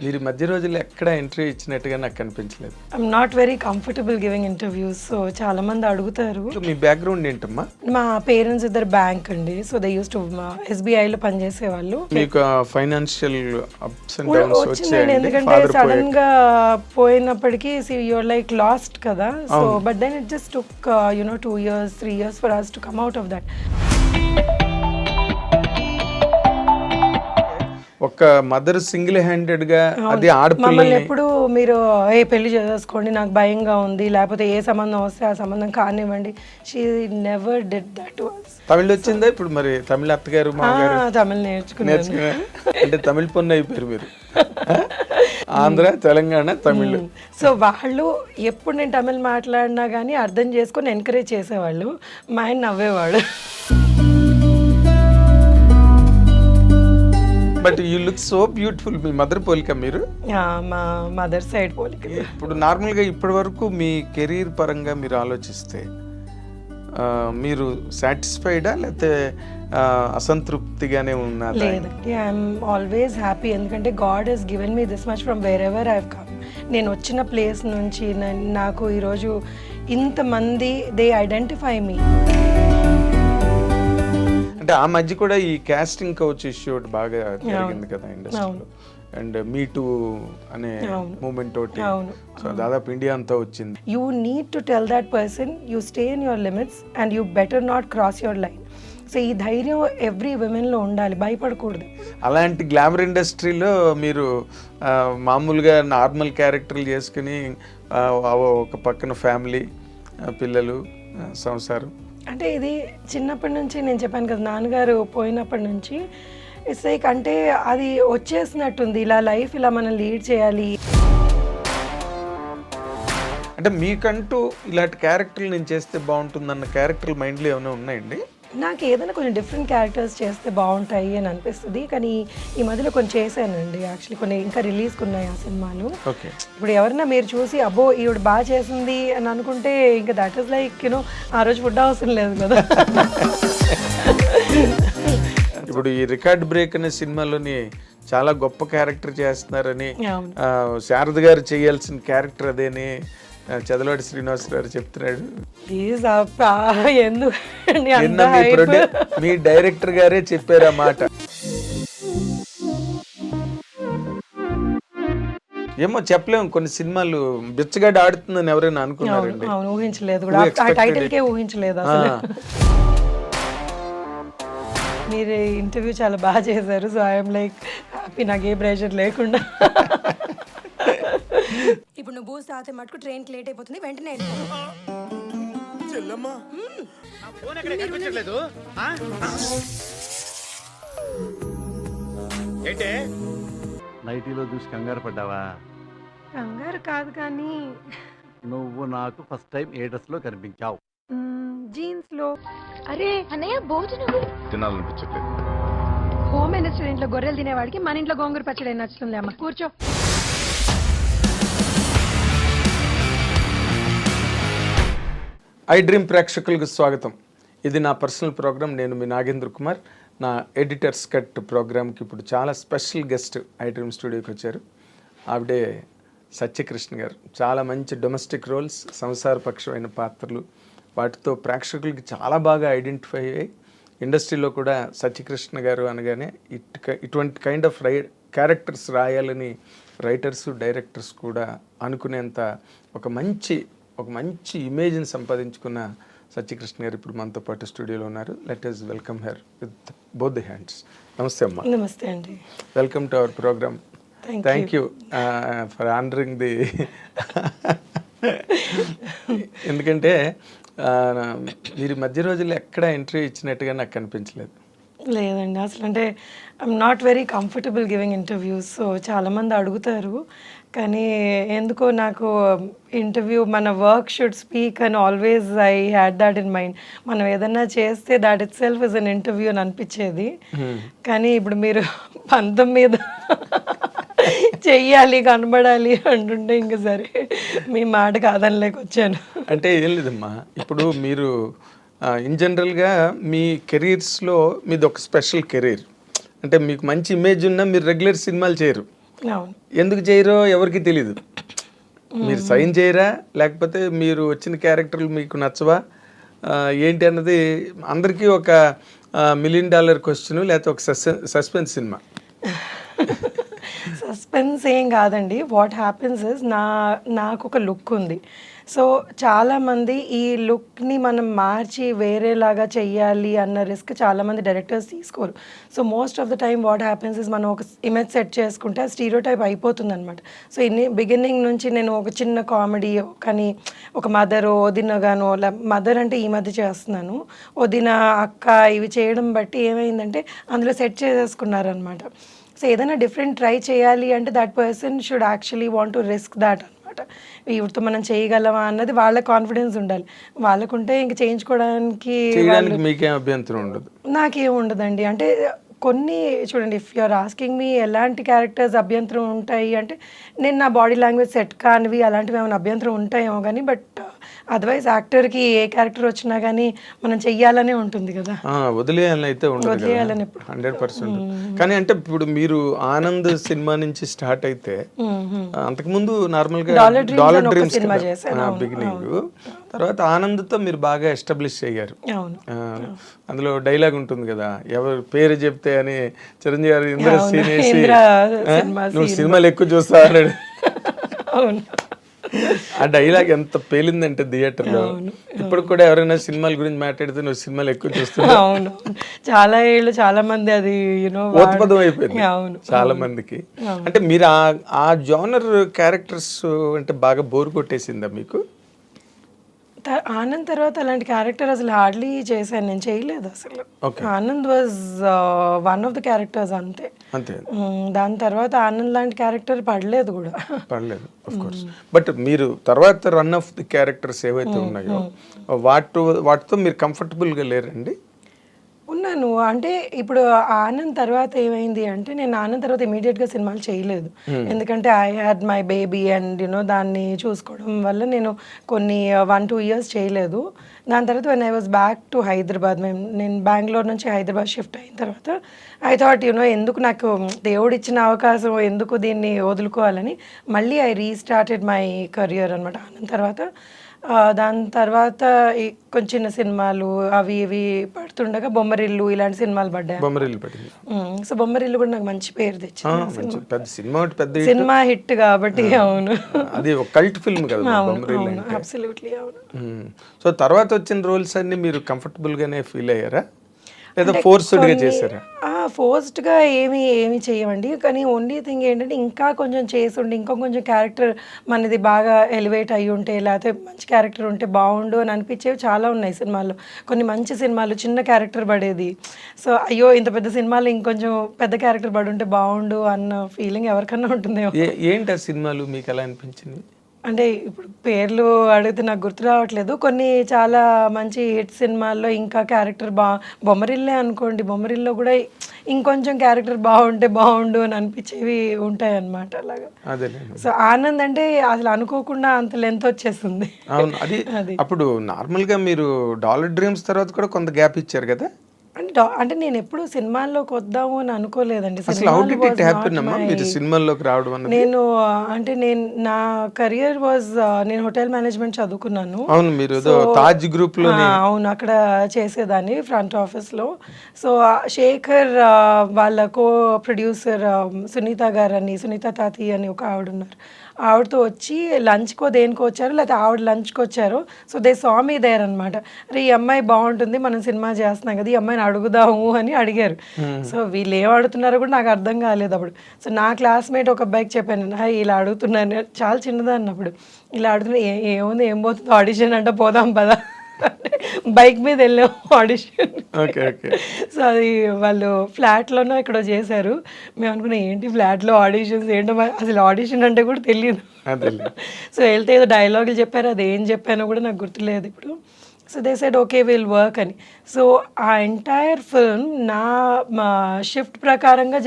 మీరు మధ్య రోజుల్లో ఎక్కడ ఇంటర్వ్యూ ఇచ్చినట్టుగా నాకు కనిపించలేదు. I'm not very comfortable giving interviews. So చాలా మంది అడుగుతారు. మీ బ్యాక్గ్రౌండ్ ఏంటమ్మా? మా పేరెంట్స్ ఇద్దరు బ్యాంక్ అండి. సో దే యూస్ టు ఎస్బీఐలో పనిచేసేవాళ్ళు. మీకు ఫైనాన్షియల్ అప్స్ అండ్ డౌన్స్ వచ్చిందండి, ఎందుకంటే సడన్ గా పోయినప్పటికీ యూఆర్ లైక్ లాస్ట్ కదా. So but then it just took 2 years 3 years for us to come out of that. ఒక మదర్ సింగిల్ హ్యాండెడ్ గా అది మమ్మల్ని ఆడపిల్లల్ని ఎప్పుడు మీరు పెళ్లి చేసుకోండి, నాకు భయంగా ఉంది, లేకపోతే ఏ సంబంధం వస్తే ఆ సంబంధం కానివ్వండి, she never did that to us. తమిళ వచ్చిందా ఇప్పుడు? మరి తమిళ అత్తగారు మామగారు తమిళ్ నేర్చుకున్నాను. అంటే తమిళ పొన్ను అయిపోయారు మీరు. ఆంధ్ర, తెలంగాణ, తమిళ్. సో వాళ్ళు ఎప్పుడు నేను తమిళ్ మాట్లాడినా కానీ అర్థం చేసుకొని ఎంకరేజ్ చేసేవాళ్ళు. మా ఆయన నవ్వేవాడు. But you look so beautiful. మీ మదర్ పోలిక మీరు? మా మదర్ సైడ్ పోలిక. ఇప్పుడు నార్మల్గా ఇప్పటి వరకు మీ కెరీర్ పరంగా మీరు ఆలోచిస్తే మీరు సాటిస్ఫైడా లేకపోతే అసంతృప్తిగానే ఉన్నదా? లేదండి, ఐఎమ్ ఆల్వేస్ హ్యాపీ. ఎందుకంటే God has given me this much from wherever I have come. నేను వచ్చిన ప్లేస్ నుంచి నాకు ఈరోజు ఇంతమంది దే ఐడెంటిఫై మీ. అంటే ఆ మధ్య కూడా ఈ కాస్టింగ్ కౌచ్ ఇష్యూ బాగా జరిగింది కదా ఇండస్ట్రీలో. అండ్ మీ టూ అనే మూమెంట్ తోటి సో దాదాపు ఇండియా అంతా వచ్చింది. You need to tell that person you stay in your limits and you better not cross your line. So ఈ ధైర్యం ఎవ్రీ విమెన్లో ఉండాలి, భయపడకూడదు. అలాంటి గ్లామర్ ఇండస్ట్రీలో మీరు మామూలుగా నార్మల్ క్యారెక్టర్లు చేసుకుని ఒక పక్కన ఫ్యామిలీ, పిల్లలు, సంసారం. అంటే ఇది చిన్నప్పటి నుంచి నేను చెప్పాను కదా, నాన్నగారు పోయినప్పటి నుంచి ఇట్స్ లైక్ అంటే అది వచ్చేసినట్టుంది. ఇలా లైఫ్ ఇలా మనం లీడ్ చేయాలి. అంటే మీకంటూ ఇలాంటి క్యారెక్టర్లు నేను చేస్తే బాగుంటుందన్న క్యారెక్టర్లు మైండ్లో ఏమైనా ఉన్నాయండి? నాకు ఏదైనా కొంచెం డిఫరెంట్ క్యారెక్టర్స్ చేస్తే బాగుంటాయి అని అనిపిస్తుంది. కానీ ఈ మధ్యలో కొన్ని చేశానండి. యాక్చువల్లీ కొన్ని ఇంకా రిలీజ్కి ఉన్నాయి ఆ సినిమాలు. ఇప్పుడు ఎవరైనా మీరు చూసి అబ్బో ఈవిడ బాగా చేసింది అని అనుకుంటే ఇంకా దట్ ఈస్ లైక్ ఆ రోజు ఫుడ్ అవసరం లేదు కదా. ఇప్పుడు ఈ రికార్డ్ బ్రేక్ అనే సినిమాలోని చాలా గొప్ప క్యారెక్టర్ చేస్తున్నారని, శారద గారు చేయాల్సిన క్యారెక్టర్ అదేని చదలవాడి శ్రీనివాస్ గారు చెప్తున్నాడు. మీ డైరెక్టర్ గారే చెప్పారు ఆ మాట. ఏమో చెప్పలేము, కొన్ని సినిమాలు బిచ్చగాడు ఆడుతుందని ఎవరైనా అనుకున్నారండి? ఊహించలేదు కూడా, టైటిల్కే ఊహించలేదు అసలు. మీరు ఇంటర్వ్యూ చాలా బాగా చేశారు. సో ఐఎమ్ లైక్ హ్యాపీ, నాకు ఏ ప్రెషర్ లేకుండా. ఇప్పుడు నువ్వు బూస్ తాగితే మటుకు ట్రైన్కి లేట్ అయిపోతుంది, వెంటనే నైటీలో చూసి కంగారు పడ్డావా? కంగారు కాదు కానీ నువ్వు నాకు ఫస్ట్ టైం ఏ డ్రెస్ లో కనిపించావు? జీన్స్ లో. అరే అన్నయ్య భోజనం తినాలనిపించట్లేదు. హోమ్ మినిస్టర్ ఇంట్లో గొర్రెలు తినేవాడికి మన ఇంట్లో గోంగూర పచ్చడి నచ్చుతుంది. అమ్మ కూర్చో. ఐ డ్రీమ్ ప్రేక్షకులకు స్వాగతం. ఇది నా పర్సనల్ ప్రోగ్రామ్. నేను మీ నాగేంద్ర కుమార్. నా ఎడిటర్స్ కట్ ప్రోగ్రామ్కి ఇప్పుడు చాలా స్పెషల్ గెస్ట్ ఐ డ్రీమ్ స్టూడియోకి వచ్చారు. ఆవిడే సత్యకృష్ణ గారు. చాలా మంచి డొమెస్టిక్ రోల్స్, సంసారపక్షమైన పాత్రలు, వాటితో ప్రేక్షకులకి చాలా బాగా ఐడెంటిఫై అయ్యాయి. ఇండస్ట్రీలో కూడా సత్యకృష్ణ గారు అనగానే ఇటువంటి కైండ్ ఆఫ్ క్యారెక్టర్స్ రాయాలని రైటర్స్, డైరెక్టర్స్ కూడా అనుకునేంత ఒక మంచి ఇమేజ్ని సంపాదించుకున్న సత్యకృష్ణ గారు ఇప్పుడు మనతో పాటు స్టూడియోలో ఉన్నారు. Let us welcome her with both the hands. నమస్తే అమ్మా. నమస్తే అండి. Welcome to our programme. Thank you for honouring the ఎందుకంటే మీరు మధ్య రోజుల్లో ఎక్కడ ఇంటర్వ్యూ ఇచ్చినట్టుగా నాకు కనిపించలేదు. లేదండి, అసలు అంటే I'm not very comfortable giving interviews. So చాలామంది అడుగుతారు, కానీ ఎందుకో నాకు ఇంటర్వ్యూ మన వర్క్ షుడ్ స్పీక్ అని always I had that in mind. మనం ఏదన్నా చేస్తే that itself is an interview అని అనిపించేది. కానీ ఇప్పుడు మీరు పంతం మీద చెయ్యాలి, కనబడాలి అంటుంటే ఇంకా సరే మీ మాట కాదనిలేక వచ్చాను. అంటే ఏం లేదమ్మా, ఇప్పుడు మీరు ఇన్ జనరల్గా మీ కెరీర్స్లో మీది ఒక స్పెషల్ కెరీర్. అంటే మీకు మంచి ఇమేజ్ ఉన్నా మీరు రెగ్యులర్ సినిమాలు చేయరు. అవును. ఎందుకు చేయరో ఎవరికి తెలీదు. మీరు సైన్ చేయరా, లేకపోతే మీరు వచ్చిన క్యారెక్టర్లు మీకు నచ్చవా, ఏంటి అన్నది అందరికీ ఒక $1 million క్వశ్చన్, లేకపోతే ఒక సస్పెన్స్ సినిమా. సస్పెన్స్ ఏం కాదండి. వాట్ హ్యాపెన్స్ ఇస్ నాకు ఒక లుక్ ఉంది. సో చాలామంది ఈ లుక్ని మనం మార్చి వేరేలాగా చెయ్యాలి అన్న రిస్క్ చాలామంది డైరెక్టర్స్ తీసుకోరు. So most of the time what happens is మనం ఒక ఇమేజ్ సెట్ చేసుకుంటే ఆ స్టీరియోటైప్ అయిపోతుంది అనమాట. సో బిగినింగ్ నుంచి నేను ఒక చిన్న కామెడీ, కానీ ఒక మదర్ వదినగాను, మదర్ అంటే ఈ మధ్య చేస్తున్నాను, వదిన అక్క ఇవి చేయడం బట్టి ఏమైందంటే అందులో సెట్ చేసేసుకున్నారనమాట. సో ఏదైనా డిఫరెంట్ ట్రై చేయాలి అంటే that person should actually want to risk that అనమాట. వీటితో మనం చేయగలమా అన్నది వాళ్ళ కాన్ఫిడెన్స్ ఉండాలి. వాళ్ళకుంటే ఇంక చేయించుకోవడానికి మీకేం అభ్యంతరం ఉండదు. నాకేం ఉండదండి. అంటే కొన్ని చూడండి, ఇఫ్ యూఆర్ ఆస్కింగ్ మీ ఎలాంటి క్యారెక్టర్స్ అభ్యంతరం ఉంటాయి అంటే, నేను నా బాడీ లాంగ్వేజ్ సెట్ కానివి అలాంటివి ఏమైనా అభ్యంతరం ఉంటాయేమో కానీ, బట్ అదర్వైజ్ యాక్టర్కి ఏ క్యారెక్టర్ వచ్చినా కానీ మనం చెయ్యాలనే ఉంటుంది కదా. వదిలేయాలని అయితే ఉండదు, వదిలేయాలని 100%. కానీ అంటే ఇప్పుడు మీరు ఆనంద్ సినిమా నుంచి స్టార్ట్ అయితే, అంతకుముందు నార్మల్ గా డాలర్ డ్రీమ్స్ బిగినింగ్, తర్వాత ఆనంద్తో మీరు బాగా ఎస్టాబ్లిష్ అయ్యారు. అందులో డైలాగ్ ఉంటుంది కదా, ఎవరు పేరు చెప్తే అని చిరంజీవి గారు ఇంద్ర సీన్ వేసి నువ్వు సినిమాలు ఎక్కువ చూస్తా అన్నాడు. ఆ డైలాగ్ ఎంత పేలిందంటే థియేటర్లో. ఇప్పుడు కూడా ఎవరైనా సినిమాల గురించి మాట్లాడితే నువ్వు సినిమాలు ఎక్కువ చూస్తున్నావు. అవును, చాలా ఏళ్ళు చాలా మంది అది ఓత్పదం అయిపోయింది చాలా మందికి. అంటే మీరు ఆ జోనర్ క్యారెక్టర్స్ అంటే బాగా బోర్ కొట్టేసిందా మీకు? ఆనంద్ తర్వాత అలాంటి క్యారెక్టర్ అసలు హార్డ్లీ చేశాను, నేను చేయలేదు అసలు. Anand was one of the characters అంతే. దాని తర్వాత ఆనంద్ లాంటి క్యారెక్టర్ పడలేదు కూడా. పడలేదు ఆఫ్ కోర్స్. బట్ మీరు తర్వాత రన్ ఆఫ్ ది క్యారెక్టర్స్ ఏవైతే ఉన్నాయో వాటితో మీరు కంఫర్టబుల్గా లేరండి? ఉన్నాను. అంటే ఇప్పుడు ఆనంద్ తర్వాత ఏమైంది అంటే, నేను ఆనంద్ తర్వాత ఇమీడియట్గా సినిమాలు చేయలేదు. ఎందుకంటే I had my baby and దాన్ని చూసుకోవడం వల్ల నేను కొన్ని 1-2 years చేయలేదు. దాని తర్వాత when I was back to Hyderabad, నేను బెంగళూరు నుంచి హైదరాబాద్ షిఫ్ట్ అయిన తర్వాత ఐ థాట్ ఎందుకు నాకు దేవుడు ఇచ్చిన అవకాశం ఎందుకు దీన్ని వదులుకోవాలని మళ్ళీ ఐ రీస్టార్టెడ్ మై కెరియర్ అనమాట ఆనంద్ తర్వాత. దాని తర్వాత కొంచెం చిన్న సినిమాలు అవి ఇవి పడుతుండగా బొమ్మరిల్లు ఇలాంటి సినిమాలు పడ్డాయి. సో బొమ్మరిల్లు కూడా నాకు మంచి పేరు తెచ్చింది, సినిమా హిట్ కాబట్టి. అవును, అది ఒక కల్ట్ ఫిల్మ్ కదా. అవును, అబ్సల్యూట్లీ అవును. సో తర్వాత వచ్చిన రోల్స్ అన్ని మీరు కంఫర్టబుల్ గానే ఫీల్ అయ్యారా, లేదా ఫోర్స్డ్గా చేశారా? ఫోర్స్డ్గా ఏమి చేయమండి. కానీ ఓన్లీ థింగ్ ఏంటంటే, ఇంకా కొంచెం చేసుండి ఇంకా కొంచెం క్యారెక్టర్ మనది బాగా ఎలివేట్ అయ్యి ఉంటే, లేకపోతే మంచి క్యారెక్టర్ ఉంటే బాగుండు అని అనిపించేవి చాలా ఉన్నాయి సినిమాల్లో. కొన్ని మంచి సినిమాలు చిన్న క్యారెక్టర్ పడేది. సో అయ్యో ఇంత పెద్ద సినిమాలో ఇంకొంచెం పెద్ద క్యారెక్టర్ పడి ఉంటే బాగుండు అన్న ఫీలింగ్ ఎవరికన్నా ఉంటుందేమో. ఏంటి ఆ సినిమాలు మీకు ఎలా అనిపించింది? అంటే ఇప్పుడు పేర్లు అడిగితే నాకు గుర్తు రావట్లేదు. కొన్ని చాలా మంచి హిట్ సినిమాల్లో ఇంకా క్యారెక్టర్ బొమ్మరిల్లే అనుకోండి, బొమ్మరిల్లో కూడా ఇంకొంచెం క్యారెక్టర్ బాగుంటే బాగుండు అని అనిపించేవి ఉంటాయి అన్నమాట. అలాగా. సో ఆనంద్ అంటే అసలు అనుకోకుండా అంత లెంత్ వచ్చేస్తుంది. అవును, అది అప్పుడు నార్మల్గా మీరు డాలర్ డ్రీమ్స్ తర్వాత కూడా కొంత గ్యాప్ ఇచ్చారు కదా. అంటే నేను ఎప్పుడు సినిమాల్లోకి వద్దాము అని అనుకోలేదండి. నేను నా కెరియర్ వాజ్, నేను హోటల్ మేనేజ్మెంట్ చదువుకున్నాను. అవును, అక్కడ చేసేదాన్ని ఫ్రంట్ ఆఫీస్ లో. సో శేఖర్ వాళ్ళ కో ప్రొడ్యూసర్ సునీత గారు అని, సునీత తాతి అని ఒక ఆవిడ ఉన్నారు. ఆవిడతో వచ్చి లంచ్కో దేనికో వచ్చారు, లేకపోతే ఆవిడ లంచ్కి వచ్చారు. So they saw me there అనమాట. అరే ఈ అమ్మాయి బాగుంటుంది, మనం సినిమా చేస్తున్నాం కదా, ఈ అమ్మాయిని అడుగుదాము అని అడిగారు. సో వీళ్ళు ఏం అడుగుతున్నారో కూడా నాకు అర్థం కాలేదు అప్పుడు. సో నా క్లాస్మేట్ ఒక అబ్బాయికి చెప్పాను, ఇలా అడుగుతున్నాను, చాలా చిన్నదాన్ని అప్పుడు, ఇలా అడుగుతున్నా, ఏముంది ఏం పోతుంది ఆడిషన్ అంటే పోదాం పదా, బైక్ మీద వెళ్ళాం ఆడిషన్. సో అది వాళ్ళు ఫ్లాట్లోనో ఇక్కడ చేశారు. మేము అనుకున్నాం ఏంటి ఫ్లాట్లో ఆడిషన్స్ ఏంటో, అసలు ఆడిషన్ అంటే కూడా తెలియదు. సో వెళ్తే ఏదో డైలాగులు చెప్పారు, అది ఏం చెప్పానో కూడా నాకు గుర్తులేదు ఇప్పుడు. So they said okay will work అని. సో ఆ ఎంటైర్ ఫిల్మ్ నా షిఫ్ట్ ప్రకారంగా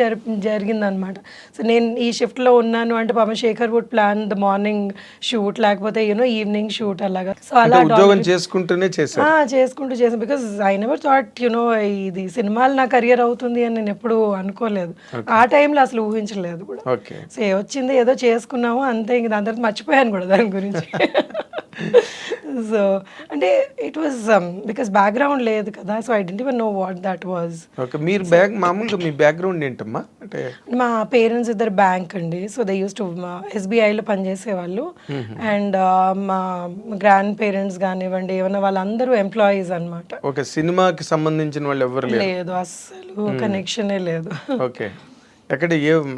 జరిగిందనమాట. సో నేను ఈ షిఫ్ట్లో ఉన్నాను అంటే పాపం Shekhar would plan the morning shoot, లేకపోతే ఈవినింగ్ షూట్ అలాగా. సో అలా ఉద్యోగం చేసుకుంటూనే చేశారు. చేసుకుంటూ చేసాను. బికాస్ ఐ నెవర్ థాట్ ఇది సినిమాలు నా కెరియర్ అవుతుంది అని నేను ఎప్పుడు అనుకోలేదు. ఆ టైంలో అసలు ఊహించలేదు కూడా. ఓకే. సో వచ్చింది ఏదో చేసుకున్నాము అంతే, ఇంక దాని తర్వాత మర్చిపోయాను కూడా దాని గురించి. సో అంటే ఇట్ వాజ్ బికాస్ బ్యాక్గ్రౌండ్ లేదు కదా, so I didn't even know what that was. Okay. మీరు మామూలుగా మీ బ్యాక్గ్రౌండ్ ఏంటమ్మా? అంటే మా పేరెంట్స్ ఇద్దరు బ్యాంక్ అండి. సో దే యూస్ టు ఎస్బీఐలో పనిచేసేవాళ్ళు. అండ్ మా గ్రాండ్ పేరెంట్స్ కానివ్వండి ఏమన్నా వాళ్ళందరూ ఎంప్లాయీస్ అనమాట. ఓకే. సినిమాకి సంబంధించిన వాళ్ళు ఎవరు లేదు, అస్సలు కనెక్షనే లేదు. ఓకే.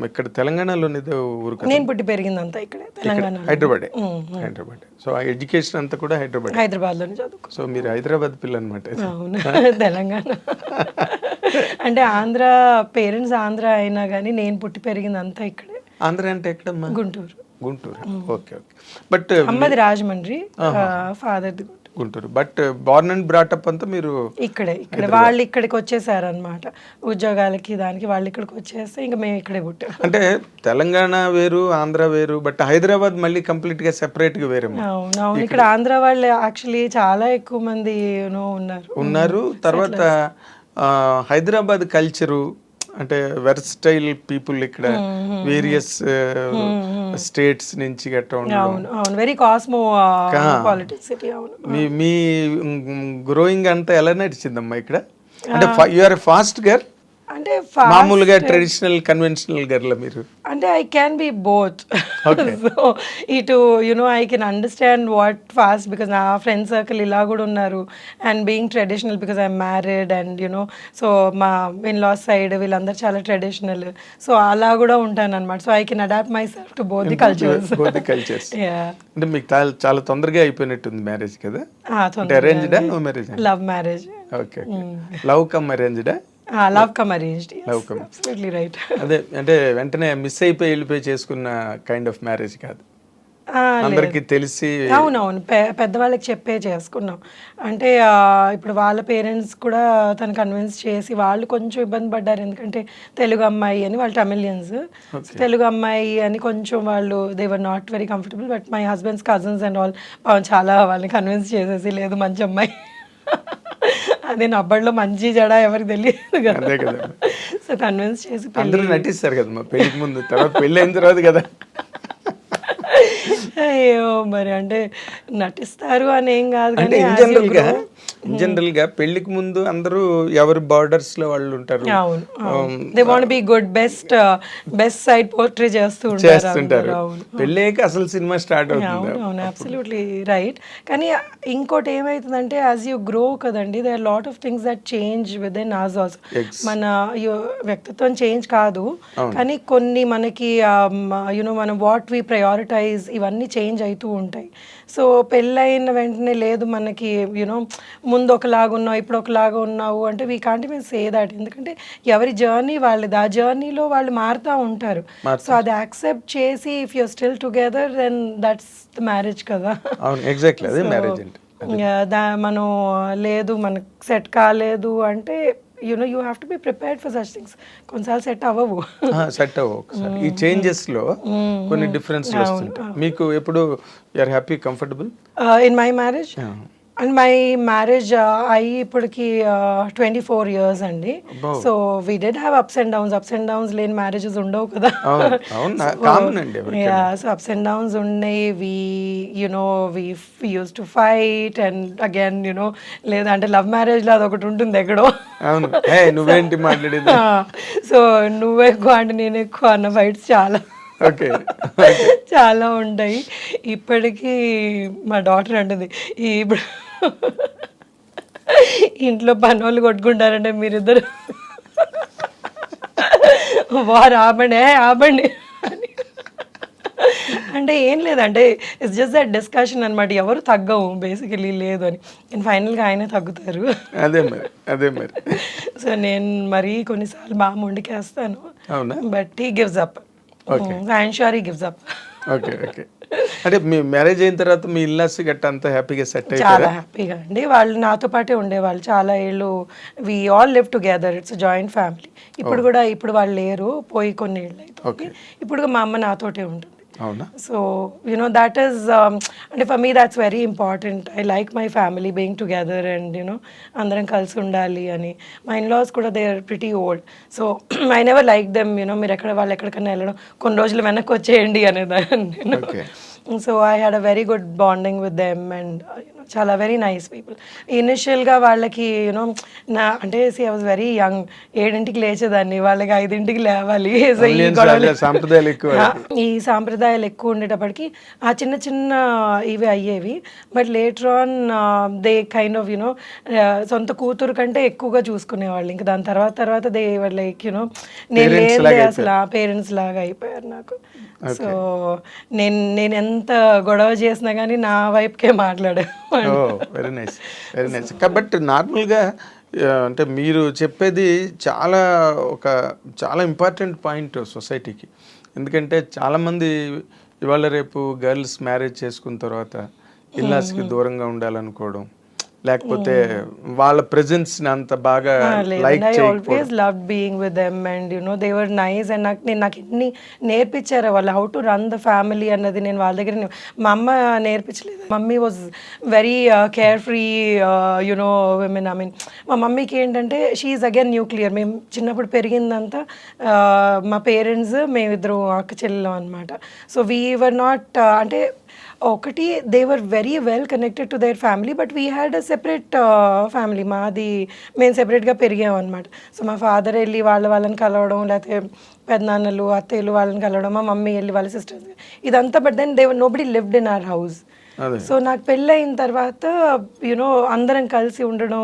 ఇక్కడ తెలంగాణలోని ఊరు కదా? నేను పుట్టి పెరిగిందంతా ఇక్కడే తెలంగాణ, హైదరాబాద్. సో ఆ ఎడ్యుకేషన్ అంతా కూడా హైదరాబాద్లోనే చదువుకో. సో మీరు హైదరాబాద్ పిల్ల అనమాట. అవును, తెలంగాణ అంటే ఆంధ్ర, పేరెంట్స్ ఆంధ్ర అయినా కానీ నేను పుట్టి పెరిగిందంతా ఇక్కడే. ఆంధ్ర అంటే ఎక్కడమ్మా? గుంటూరు. ఓకే. బట్ అమ్మది రాజమండ్రి, ఫాదర్ది Guntur. But born and brought up అంతా మీరు ఇక్కడే వాళ్ళు ఇక్కడికి వచ్చేసారు అనమాట ఉద్యోగాలకి, దానికి వాళ్ళు ఇక్కడికి వచ్చేస్తే ఇంకా మేము ఇక్కడే పుట్టాం. అంటే తెలంగాణ వేరు, ఆంధ్ర వేరు, బట్ హైదరాబాద్ మళ్ళీ కంప్లీట్ గా సెపరేట్ గా వేరే. అవును, ఇక్కడ ఆంధ్ర వాళ్ళు యాక్చువల్లీ చాలా ఎక్కువ మంది ఉన్నారు. తర్వాత హైదరాబాద్ కల్చరు అంటే వెర్స్టైల్ పీపుల్ ఇక్కడ వేరియస్ స్టేట్స్ నుంచి గట్రా ఉండడం, వెరీ కాస్మో పాలిటిక్స్ సిటీ. అవును. మీ గ్రోయింగ్ అంతా ఎలా నడిచిందమ్మా ఇక్కడ? అంటే యు ఆర్ ఫాస్ట్ గర్ల్ అంటే మామూలుగా ట్రెడిషనల్ కన్వెన్షనల్ గర్ల్ మీరు? అంటే I can be both. So ఇటు I can understand what fast, because నా ఫ్రెండ్ సర్కిల్ ఇలా కూడా ఉన్నారు. And being traditional because I'm married and so మా ఇన్ లాస్ సైడ్ వీళ్ళందరూ చాలా ట్రెడిషనల్. సో అలా కూడా ఉంటాను అనమాట. So I can adapt myself to both the cultures. అంటే మీకు చాలా తొందరగా అయిపోయినట్టుంది మ్యారేజ్ కదా? అరేంజ్డా marriage? Love marriage. Okay. Love cum అరేంజ్డా? Love cum arranged. Absolutely right. అదే అంటే వెంటనే మిస్ అయిపోయి వెళ్ళిపోయి చేసుకున్న కైండ్ ఆఫ్ మ్యారేజ్ కాదు, అందరికి తెలిసి. అవునవును, పెద్దవాళ్ళకి చెప్పే చేసుకున్నాం. అంటే ఇప్పుడు వాళ్ళ పేరెంట్స్ కూడా తను కన్విన్స్ చేసి, వాళ్ళు కొంచెం ఇబ్బంది పడ్డారు ఎందుకంటే తెలుగు అమ్మాయి అని, వాళ్ళు తమిళియన్స్. తెలుగు అమ్మాయి అని కొంచెం వాళ్ళు they were not very comfortable. But my husband's cousins and all చాలా వాళ్ళని కన్విన్స్ చేసేసి, లేదు మంచి అమ్మాయి, అదే నబ్బడిలో మంచి జడ ఎవరికి తెలియదు కదా, సో కన్విన్స్ చేసి అందరూ నటిస్తారు కదా పెళ్లికి ముందు, తర్వాత పెళ్ళి అయిన తర్వాత కదా. అయ్యో మరి అంటే నటిస్తారు అని ఏం కాదు, అంటే ఇన్ జనరల్ గా పెళ్లికి ముందు అందరూ ఎవరి బార్డర్స్ లో వాళ్ళు ఉంటారు. They want be good, best side portray చేస్తుంటారు. పెళ్ళేకి అసలు సినిమా స్టార్ట్ అవుతుంది. అవును, అబ్సల్యూట్లీ రైట్. కానీ ఇంకోటి ఏమైతుందంటే యాజ్ యూ గ్రో కదండి, there are lot of things that change with in us also. మన వ్యక్తిత్వం చేంజ్ కాదు కానీ కొన్ని మనకి మనం వాట్ వి ప్రయారిటైజ్ ఇవన్నీ చేంజ్ అవుతూ ఉంటాయి. సో పెళ్ళైన వెంటనే లేదు మనకి ముందు ఒకలాగా ఉన్నావు ఇప్పుడు ఒకలాగా ఉన్నావు అంటే we can't even say that. ఎందుకంటే ఎవరి జర్నీ వాళ్ళది, ఆ జర్నీలో వాళ్ళు మారుతూ ఉంటారు. సో అది యాక్సెప్ట్ చేసి if you're still together then that's the marriage కదా. ఎగ్జాక్ట్లీ అదే మ్యారేజ్ అంటే. మనం లేదు మనకు సెట్ కాలేదు అంటే you have to be prepared for such things. కొన్నిసార్లు సెట్ అవ్వవు. ఈ చేంజెస్ లో కొన్ని డిఫరెన్స్ వస్తుంటాయి. మీకు ఎప్పుడు you are happy, comfortable in my marriage? And my marriage అయ్యి ఇప్పటికి 24 years అండి. So we did have ups and downs లేని మ్యారేజెస్ ఉండవు కదా. సో అప్స్ అండ్ డౌన్స్ ఉన్నాయి. We use to fight and again లేదంటే లవ్ మ్యారేజ్ లో అదొకటి ఉంటుంది ఎక్కడో. నువ్వేంటి మాట్లాడేది, సో నువ్వు ఎక్కువ అంటే నేను ఎక్కువ అన్న ఫైట్స్ చాలా ఉంటాయి. ఇప్పటికీ మా డాటర్ అంటుంది, ఇప్పుడు ఇంట్లో పని వాళ్ళు కొట్టుకుంటారంటే మీరిద్దరు వారు ఆపండి అని. అంటే ఏం లేదంటే ఇట్స్ జస్ట్ దట్ డిస్కషన్ అనమాట. ఎవరు తగ్గవు బేసికలీ లేదు అని, నేను ఫైనల్గా ఆయనే తగ్గుతారు. అదే మరి. సో నేను మరీ కొన్నిసార్లు బాగా మొండికేస్తాను, but he gives up. I'm sure he gives up. Okay. అంటే మీ మ్యారేజ్ అయిన తర్వాత మీ ఇల్లాస్ గట్ట అంతా హ్యాపీగా సెట్ చాలా అయిపోయారా? హ్యాపీగా అండి. వాళ్ళు నాతో పాటే ఉండేవాళ్ళు చాలా ఏళ్ళు. We all live together, it's joint family. ఇప్పుడు కూడా ఇప్పుడు వాళ్ళు లేరు, పోయి కొన్ని ఏళ్ళు అవుతుంది. ఇప్పుడు మా అమ్మ నాతోటే ఉంటుంది. అవునా? సో దట్ ఈస్ అంటే for me that's very important. I like my family being together and అందరం కలిసి ఉండాలి అని. మా ఇన్లాస్ కూడా they are pretty old. So I never like them మీరు వాళ్ళు ఎక్కడికన్నా వెళ్ళడం కొన్ని రోజులు వెనక్కి వచ్చేయండి అనేదాన్ని నేను. So I had a very good bonding with them and చాలా వెరీ నైస్ పీపుల్. ఇనిషియల్గా వాళ్ళకి నా అంటే ఐ వాజ్ వెరీ యంగ్. 7ంటికి లేచేదాన్ని, వాళ్ళకి 5ంటికి లేవాలి. సో ఈ గొడవలు సాంప్రదాయాలు ఎక్కువ. ఈ సాంప్రదాయాలు ఎక్కువ ఉండేటప్పటికి ఆ చిన్న చిన్న ఇవి అయ్యేవి. But later on they kind of సొంత కూతురు కంటే ఎక్కువగా చూసుకునేవాళ్ళు. ఇంకా దాని తర్వాత దే లైక్ నేను లేదే అసలు ఆ పేరెంట్స్ లాగా అయిపోయారు నాకు. సో నేను ఎంత గొడవ చేసినా కానీ నా వైపుకే మాట్లాడేవాళ్ళు. Very nice, very nice. But నార్మల్గా అంటే మీరు చెప్పేది చాలా ఇంపార్టెంట్ పాయింట్ సొసైటీకి. ఎందుకంటే చాలామంది ఇవాళ రేపు గర్ల్స్ మ్యారేజ్ చేసుకున్న తర్వాత ఇల్లాస్కి దూరంగా ఉండాలనుకోవడం, లేకపోతే వాళ్ళ ప్రెజెన్స్ అంత బాగా like I always loved being with them and they were nice and నాకు ఎన్ని నేర్పించారు వాళ్ళు how to run the family అన్నది. నేను వాళ్ళ దగ్గర మా అమ్మ నేర్పించలేదు. Mummy was very carefree women. I mean మా మమ్మీకి ఏంటంటే షీఈ్ అగైన్ న్యూక్లియర్. మేము చిన్నప్పుడు పెరిగిందంతా మా పేరెంట్స్ మేమిద్దరు అక్క చెల్లెలం అనమాట. సో వీ వర్ నాట్ అంటే ఒకటి they were very well connected to their family but we had a separate family. మేము సెపరేట్గా పెరిగాం అనమాట. సో మా ఫాదర్ వెళ్ళి వాళ్ళని కలవడం, లేకపోతే పెద్దనాన్నలు అత్తయ్యలు వాళ్ళని కలవడం, మా మమ్మీ వెళ్ళి వాళ్ళ సిస్టర్స్, ఇదంతా. But then they nobody lived in our house. So నాకు పెళ్ళయిన తర్వాత అందరం కలిసి ఉండడం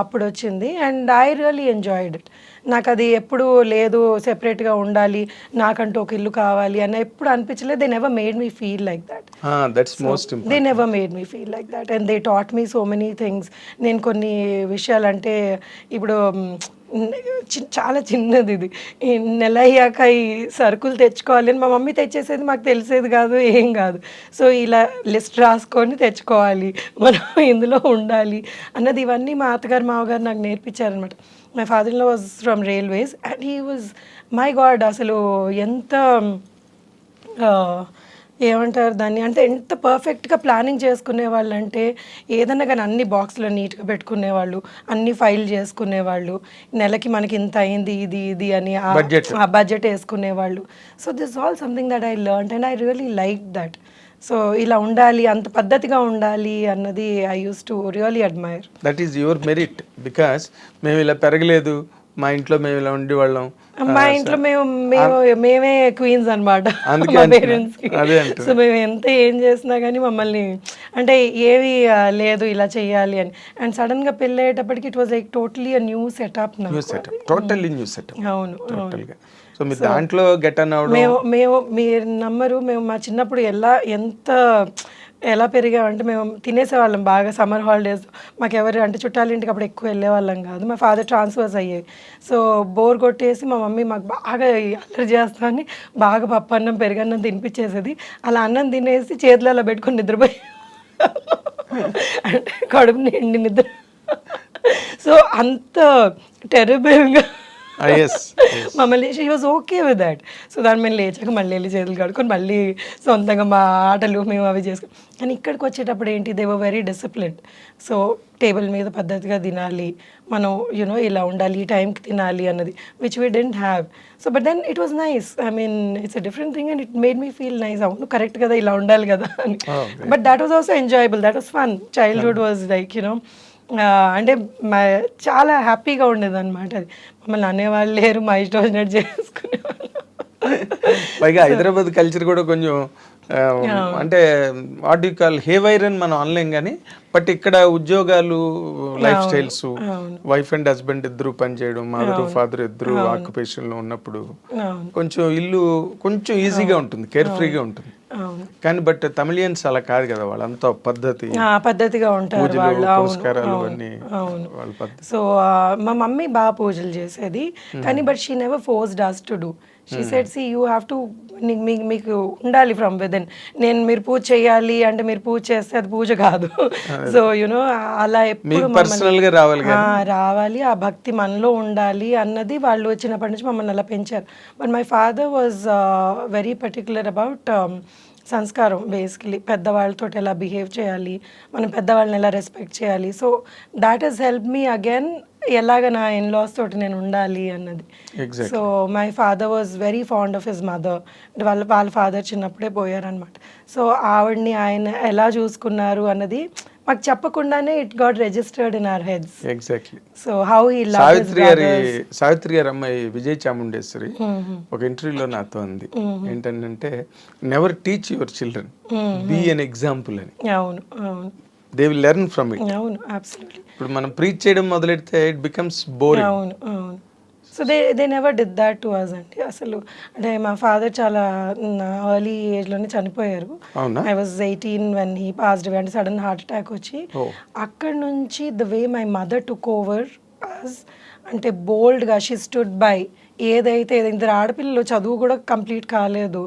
అప్పుడు వచ్చింది. And I really enjoyed it. నాకు అది ఎప్పుడు లేదు సెపరేట్గా ఉండాలి, నాకంటూ ఒక ఇల్లు కావాలి అని ఎప్పుడు అనిపించలేదు. They never made me feel like that. They never made me feel like that and they taught me so many things. నేను కొన్ని విషయాలంటే ఇప్పుడు చాలా చిన్నది ఇది, ఈ నెల అయ్యాక ఈ సరుకులు తెచ్చుకోవాలి అని మా మమ్మీ తెచ్చేసేది, మాకు తెలిసేది కాదు, ఏం కాదు. సో ఇలా లిస్ట్ రాసుకొని తెచ్చుకోవాలి, మనం ఇందులో ఉండాలి అన్నది, ఇవన్నీ మా అత్తగారు మామగారు నాకు నేర్పించారనమాట. My father in law was from railways and he was my god అసలు ఎంత ఏమంటారు దాన్ని అంటే ఎంత పర్ఫెక్ట్గా ప్లానింగ్ చేసుకునేవాళ్ళు అంటే ఏదన్నా కానీ అన్ని బాక్స్లో నీట్గా పెట్టుకునేవాళ్ళు, అన్ని ఫైల్ చేసుకునేవాళ్ళు, నెలకి మనకి ఇంత అయింది ఇది అని ఆ బడ్జెట్ వేసుకునేవాళ్ళు. So this all something that I learned and I really like that. So ఇలా ఉండాలి, అంత పద్ధతిగా ఉండాలి అన్నది I use to really admire. That is your merit. Because మేము ఇలా పెరగలేదు, మా ఇంట్లో మేము ఇలా ఉండేవాళ్ళం, మా ఇంట్లో మేమే క్వీన్స్ అనమాట మా పేరెంట్స్కి. సో మేము ఎంత ఏం చేసినా కానీ మమ్మల్ని అంటే ఏవి లేదు ఇలా చెయ్యాలి అని. అండ్ సడన్గా పెళ్ళి అయ్యేటప్పటికి it was like totally a new setup. అవును. సో మీరు దాంట్లో గెట్ అన్ అవడం. మీరు నమ్మరు, మేము మా చిన్నప్పుడు ఎలా పెరిగామంటే మేము తినేసేవాళ్ళం బాగా. సమ్మర్ హాలిడేస్ మాకు ఎవరు అంటే చుట్టాల ఇంటికి అప్పుడు ఎక్కువ వెళ్ళేవాళ్ళం కాదు. మా ఫాదర్ ట్రాన్స్ఫర్స్ అయ్యేవి. సో బోర్ కొట్టేసి మా మమ్మీ మాకు బాగా అల్లరి చేస్తామని బాగా పప్పు అన్నం పెరుగన్నం తినిపించేసేది. అలా అన్నం తినేసి చేతులు అలా పెట్టుకొని నిద్రపోయి అంటే కడుపు నిండి నిద్ర. సో అంత టెరబుల్గా మమ్మల్ని she was okay with that. So దాన్ని మేము లేచాక మళ్ళీ వెళ్ళి చేతులు కడుక్కొని మళ్ళీ సొంతంగా మా ఆటలు మేము అవి చేసుకుని. కానీ ఇక్కడికి వచ్చేటప్పుడు ఏంటి, they were very disciplined. So table మీద పద్ధతిగా తినాలి మనం, ఇలా ఉండాలి, ఈ టైంకి తినాలి అన్నది, which we didn't have. So but then it was nice. I mean it's a different thing and it made me feel nice. అవును కరెక్ట్ కదా, ఇలా ఉండాలి కదా అని. But that was also enjoyable, that was fun. Childhood was like అంటే చాలా హ్యాపీగా ఉండేది అనమాట. అది మమ్మల్ని అనేవాళ్ళు లేరు, మా ఇష్టం వచ్చినట్టు చేసుకునేవాళ్ళు. పైగా హైదరాబాద్ కల్చర్ కూడా కొంచెం అంటే వాట్ యు కాల్ హేవైర్ అని మనం అనలేం కానీ, బట్ ఇక్కడ ఉద్యోగాలు, life styles, wife and husband ఇద్దరు పనిచేయడం, మదర్ ఫాదర్ ఇద్దరు ఆక్యుపేషన్ లో ఉన్నప్పుడు కొంచెం ఇల్లు కొంచెం ఈజీగా ఉంటుంది, కేర్ ఫ్రీగా ఉంటుంది. కానీ బట్ తమిళియన్స్ అలా కాదు కదా, వాళ్ళంతా పద్ధతిగా ఉంటారు వాళ్ళు. వాళ్ళ సో మా మమ్మీ బాగా పూజలు చేసేది కానీ but she never forced us to do. She said, see, you have to మీకు ఉండాలి ఫ్రమ్ విదిన్. మీరు పూజ చేయాలి అంటే మీరు పూజ చేస్తే అది పూజ కాదు. సో యునో అలా ఎప్పుడు పర్సనల్ గా రావాలి రావాలి, ఆ భక్తి మనలో ఉండాలి అన్నది వాళ్ళు చిన్నప్పటి నుంచి మమ్మల్ని అలా పెంచారు. But my father was very particular about సంస్కారం. బేసికలీ పెద్దవాళ్ళతో ఎలా బిహేవ్ చేయాలి, మనం పెద్దవాళ్ళని ఎలా రెస్పెక్ట్ చేయాలి. So that has help me again ఎలాగ నా ఇన్లాస్ తోటి నేను ఉండాలి అన్నది. So my father was very fond of his mother. వాళ్ళ ఫాదర్ చిన్నప్పుడే పోయారనమాట. సో ఆవిడ్ని ఆయన ఎలా చూసుకున్నారు అన్నది మాకు చెప్పకుండానే it got registered in our heads. Exactly. So how he Savitri గారి అమ్మాయి విజయ చాముండేశ్వరి ఒక ఇంటర్వ్యూలో నాతో అంది ఏంటంటే, never teach your children, be an example అని. అవును అవును, they will learn from it. అవును అబ్సల్యూట్లీ. ఇప్పుడు మనం ప్రీచ్ చేయడం మొదలెడితే ఇట్ బికమ్స్ బోరింగ్. అవును అవును. So they never did that to us అండి. అసలు అంటే మా ఫాదర్ చాలా ఎర్లీ ఏజ్లోనే చనిపోయారు. I was 18 when he passed away. అంటే సడన్ హార్ట్ అటాక్ వచ్చి అక్కడ నుంచి the way my mother took over us అంటే బోల్డ్గా షీ స్టూడ్ బై. ఏదైతే ఇద్దరు ఆడపిల్లలు చదువు కూడా కంప్లీట్ కాలేదు.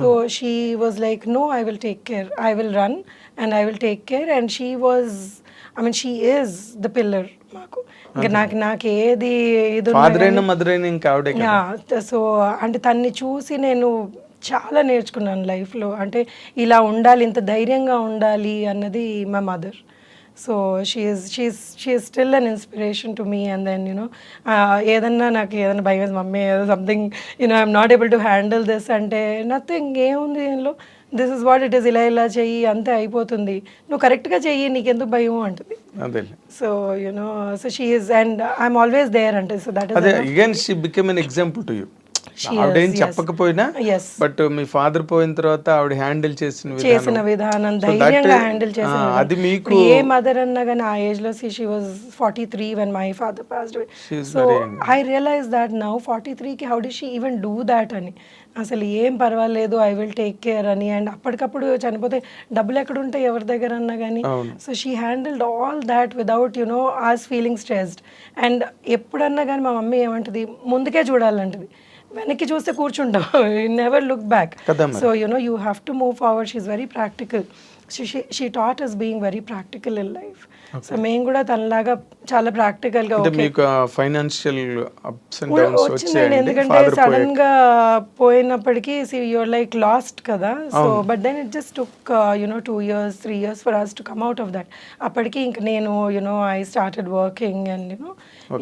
So she was like no, I will take care, I will run and I will take care. And she was she is the pillar మాకు. ఇంకా నాకు ఏది ఇది సో అంటే తన్ని చూసి నేను చాలా నేర్చుకున్నాను లైఫ్లో. అంటే ఇలా ఉండాలి, ఇంత ధైర్యంగా ఉండాలి అన్నది మా mother. So she is still an inspiration to me. And then ఏదన్నా నాకు ఏదైనా భయం, mummy something I'm not able to handle this అంటే నథింగ్, ఏముంది దీనిలో, this is what it is, ఇలా చెయ్యి అంతే అయిపోతుంది, నువ్వు కరెక్ట్గా చెయ్యి, నీకెందుకు భయం అంటుంది. So so she is and I'm always there అంటే. So that is again she become an example to you. ఆవిడేం చెప్పకపోయినా బట్ మీ ఫాదర్ పోయిన తర్వాత ఆవిడ హ్యాండిల్ చేసిన విధానం, ధైర్యంగా హ్యాండిల్ చేసిన అది మీకు ఏ మదర్ అన్నా కానీ ఆ ఏజ్ లో she was 43 when my father passed away. So I realized that now 43 కి how did she even do that అని. అసలు ఏం పర్వాలేదు, ఐ విల్ టేక్ కేర్ అని. అండ్ అప్పటికప్పుడు చనిపోతే డబ్బులు ఎక్కడ ఉంటాయి ఎవరి దగ్గర అన్నా కానీ. So she handled all that without us feeling stressed. And ఎప్పుడన్నా కానీ మా మమ్మీ ఏమంటుంది, ముందుకే చూడాలంటది, వెనక్కి చూస్తే కూర్చుంటాం, never look back. So you have to move forward. She is very practical. She taught us being very practical in life. So మేము కూడా తనలాగా చాలా ప్రాక్టికల్ గా ఫైనాన్షియల్ వచ్చిందండి. ఎందుకంటే సడన్ గా పోయినప్పటికీ యూఆర్ లైక్ లాస్ట్ కదా. So but then it just took 2 years 3 years for us to come out of that. అప్పటికి ఇంక నేను ఐ స్టార్టెడ్ వర్కింగ్ అండ్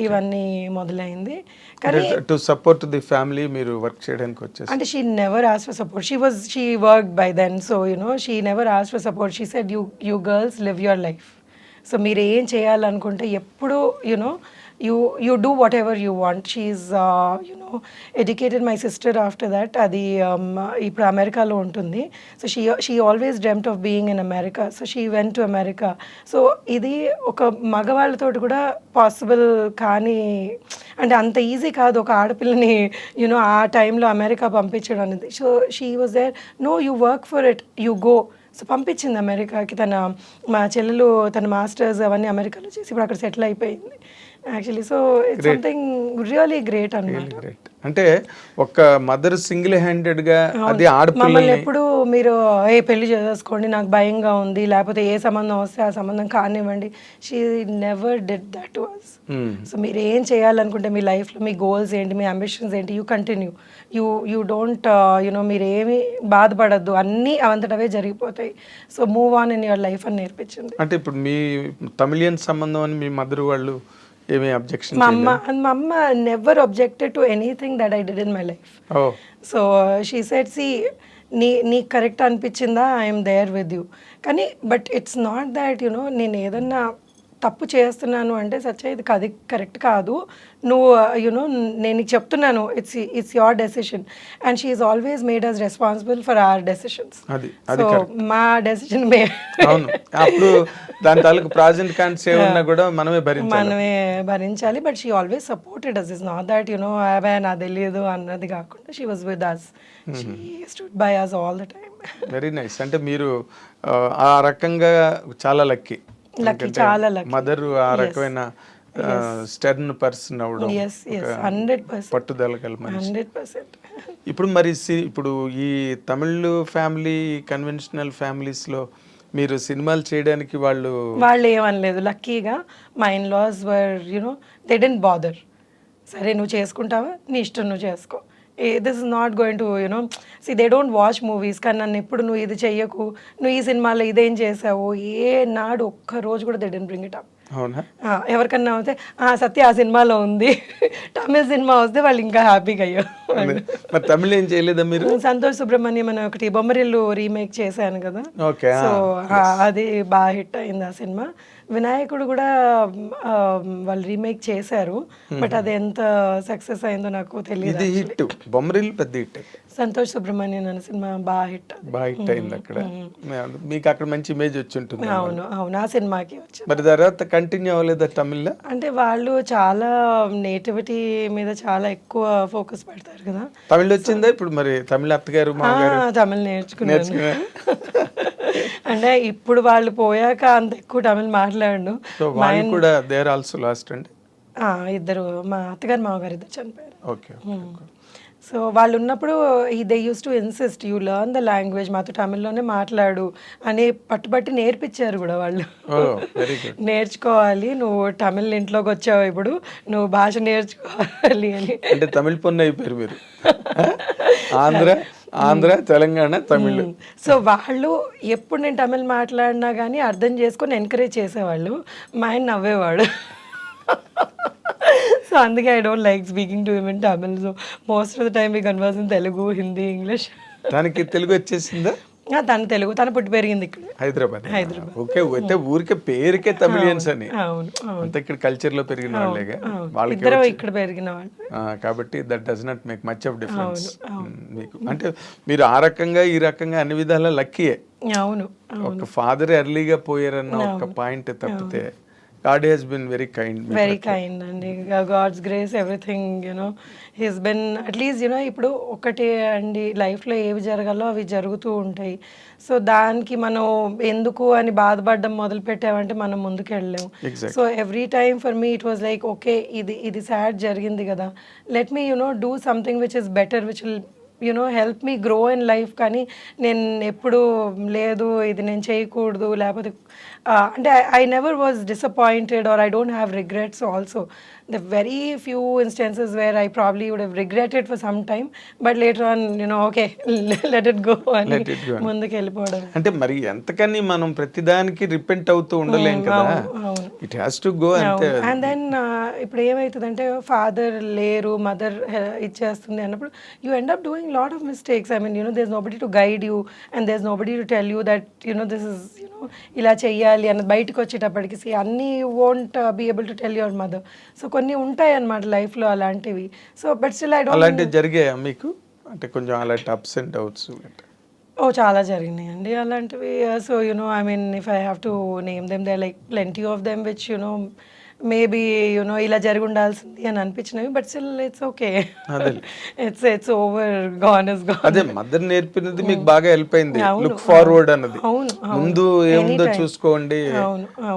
ఇవన్నీ మొదలైంది. కానీ టు సపోర్ట్ ది ఫ్యామిలీ మీరు వర్క్ చేయడానికి వచ్చేసి అంటే she never asked for support. She worked by then. So she never asked for support. She said you girls live your life. So మీరు ఏం చేయాలనుకుంటే ఎప్పుడు you do whatever you want. She's educated my sister after that. అది ఇప్పుడు అమెరికాలో ఉంటుంది. So she always dreamt of being in America. So she went to America. So ఇది ఒక మగవాళ్ళతోటి కూడా పాసిబుల్ కానీ అంటే అంత ఈజీ కాదు ఒక ఆడపిల్లని ఆ టైంలో అమెరికా పంపించడం అనేది. So she was there, no you work for it, you go. So పంపించింది అమెరికాకి. మా చెల్లెలు తన మాస్టర్స్ అవన్నీ అమెరికాలో చేసి ఇప్పుడు అక్కడ సెటిల్ అయిపోయింది actually. So it's something really great అన్నమాట. అంటే ఒక మదర్ సింగిల్ హ్యాండెడ్ గా అది మమ్మల్ని ఎప్పుడు మీరు పెళ్లి చేసుకోండి, నాకు భయంగా ఉంది, లేకపోతే ఏ సంబంధం వస్తే ఆ సంబంధం కానివ్వండి, she never did that to us. So మీరు ఏం చేయాలనుకుంటే మీ లైఫ్లో మీ గోల్స్ ఏంటి, మీ అంబిషన్స్ ఏంటి, యూ కంటిన్యూ. యూ డోంట్ మీరు ఏమి బాధపడద్దు, అన్నీ అవంతటవే జరిగిపోతాయి. So move on in your life అని నేర్పించింది. అంటే ఇప్పుడు మీ తమిళియన్ సంబంధం అని మీ మదర్ వాళ్ళు ఏమీ అబ్జెక్షన్? మా అమ్మ never objected to anything that I did in my life. So she said, see నీకు కరెక్ట్ అనిపించిందా, ఐఎమ్ దేర్ విత్ యూ. కానీ బట్ ఇట్స్ నాట్ దాట్ నేను ఏదన్నా తప్పు చేస్తున్నాను అంటే సచ్చ ఇది అది కరెక్ట్ కాదు, నువ్వు నేను నీకు చెప్తున్నాను, it's your decision. And she is always made us responsible for our decisions. So మా డెసిషన్ అప్పుడు దాని తాలూకు ప్రాజెక్ట్ కాంట్ సేవ్ ఉన్నా కూడా మనమే భరించాలి. But she always supported us. Is not that away నా తెలియదు అన్నది కాకుండా she was with us. She stood by us all the time. Very nice. అంటే మీరు ఆ రకంగా చాలా లక్కీ. చాలా లక్కీ. మదర్ ఆ రకమైన స్టర్న్ పర్సన్ అవడం, ఎస్ 100%. పట్టుదల గల మనిషి. 100%. ఇప్పుడు మరి ఇప్పుడు ఈ తమిళ్ ఫ్యామిలీ కన్వెన్షనల్ ఫ్యామిలీస్లో మీరు సినిమాలు చేయడానికి వాళ్ళు ఏమనలేదు. లక్కీగా మా in-laws were you know they didn't bother. సరే నువ్వు చేసుకుంటావా, నీ ఇష్టం, నువ్వు చేసుకో, this is not going to you know see they don't watch movies. కానీ నన్ను ఎప్పుడు నువ్వు ఇది చెయ్యకు, నువ్వు ఈ సినిమాలో ఇదేం చేసావు, ఏ నాడు ఒక్క రోజు కూడా they didn't bring it up. అవునా? ఎవరికన్నా వస్తే సత్య ఆ సినిమాలో ఉంది, తమిళ సినిమా వస్తే వాళ్ళు ఇంకా హ్యాపీగా అయ్యారు. మరి తమిళ ఏం చేయలేదా మీరు? సంతోష్ సుబ్రహ్మణ్యం అని ఒకటి బొమ్మరిల్లు రీమేక్ చేశాను కదా, ఓకే. సో అది బాగా హిట్ అయింది ఆ సినిమా. వినాయకుడు కూడా వాళ్ళు రీమేక్ చేశారు, బట్ అది ఎంత సక్సెస్ అయిందో నాకు తెలియదు. ఇది హిట్, బొమ్మరిల్లు పెద్ద హిట్. సంతోష్ సుబ్రహ్మణ్యం అనే సినిమా బాగా హిట్ అయింది అక్కడ. మీకు అక్కడ మంచి ఇమేజ్ వచ్చి ఉంటుంది. అవును అవును, ఆ సినిమాకి వచ్చింది. మరి తర్వాత కంటిన్యూ అవ్వలేదా తమిళ్లో? అంటే వాళ్ళు చాలా నేటివిటీ మీద చాలా ఎక్కువ ఫోకస్ పెడతారు కదా. తమిళ్ వచ్చిందా ఇప్పుడు? మరి తమిళ అత్తగారు తమిళ్ నేర్చుకున్నాను. అంటే ఇప్పుడు వాళ్ళు పోయాక అంత ఎక్కువ తమిళ్ మాట్లాడను. సో వాళ్ళు కూడా దే ఆర్ ఆల్సో లాస్ట్ అండి. ఇద్దరు, మా అత్తగారు మామగారు ఇద్దరు చనిపోయారు. ఓకే. సో వాళ్ళు ఉన్నప్పుడు they use to insist you learn the language, మాతో తమిళ్లోనే మాట్లాడు అని పట్టుబట్టి నేర్పించారు కూడా వాళ్ళు. నేర్చుకోవాలి, నువ్వు తమిళ్ ఇంట్లోకి వచ్చావు, ఇప్పుడు నువ్వు భాష నేర్చుకోవాలి అని. అంటే తమిళ్ పొన్ను అయిపోయారు మీరు. ఆంధ్ర తెలంగాణ తమిళ్. సో వాళ్ళు ఎప్పుడు నేను తమిళ్ మాట్లాడినా కానీ అర్థం చేసుకొని ఎంకరేజ్ చేసేవాళ్ళు. మా ఆయన నవ్వేవాడు. సో అందుకే I don't like speaking to him in Tamil. So most of the time we converse in Telugu, Hindi, English. దానికి తెలుగు వచ్చేసిందా? తను తెలుగు, తను పుట్టి పెరిగింది ఇక్కడ హైదరాబాద్. ఓకే. అయితే ఊరికే పేరుకే తమిళియన్స్ అని, అంత ఇక్కడ కల్చర్ లో పెరిగిన వాళ్ళేగా వాళ్ళకి ఇక్కడ పెరిగిన వాళ్ళు. కాబట్టి that does not make much of difference మీకు. అంటే మీరు ఆ రకంగా ఈ రకంగా అన్ని విధాల లక్కీయే. అవును, ఒక ఫాదర్ ఎర్లీగా పోయారన్న ఒక పాయింట్ తప్పితే God has been very kind. Very kind అండి. God's grace, everything, you know, he's been at least, you know, ఇప్పుడు ఒకటి అండి, లైఫ్లో ఏవి జరగాలో అవి జరుగుతూ ఉంటాయి. సో దానికి మనం ఎందుకు అని బాధపడడం మొదలు పెట్టామంటే మనం ముందుకు వెళ్ళలేము. So every time for me it was like okay, ఇది సాడ్ జరిగింది కదా, let me you know do something which is better, which will you know help me grow in life. కానీ నేను ఎప్పుడు లేదు ఇది నేను చేయకూడదు, లేకపోతే అంటే I never was disappointed or I don't have regrets also. The very few instances where I probably would have regretted for some time, but later on, you know, okay, let it go అని ముందుకు వెళ్ళిపోవడం. అంటే మరి ఎంతకని మనం ప్రతిదానికి repent అవుతూ ఉండలేం కదా, ఇట్ హ్యాస్ టు గో అంతే. అండ్ దెన్ ఇప్పుడు ఏమవుతుందంటే ఫాదర్ లేరు, మదర్ ఇచ్చేస్తుంది అన్నప్పుడు you end up doing lot of mistakes. I mean you know there is nobody to guide you and there is nobody to tell you that you know this is you know ఇలా చెయ్యాలి అన్నది. బయటకు వచ్చేటప్పటికి అన్నీ won't be able to tell your mother. So కొన్ని ఉంటాయి అన్నమాట లైఫ్లో అలాంటివి. So but still I don't. అలాంటివి జరిగాయా మీకు? అంటే కొంచెం అలాంటి అప్స్ అండ్ డౌట్స్? చాలా జరిగినాయండి అలాంటివి. So you know I mean if I have to name them, they like plenty of them which you know maybe you know ఇలా జరిగి ఉండాల్సింది అని అనిపించినవి. But still it's okay, it's over, gone is gone. అదే mother నేర్పినది మీకు బాగా హెల్ప్ అయింది, లుక్ ఫార్వర్డ్ అన్నది. ముందు ఏముందో చూసుకోండి,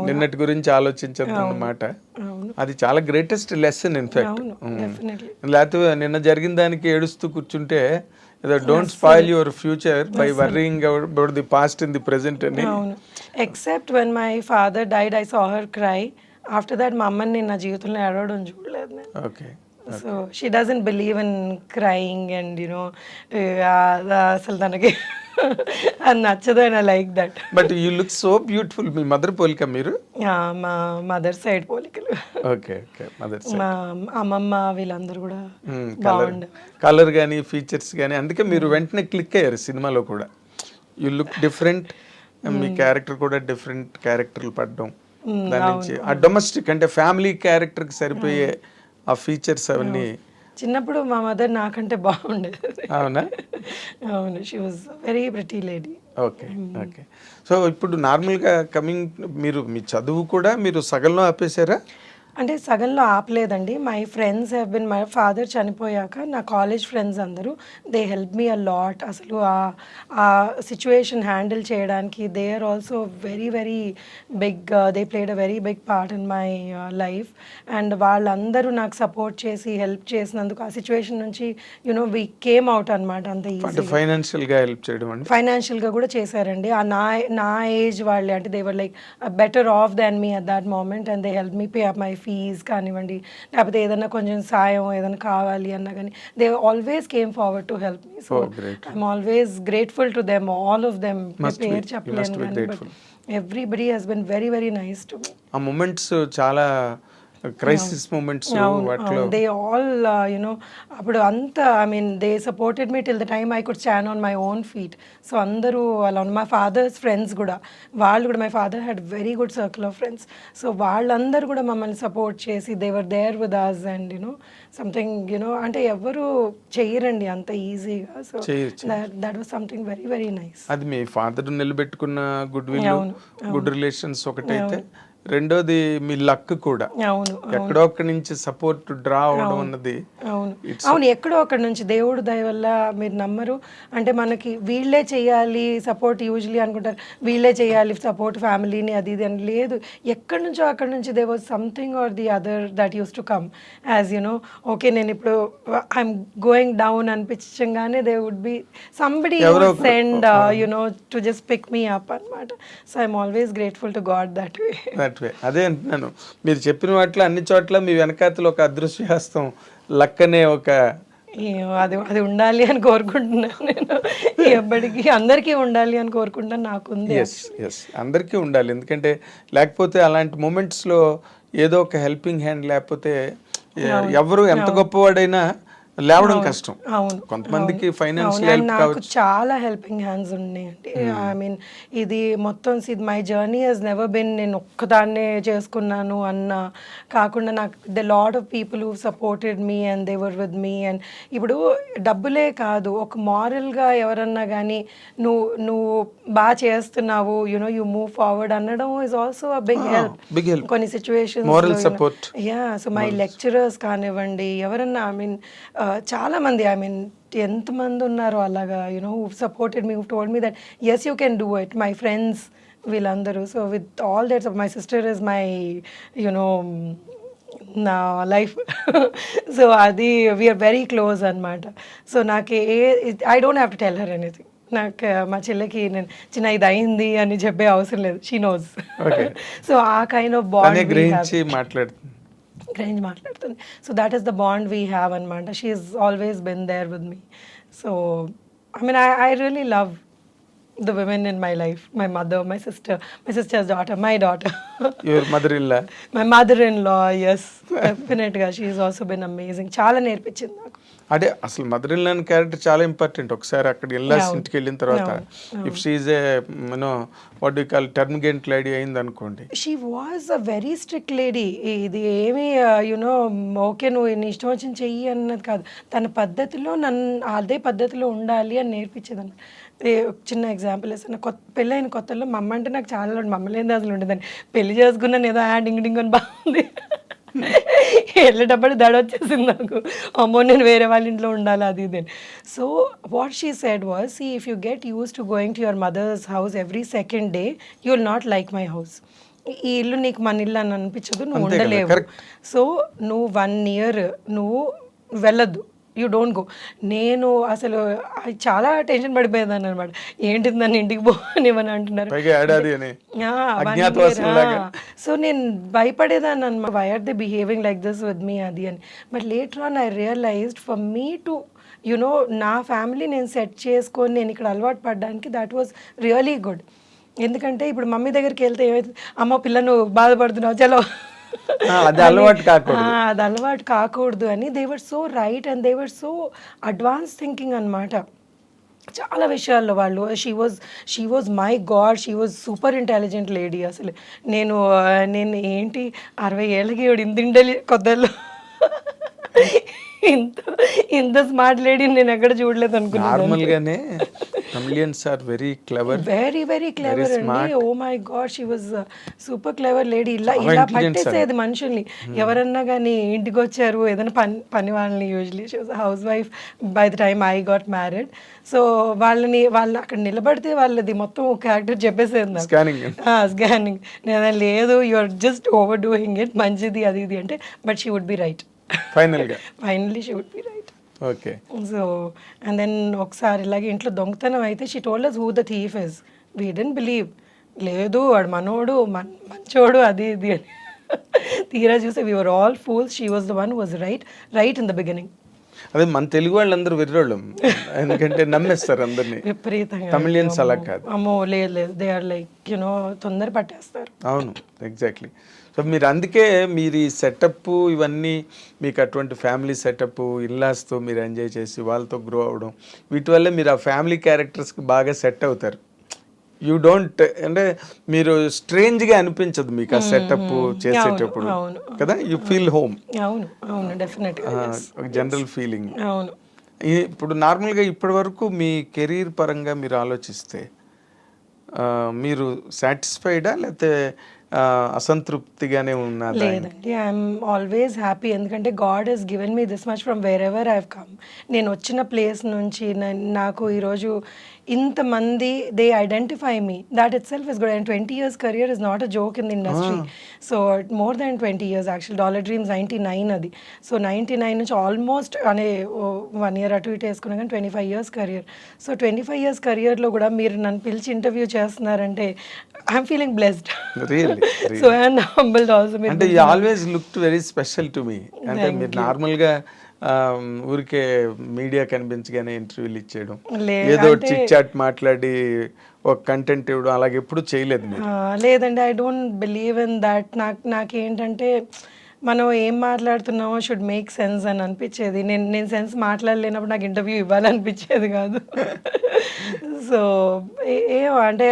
నిన్నటి గురించి ఆలోచించద్దు అన్నమాట. అది చాలా గ్రేటెస్ట్ లెసన్ ఇన్ఫాక్ట్. లేకపోతే నిన్న జరిగిన దానికి ఏడుస్తూ కూర్చుంటే don't spoil your future by worrying about the past in the present అని. Except when my father died I saw her cry. After that మా అమ్మని నేను నా జీవితంలో ఏడవడం చూడలేదు నేను. Okay. So she doesn't believe in crying and you know అసలు తనకి అది నచ్చదు and I like that. But you look so beautiful. మీ మదర్ పోలిక మీరు? మా మదర్ సైడ్ పోలికలు. Okay okay. మదర్ సైడ్ మా అమ్మమ్మ వీళ్ళందరూ కూడా బాగుండే, కలర్ కానీ ఫీచర్స్ కానీ. అందుకే మీరు వెంటనే క్లిక్ అయ్యారు సినిమాలో కూడా. You look different, me character కూడా డిఫరెంట్ క్యారెక్టర్లు పడడం, దాని నుంచి ఆ డొమెస్టిక్ అంటే ఫ్యామిలీ క్యారెక్టర్కి సరిపోయే ఆ ఫీచర్స్ అవన్నీ. చిన్నప్పుడు మా మదర్ నాకంటే బాగుండేది. అవునా? అవును, she was very pretty lady. Okay okay. So ఇప్పుడు నార్మల్గా కమింగ్, మీరు మీ చదువు కూడా మీరు సగంలో ఆపేశారా? అంటే సగంలో ఆపలేదండి. My friends have been, my father చనిపోయాక నా కాలేజ్ ఫ్రెండ్స్ అందరూ they help me a lot. అసలు ఆ సిచ్యువేషన్ హ్యాండిల్ చేయడానికి they are also very very big, they played a very big part in my life. And వాళ్ళందరూ నాకు support చేసి help చేసినందుకు ఆ సిచ్యువేషన్ నుంచి యునో వి కేమ్ అవుట్ అనమాట. అంత అంటే ఈజీ ఫైనాన్షియల్గా హెల్ప్ చేయడం అండి. ఫైనాన్షియల్గా కూడా చేశారండి. నా ఏజ్ వాళ్ళే, అంటే they were like better off than me at that moment and they help me pay up my fees కానివ్వండి, లేకపోతే ఏదైనా కొంచెం సాయం ఏదైనా కావాలి అన్నా కానీ they always came forward to help me. So I'm always grateful to them, all of them. పేరు చెప్పలేను కానీ but everybody has been very very nice to me. ఆ మూమెంట్స్ చాలా క్రైసిస్ మూమెంట్స్ వాటిలో దే ఆల్ యునో అప్పుడు అంతా I mean they supported me till the time I could stand on my own feet. So అందరూ అలా my father's friends కూడా, వాళ్ళు కూడా, my father had very good circle of friends. So వాళ్ళందరూ కూడా మమ్మల్ని సపోర్ట్ చేసి they were there with us and you know something you know అంటే ఎవరు చెయ్యరండి అంత ఈజీగా. So that was something very very nice. అది మీ ఫాదర్ నిలబెట్టుకున్న గుడ్ విల్, గుడ్ రిలేషన్స్ ఒకటైతే, రెండోది మీ లక్ కూడా. అవును, ఎక్కడో ఒక్కడి నుంచి సపోర్ట్ డ్రా అవడం అన్నది. అవును, ఎక్కడో అక్కడ నుంచి దేవుడు దయ వల్ల. మీరు నమ్మరు, అంటే మనకి వీళ్ళే చేయాలి సపోర్ట్ యూజువలీ అనుకుంటారు, వీళ్ళే చేయాలి సపోర్ట్ ఫ్యామిలీని అది ఇది అని. లేదు, ఎక్కడి నుంచో అక్కడ నుంచి they was something or the other that use to come as you know okay నేను ఇప్పుడు ఐఎమ్ గోయింగ్ డౌన్ అనిపించగానే they would be somebody send you know to just pick me up అనమాట. So I'm always grateful to god that way. అదే అంటున్నాను, మీరు చెప్పిన వాటిలో అన్ని చోట్ల మీ వెనకాతలు ఒక అదృశ్యహస్తం, లక్ అనే ఒక అది ఉండాలి అని కోరుకుంటున్నాను నేను. ఎప్పటికీ అందరికీ ఉండాలి అని కోరుకుంటాను, నాకుంది. ఎస్ అందరికీ ఉండాలి. ఎందుకంటే లేకపోతే అలాంటి మూమెంట్స్లో ఏదో ఒక హెల్పింగ్ హ్యాండ్ లేకపోతే ఎవరు ఎంత గొప్పవాడైనా లేవడం కష్టం. అవును, కొంతమందికి ఫైనాన్షియల్ హెల్ప్ నాకు కావచ్చు. చాలా హెల్పింగ్ హ్యాండ్స్ ఉన్నాయండి. ఐ మీన్ ఇది మొత్తం my journey has never been నేను ఒక్కదాన్నే చేసుకున్నాను అన్న కాకుండా, నాకు the lot of people who supported me and they were with me. And ఇప్పుడు డబ్బులే కాదు, ఒక మారల్గా ఎవరన్నా కానీ నువ్వు బాగా చేస్తున్నావు, యునో యూ మూవ్ ఫార్వర్డ్ అనడం is also a big help కొన్ని situations. Moral support. So my lecturers కానివ్వండి, ఎవరన్నా ఐ మీన్ చాలా మంది, ఐ మీన్ ఎంతమంది ఉన్నారు అలాగా you know who supported me, who told me that yes you can do it. My friends వీళ్ళందరూ. So with all that my sister is my you know నా life. So అది వీఆర్ వెరీ క్లోజ్ అనమాట. So నాకు I don't have to tell her anything. నాకు మా చెల్లెకి నేను చిన్న ఇది అయింది అని చెప్పే అవసరం లేదు, షీ నోస్. సో ఆ కైండ్ ఆఫ్ బాండ్ గ్రహించి మాట్లాడుతుంది. So that is the bond we have అనమాట. She is always been there with me. So I mean I really love the women in my life, my mother, my sister's daughter, my daughter. Your mother-in-law? My mother-in-law, yes, definitely. She has also been amazing. చాలా నేర్పించింది నాకు. అదే అసలు మదర్-ఇన్-లా character చాలా important. ఒకసారి అక్కడ ఇల్లాస్ ఇంటికి వెళ్ళిన తర్వాత if she is a you know what you call termagant lady అయింది అనుకోండి. She was a very strict lady. ఇది ఏమి యునో ఓకే నువ్వు నీ ఇష్టం వచ్చిన చెయ్యి అన్నది కాదు, తన పద్ధతిలో నన్ను అదే పద్ధతిలో ఉండాలి అని నేర్పించేదాన్ని. చిన్న ఎగ్జాంపుల్ వేస్తాను, పెళ్ళైన కొత్తలో మా అమ్మ అంటే నాకు చాలా మమ్మల్ని అసలు ఉండేదాన్ని. పెళ్లి చేసుకున్నాను ఏదో డింగ్ డింగ్ అని బాగుంది, వెళ్ళేటప్పుడు దడ వచ్చేసింది నాకు, అమ్మో నేను వేరే వాళ్ళ ఇంట్లో ఉండాలి అది ఇది. So what she said was, see if you get use to going to your mother's house every second day you will not like my house. ఈ ఇల్లు నీకు మన ఇల్లు అని అనిపించదు, నువ్వు ఉండలేవు. సో నువ్వు 1 year నువ్వు వెళ్ళొద్దు, యూ డోంట్ గో. నేను అసలు చాలా టెన్షన్ పడిపోయేదాన్ని అనమాట, ఏంటి నన్ను ఇంటికి పోనివని అంటున్నారు. సో నేను భయపడేదాన్ని అనమాట, why are they behaving like this with me అది అని. But later on I realized for me to you know నా ఫ్యామిలీ నేను సెట్ చేసుకొని నేను ఇక్కడ అలవాటు పడడానికి దట్ వాజ్ రియలీ గుడ్. ఎందుకంటే ఇప్పుడు మమ్మీ దగ్గరికి వెళ్తే ఏమైతుంది, అమ్మ పిల్ల నువ్వు బాధపడుతున్నావు చలో అది అలవాటు కాకూడదు అని. They were so right and they were so advance thinking అనమాట చాలా విషయాల్లో వాళ్ళు. She was my god, she was super intelligent lady. అసలు నేను ఏంటి 60 ఏళ్ళకి ఇంత కొత్తలో ఇంత స్మార్ట్ లేడీని నేను ఎక్కడ చూడలేదు అనుకున్నాను. నార్మల్గానే Tamilians are very clever. Very very clever అండి. Oh my god, she was super clever lady. ఇలా చాలా ఇలా intelligent పట్టేసేది మనుషుల్ని. ఎవరన్నా కానీ ఇంటికి వచ్చారు ఏదైనా పని వాళ్ళని, usually she was house wife by the time I got married. So వాళ్ళని అక్కడ నిలబడితే వాళ్ళది మొత్తం ఒక క్యారెక్టర్ చెప్పేసేది నాకు. స్కానింగ్. నేను లేదు, you are just over doing it, మంచిది అది ఇది అంటే, but she would be right. Finally she would be right. Okay. So and then ఒకసారి ఇలాగే ఇంట్లో దొంగతనం అయితే she told us who the thief is. We didn't believe. లేదు వాడు మనోడు మంచోడు అది ఇది అని. తీరా చూస్తే we were all fools. She was the one who was right in the beginning. అదే మన తెలుగు వాళ్ళందరూ వెర్రోళ్ళం, ఎందుకంటే నమ్మేస్తారు అందరినీ. విపరీతంగా. తమిళియన్స్ అలా కాదు. అమ్మో లేదు, దే ఆర్ లైక్ తొందర పట్టేస్తారు. అవును, ఎగ్జాక్ట్లీ. సో మీరు అందుకే మీరు ఈ సెటప్ ఇవన్నీ మీకు అటువంటి ఫ్యామిలీ సెటప్ ఇల్లాస్తో మీరు ఎంజాయ్ చేసి వాళ్ళతో గ్రో అవ్వడం, వీటి వల్లే మీరు ఆ ఫ్యామిలీ క్యారెక్టర్స్కి బాగా సెట్ అవుతారు. యూ డోంట్ అంటే మీరు స్ట్రేంజ్గా అనిపించదు మీకు ఆ సెటప్ చేసేటప్పుడు కదా, యూ ఫీల్ హోమ్. అవును అవును, డెఫినెట్గా ఒక జనరల్ ఫీలింగ్. అవును. ఇప్పుడు నార్మల్గా ఇప్పటి వరకు మీ కెరీర్ పరంగా మీరు ఆలోచిస్తే మీరు సాటిస్ఫైడా లేకపోతే అసంతృప్తిగానే ఉన్నదా? లేదండి, ఐఎమ్ ఆల్వేస్ హ్యాపీ. ఎందుకంటే God has given me this much from wherever I have come. నేను వచ్చిన ప్లేస్ నుంచి నాకు ఈరోజు ఇంతమంది they identify me, that itself is good. And 20 years career is not a joke in the industry. So more than 20 years actual. Dollar dreams 99 అది. So 99 నుంచి almost అనే 1 year అటు ఇటు వేసుకున్నా కానీ 25 years career. సో 25 years careerలో కూడా మీరు నన్ను పిలిచి ఇంటర్వ్యూ చేస్తున్నారంటే I'm feeling blessed. So and humbled also. అంటే you always looked very special to me. అంటే మీరు నార్మల్గా ఊరికే మీడియా కనిపించగానే ఇంటర్వ్యూలు ఇచ్చేయడం, ఏదో చిట్ చాట్ మాట్లాడి ఒక కంటెంట్ ఇవ్వడం అలాగే ఎప్పుడు చేయలేదు మీరు? లేదండి, I don't believe in that. నాకేంటంటే మనం ఏం మాట్లాడుతున్నామో షుడ్ మేక్ సెన్స్ అని అనిపించేది. నేను సెన్స్ మాట్లాడలేనప్పుడు నాకు ఇంటర్వ్యూ ఇవ్వాలనిపించేది కాదు. సో అంటే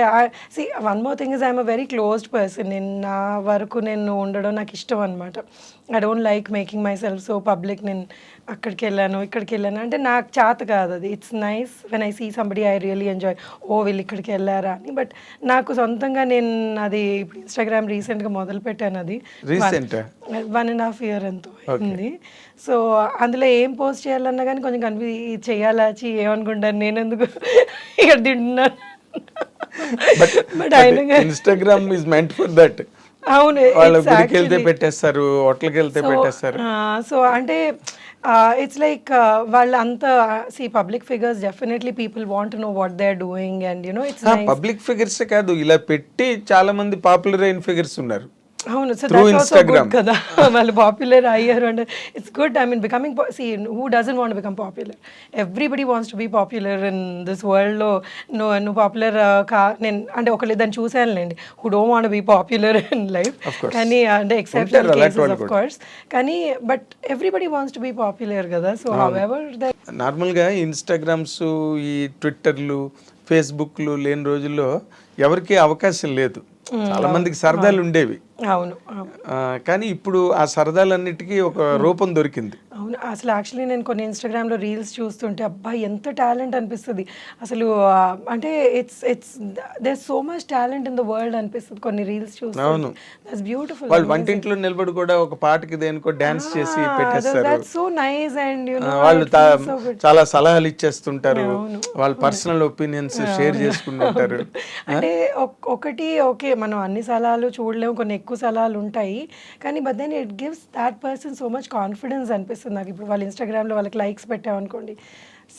see one more thing is I'm a very closed person. నేను నా వరకు నేను ఉండడం నాకు ఇష్టం అనమాట. I don't like making myself so public. నేను అక్కడికి వెళ్ళాను ఇక్కడికి వెళ్ళాను అంటే నాకు చేత కాదు అది. It's nice when I see somebody I really enjoy, ఓ వీళ్ళు ఇక్కడికి వెళ్ళారా అని. బట్ నాకు సొంతంగా నేను అది ఇప్పుడు ఇన్స్టాగ్రామ్ రీసెంట్గా మొదలు పెట్టాను. అది 1.5 year ఎంతో అయింది. సో అందులో ఏం పోస్ట్ చేయాలన్నా కానీ కొంచెం చేయాలా ఏమనుకుంటాను నేను ఎందుకు ఇక్కడ తింటున్నాను. But Instagram is meant for that. అవును, వాళ్ళ గుడికి వెళ్తే పెట్టేస్తారు, హోటల్కి వెళ్తే పెట్టేస్తారు. సో అంటే ఇట్స్ లైక్ వాళ్ళంతా see public figures, definitely people want to know what they are doing and it's public figures కాదు, ఇలా పెట్టి చాలా మంది పాపులర్ అయిన ఫిగర్స్ ఉన్నారు. అవును, సో దట్స్ ఆల్సో గుడ్ కదా. వాళ్ళు పాపులర్ అయ్యారు అంటే it's good. I mean becoming who doesn't want become popular? Everybody wants to be popular in this వరల్డ్లో. నువ్వు పాపులర్ నేను అంటే ఒకళ్ళు దాన్ని చూసానులేండి who don't want be popular in life. కానీ అంటే ఎక్సెప్షనల్ కేసెస్ ఆఫ్ కోర్స్, కానీ but everybody wants to be popular కదా. సో హౌఎవర్ నార్మల్గా ఇన్స్టాగ్రామ్స్, ఈ ట్విట్టర్లు, ఫేస్బుక్లు లేని రోజుల్లో ఎవరికి అవకాశం లేదు. చాలా మందికి సరదాలు ఉండేవి. అవును, కానీ ఇప్పుడు ఆ సరదాలన్నిటికీ ఒక రూపం దొరికింది. అవును, అసలు యాక్చువల్లీ నేను కొన్ని ఇన్స్టాగ్రామ్లో రీల్స్ చూస్తుంటే అబ్బా ఎంత టాలెంట్ అనిపిస్తుంది అసలు. అంటే it's there so much talent in the world అనిపిస్తుంది కొన్ని రీల్స్ చూస్తే. అవును, దట్స్ బ్యూటిఫుల్. వాళ్ళు వంటింట్లో నిలబడి కూడా ఒక పాటకి దేనికో డాన్స్ చేసి పెట్టేస్తారు. That's so nice. అండ్ వాళ్ళు చాలా సలహాలు ఇచ్చేస్తుంటారు, వాళ్ళ పర్సనల్ ఒపీనియన్స్ షేర్ చేసుకుంటుంటారు. అంటే ఒకటి ఓకే, మనం అన్ని సలహాలు చూడలేము, కొన్ని ఎక్కువ సలహాలు ఉంటాయి, కానీ but then it gives that person so much confidence అనిపిస్తుంది నాకు. ఇప్పుడు వాళ్ళ ఇన్స్టాగ్రామ్లో వాళ్ళకి లైక్స్ పెట్టామనుకోండి,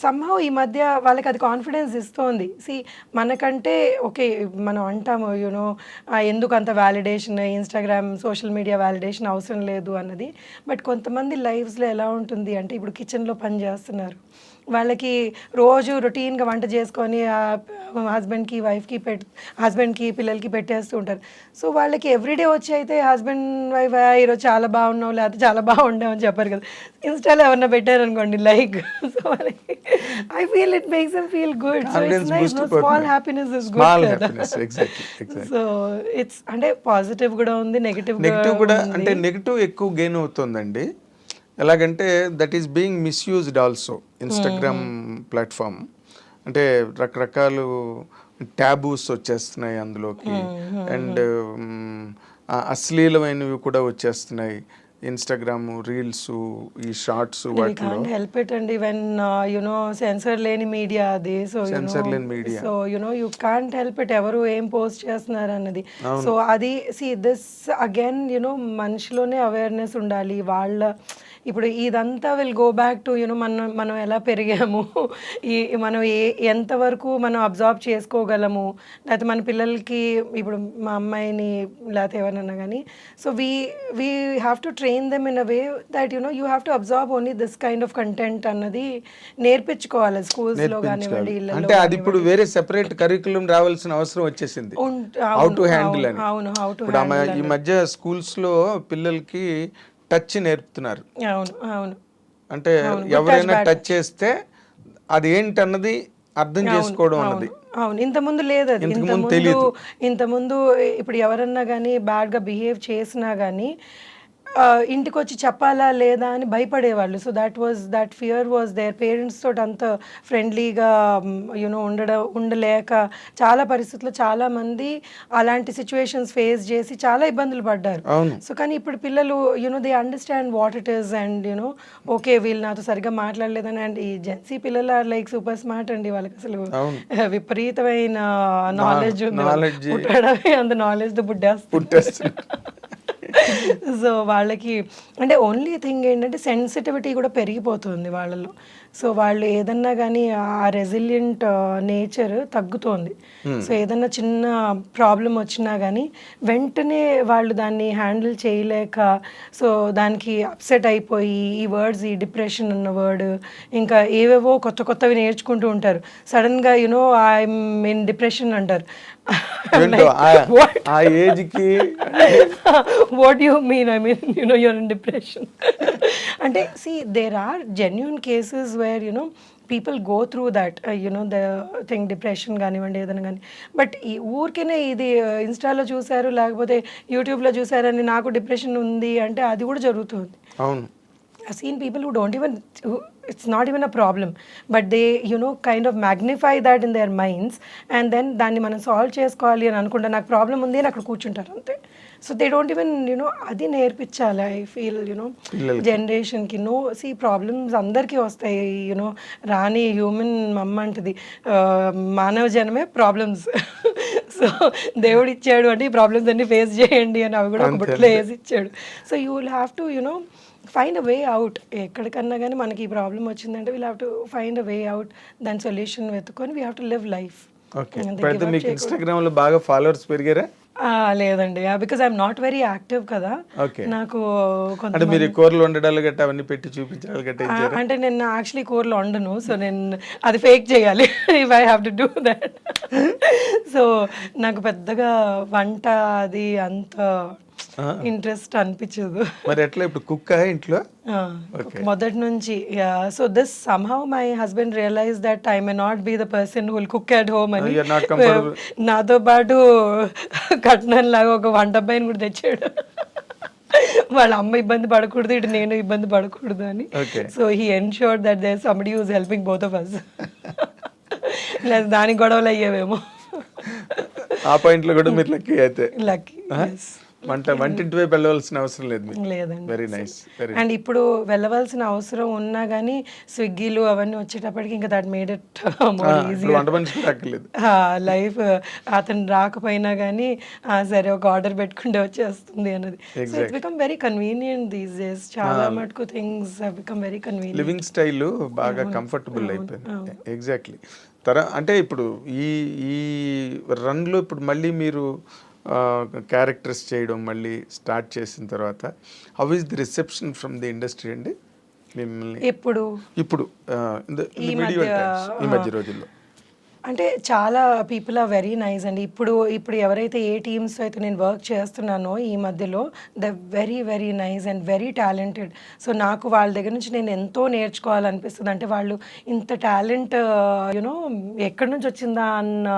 సమ్హౌ ఈ మధ్య వాళ్ళకి అది కాన్ఫిడెన్స్ ఇస్తోంది. సి మనకంటే ఓకే మనం అంటాము ఎందుకు అంత validation, Instagram social media validation అవసరం లేదు అన్నది. బట్ కొంతమంది లైఫ్స్లో ఎలా ఉంటుంది అంటే ఇప్పుడు కిచెన్లో పని చేస్తున్నారు, వాళ్ళకి రోజు రొటీన్గా వంట చేసుకొని హస్బెండ్కి వైఫ్కి హస్బెండ్కి పిల్లలకి పెట్టేస్తూ ఉంటారు. సో వాళ్ళకి ఎవ్రీడే వచ్చి అయితే హస్బెండ్ వైఫ్ ఈరోజు చాలా బాగున్నావు లేకపోతే చాలా బాగుండావు అని చెప్పారు కదా. ఇన్స్టాలో ఎవరన్నా పెట్టారనుకోండి లైక్, సో వాళ్ళకి I feel it makes them feel good. So it's nice, small happiness is good కదా. సో ఇట్స్ అంటే పాజిటివ్ కూడా ఉంది, నెగిటివ్ కూడా. అంటే నెగిటివ్ ఎక్కువ గెయిన్ అవుతుందండి. ఎలాగంటే that is being misused also. Instagram platform అంటే రకరకాలు ట్యాబూస్ వచ్చేస్తున్నాయి అందులోకి, అండ్ అశ్లీలమైనవి కూడా వచ్చేస్తున్నాయి. ఇన్స్టాగ్రామ్ రీల్స్, ఈ షార్ట్స్, We వాటిలో can't help it and when sensor లేని మీడియా అది. సో Censor లేని media. So you can't help it ఎవరు ఏం పోస్ట్ చేస్తున్నారు అన్నది. సో అది దిస్ అగైన్ మనిషిలోనే అవేర్నెస్ ఉండాలి వాళ్ళ. ఇప్పుడు ఇదంతా విల్ గో బ్యాక్ టు మనం ఎలా పెరిగాము, మనం ఎంతవరకు మనం అబ్జర్వ్ చేసుకోగలము, లేకపోతే మన పిల్లలకి ఇప్పుడు మా అమ్మాయిని లేకపోతే ఎవరైనా కానీ. So we have to train them in a way that you have to observe only this kind of content అన్నది నేర్పించుకోవాలి స్కూల్స్లో కానివ్వండి, ఇళ్ళలో అంటే అది ఇప్పుడు వేరే సెపరేట్ కరికులం రావాల్సిన అవసరం వచ్చేసింది. హౌ టు హ్యాండిల్ అని. అవును, హౌ టు ఇప్పుడు ఈ మధ్య స్కూల్స్ లో పిల్లలకి టచ్ నేర్పుతున్నారు. అవును అవును అంటే ఎవరైనా టచ్ చేస్తే అది ఏంటన్నది అర్థం చేసుకోవడం అన్నది. అవును, ఇంతకుముందు లేదు అది. ఇంతకుముందు ఇప్పుడు ఎవరన్నా కానీ బ్యాడ్గా బిహేవ్ చేసినా కానీ ఇంటికి వచ్చి చెప్పాలా లేదా అని భయపడేవాళ్ళు. So that fear was there. Parents తోటి అంత ఫ్రెండ్లీగా ఉండలేక చాలా పరిస్థితుల్లో చాలామంది అలాంటి సిచ్యువేషన్స్ ఫేస్ చేసి చాలా ఇబ్బందులు పడ్డారు. సో కానీ ఇప్పుడు పిల్లలు they understand what it is and okay వీళ్ళు నాతో సరిగ్గా మాట్లాడలేదని. అండ్ ఈ జెన్సీ పిల్లలు ఆర్ లైక్ సూపర్ స్మార్ట్ అండి. వాళ్ళకి అసలు విపరీతమైన నాలెడ్జ్ ఉంది. పుట్టడమే అంత నాలెడ్జ్తో పుట్టేస్తారు. సో వాళ్ళకి అంటే ఓన్లీ థింగ్ ఏంటంటే సెన్సిటివిటీ కూడా పెరిగిపోతుంది వాళ్ళలో. సో వాళ్ళు ఏదన్నా కానీ ఆ రెసిలియంట్ నేచర్ తగ్గుతోంది. సో ఏదన్నా చిన్న ప్రాబ్లం వచ్చినా కానీ వెంటనే వాళ్ళు దాన్ని హ్యాండిల్ చేయలేక సో దానికి అప్సెట్ అయిపోయి ఈ వర్డ్స్, ఈ డిప్రెషన్ అన్న వర్డ్, ఇంకా ఏవేవో కొత్తవి నేర్చుకుంటూ ఉంటారు. సడన్గా ఐఎమ్ ఇన్ డిప్రెషన్ అంటారు. ఆ ఏజ్ కి what you mean? I mean you're in depression అంటే there are genuine cases where people go through that the thing, depression కానివ్వండి ఏదైనా కానీ. బట్ ఈ ఊరికేనే ఇది ఇన్స్టాలో చూసారు లేకపోతే యూట్యూబ్లో చూసారని నాకు డిప్రెషన్ ఉంది అంటే అది కూడా జరుగుతుంది. అవును, I've seen people who don't even, it's not even a problem, but they kind of magnify that in their minds and then దాన్ని మనం సాల్వ్ చేసుకోవాలి అని అనుకుంటా నాకు ప్రాబ్లం ఉంది అని అక్కడ కూర్చుంటారు అంతే. సో దే డోంట్ ఈవెన్ అది నేర్పించాలి. ఐ ఫీల్ జనరేషన్కి ప్రాబ్లమ్స్ అందరికీ వస్తాయి. రాని హ్యూమన్ మమ్మ అంటది మానవ జనమే ప్రాబ్లమ్స్. సో దేవుడు ఇచ్చాడు అంటే ఈ ప్రాబ్లమ్స్ అన్ని ఫేస్ చేయండి అని అవి కూడా ఒక బుట్టలో వేసి ఇచ్చాడు. So you will have to find a way out. ఎక్కడికన్నా కానీ మనకి ఈ ప్రాబ్లం వచ్చిందంటే we'll have to find a way out. దాని సొల్యూషన్ వెతుకొని we have to live life. మీకు ఇన్స్టాగ్రామ్ లో బాగా ఫాలోవర్స్ పెరిగారా? లేదండి, because I'm not very active కదా. నాకు అంటే మీరు కూరలు వండడాలు గట్ట అవన్నీ పెట్టి చూపించాలి గట్ట అంటే నేను యాక్చువల్లీ కూరలు వండను. సో నేను అది ఫేక్ చేయాలి if I have to do that. So నాకు పెద్దగా వంట అది అంత ఇంట్రెస్ట్ అనిపించదు. మరి ఎట్లా ఇప్పుడు కుక్ ఇంట్లో మొదటి నుంచి. So this somehow my husband realize that I may not be the person who will cook at home అని నాతో పాటు కట్నం లాగా ఒక వంట అబ్బాయిని కూడా తెచ్చాడు. వాళ్ళ అమ్మ ఇబ్బంది పడకూడదు, ఇటు నేను ఇబ్బంది పడకూడదు అని. So he ensured that there somebody who is helping both of us. లేదా దానికి గొడవలు అయ్యేవేమో. ఆ పాయింట్ లో కూడా మీరు లక్కీ అయితే. లక్కీ. వంటింటి వైపు వెళ్ళవలసిన అవసరం లేదు. లేదండి. Very nice. అండ్ ఇప్పుడు వెళ్ళవలసిన అవసరం ఉన్నా కానీ స్విగ్గీలు అవన్నీ వచ్చేటప్పటికి ఇంకా that made it more easy. Life అతను రాకపోయినా కానీ సరే ఒక ఆర్డర్ పెట్టుకుంటే వచ్చేస్తుంది అన్నది. So it's become very convenient these days. చాలా మటుకు things have become very convenient. Living style బాగా కంఫర్టబుల్ అయిపోయింది. ఎగ్జాక్ట్లీ. అంటే ఇప్పుడు ఈ రన్లో ఇప్పుడు మళ్ళీ మీరు క్యారెక్టర్స్ చేయడం మళ్ళీ స్టార్ట్ చేసిన తర్వాత how is the reception from the industry అండి మిమ్మల్ని ఇప్పుడు ఈ మధ్య రోజుల్లో? అంటే చాలా పీపుల్ ఆర్ వెరీ నైస్ అండి. ఇప్పుడు ఎవరైతే ఏ టీమ్స్ అయితే నేను వర్క్ చేస్తున్నానో ఈ మధ్యలో the very very nice and very talented. So నాకు వాళ్ళ దగ్గర నుంచి నేను ఎంతో నేర్చుకోవాలనిపిస్తుంది. అంటే వాళ్ళు ఇంత టాలెంట్ ఎక్కడి నుంచి వచ్చిందా అన్న